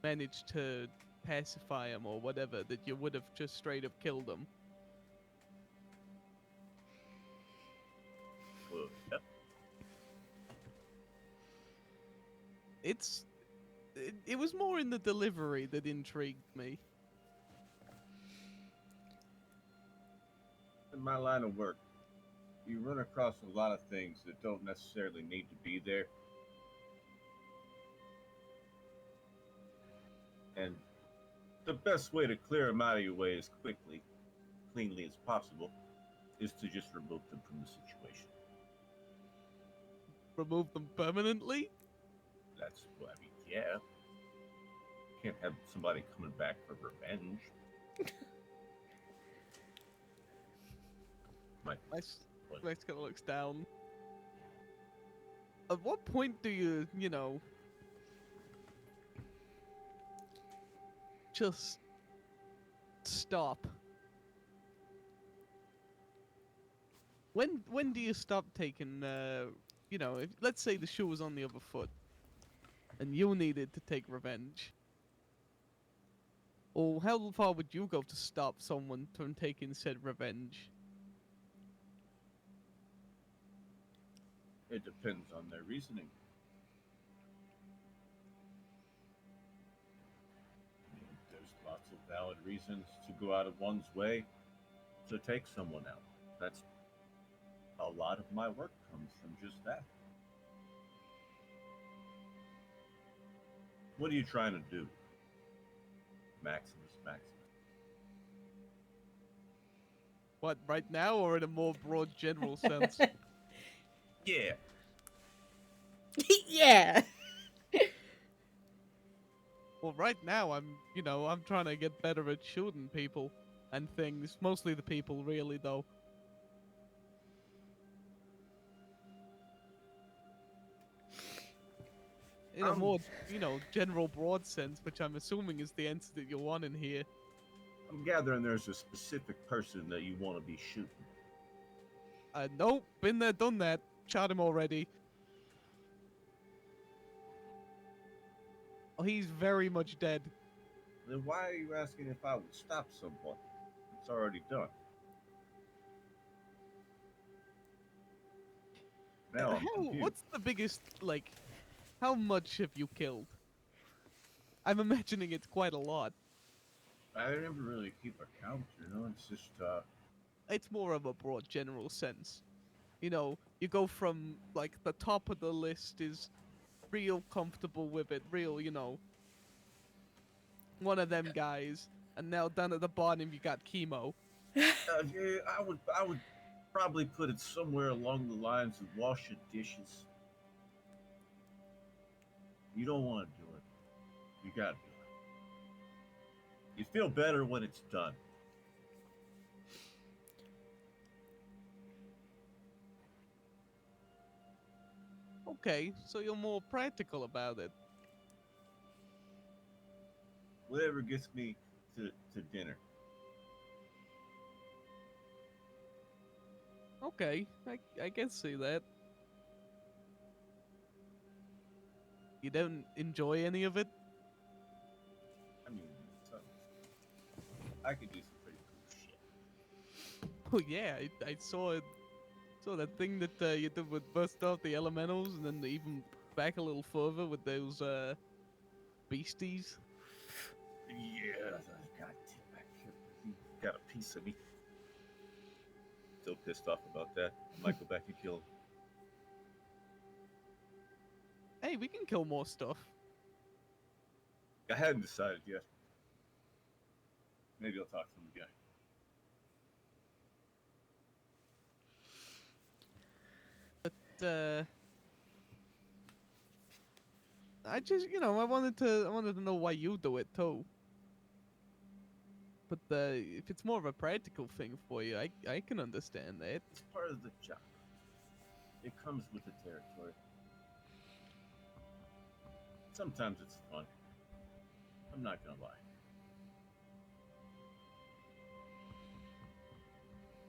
manage to pacify them or whatever, that you would have just straight up killed them. Well, yep. It was more in the delivery that intrigued me. In my line of work, you run across a lot of things that don't necessarily need to be there. And the best way to clear them out of your way as cleanly as possible, is to just remove them from the situation. Remove them permanently? That's what I mean, yeah. Can't have somebody coming back for revenge. Max kind of looks down. At what point do you, just stop? When do you stop taking, if, let's say the shoe was on the other foot, and you needed to take revenge. Or how far would you go to stop someone from taking said revenge? It depends on their reasoning. I mean, there's lots of valid reasons to go out of one's way to take someone out. That's a lot of my work comes from just that. What are you trying to do? Maximus. What, right now or in a more broad general sense? Yeah. Yeah. Well, right now I'm trying to get better at shooting people and things. Mostly the people, really, though. In a more, general broad sense, which I'm assuming is the answer that you want in here. I'm gathering there's a specific person that you want to be shooting. Nope, been there, done that. Shot him already. Oh, he's very much dead. Then why are you asking if I would stop someone? It's already done. Now I'm confused. What's the biggest, how much have you killed? I'm imagining it's quite a lot. I never really keep a count, it's just, It's more of a broad general sense. You go from, the top of the list is real comfortable with it, real, one of them guys, and now down at the bottom you got chemo. yeah, I would probably put it somewhere along the lines of washing dishes. You don't want to do it. You gotta do it. You feel better when it's done. Okay, so you're more practical about it. Whatever gets me to dinner. Okay, I can see that. You don't enjoy any of it? I could do some pretty cool shit. Oh yeah, I saw that thing that you did with burst off the elementals, and then even back a little further with those beasties. Yeah, God damn, you got a piece of me. Still pissed off about that. Might go back and kill him. Hey, we can kill more stuff. I hadn't decided yet. Maybe I'll talk to him again. But I just, I wanted to know why you do it too. But if it's more of a practical thing for you, I can understand that. It's part of the job. It comes with the territory. Sometimes it's fun. I'm not gonna lie.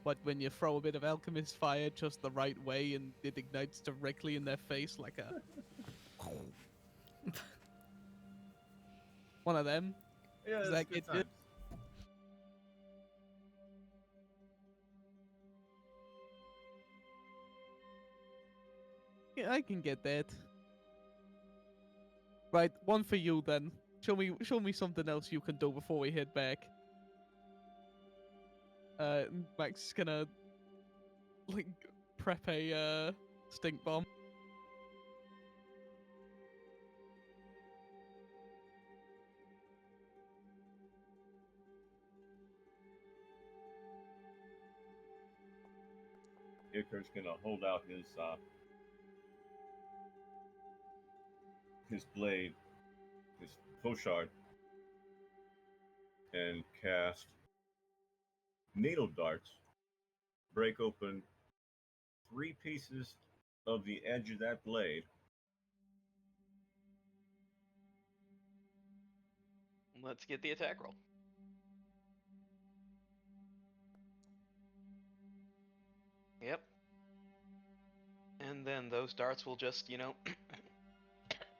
But when you throw a bit of alchemist fire just the right way and it ignites directly in their face like a one of them. Yeah, Does it's that good get times. good? Yeah, I can get that. Right, one for you then. Show me something else you can do before we head back. Max is gonna like prep a stink bomb. Icar's gonna hold out his blade, his poshard, and cast needle darts. Break open 3 pieces of the edge of that blade. Let's get the attack roll. Yep. And then those darts will just,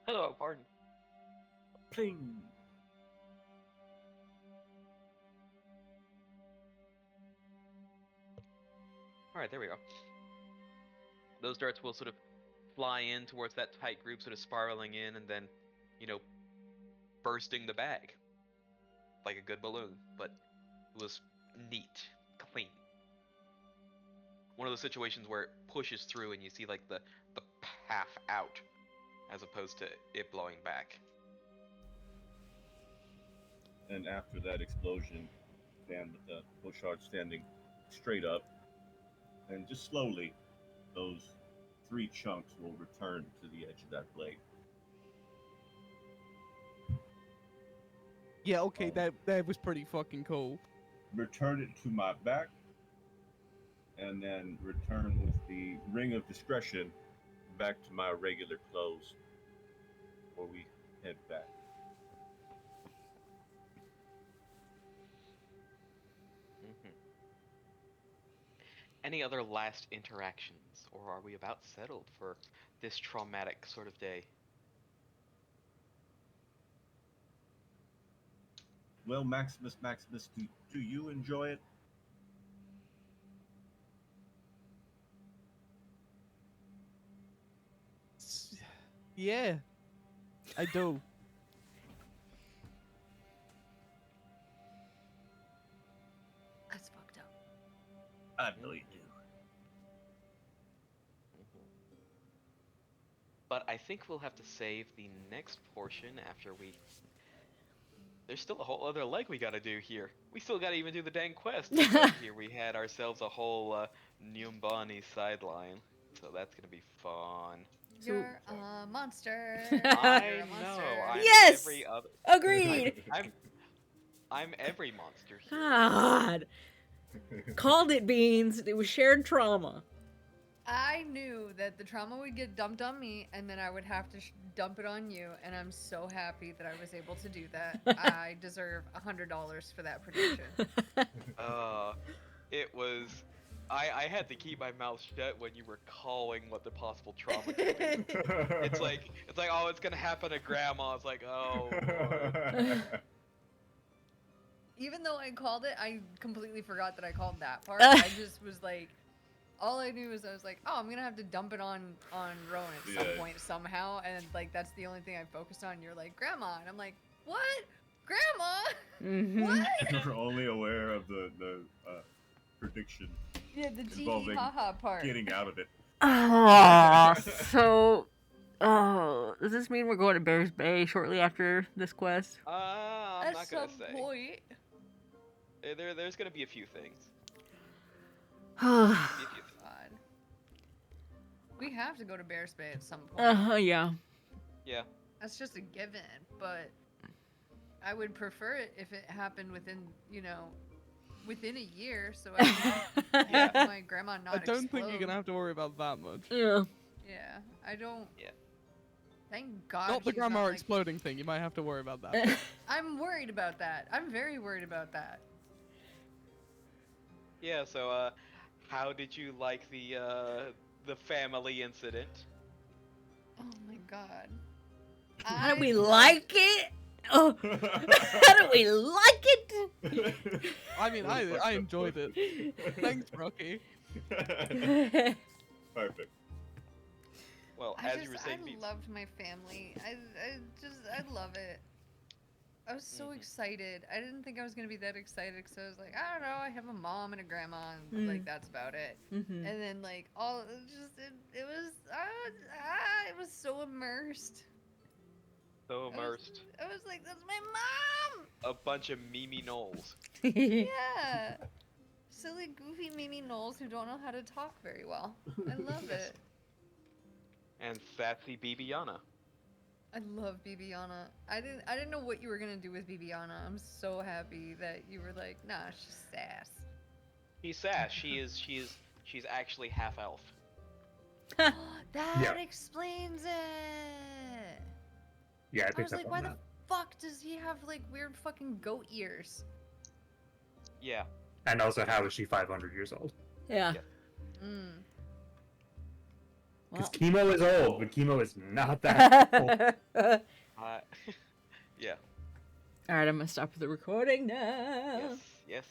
oh, pardon. Ping! Alright, there we go. Those darts will sort of fly in towards that tight group, sort of spiraling in, and then, bursting the bag. Like a good balloon, but it was neat, clean. One of those situations where it pushes through and you see like the path out, as opposed to it blowing back. And after that explosion, Dan with the poshard standing straight up, and just slowly, those 3 chunks will return to the edge of that blade. Yeah, okay, that was pretty fucking cool. Return it to my back, and then return with the ring of discretion back to my regular clothes before we head back. Any other last interactions, or are we about settled for this traumatic sort of day? Well, Maximus, do you enjoy it? Yeah, I do. That's fucked up. I know you do. But I think we'll have to save the next portion after we... There's still a whole other leg we gotta do here. We still gotta even do the dang quest. Here we had ourselves a whole Nyumbani sideline. So that's gonna be fun. You're a monster. I You're a know. monster. I'm Yes! every other... Agreed. I'm every monster here. God. Called it, Beans. It was shared trauma. I knew that the trauma would get dumped on me, and then I would have to dump it on you. And I'm so happy that I was able to do that. I deserve $100 for that prediction. It was... I had to keep my mouth shut when you were calling what the possible trauma could be. It's like, oh, it's gonna happen to Grandma. It's like, oh, Lord. even though I called it, I completely forgot that I called that part. I just was like, all I knew was I was like, oh, I'm gonna have to dump it on Rowan at some point somehow, and like that's the only thing I focused on. You're like, Grandma, and I'm like, what? Grandma? What? We're only aware of the prediction Yeah, the G involving haha part. getting out of it. Oh, so. Oh, does this mean we're going to Bears Bay shortly after this quest? I'm At not gonna some say. point. There's gonna be a few things. Uh, Be a few things. God. We have to go to Bears Bay at some point. yeah. Yeah. That's just a given, but I would prefer it if it happened within, within a year, so I can have my grandma not I don't explode. think you're gonna have to worry about that much. Yeah. Yeah, I don't. Yeah. Thank God. Not the she's grandma not, like... exploding thing. You might have to worry about that. I'm worried about that. I'm very worried about that. Yeah. So, how did you like the family incident? Oh my God. How do we like it? Oh, how do we like it? I mean, I enjoyed it. Thanks, Rocky. Perfect. Well, as you were saying, I loved my family. I love it. I was so excited. I didn't think I was gonna be that excited because I was like, I don't know, I have a mom and a grandma, and like that's about it. Mm-hmm. And then like it was so immersed. so immersed. I was like, that's my mom. A bunch of Mimi Knolls. Yeah. Silly, goofy Mimi Knolls who don't know how to talk very well. I love it. And sassy Bibiana. I love Bibiana. I didn't know what you were gonna do with Bibiana. I'm so happy that you were like, nah, she's sass. She's sass. She's actually half elf. That explains it. Yeah, I I picked was up like, on why that. the fuck does he have like weird fucking goat ears? Yeah. And also, how is she 500 years old? Yeah. Mm. Because Chemo is old, but Chemo is not that old. Yeah. Alright, I'm gonna stop the recording now. Yes.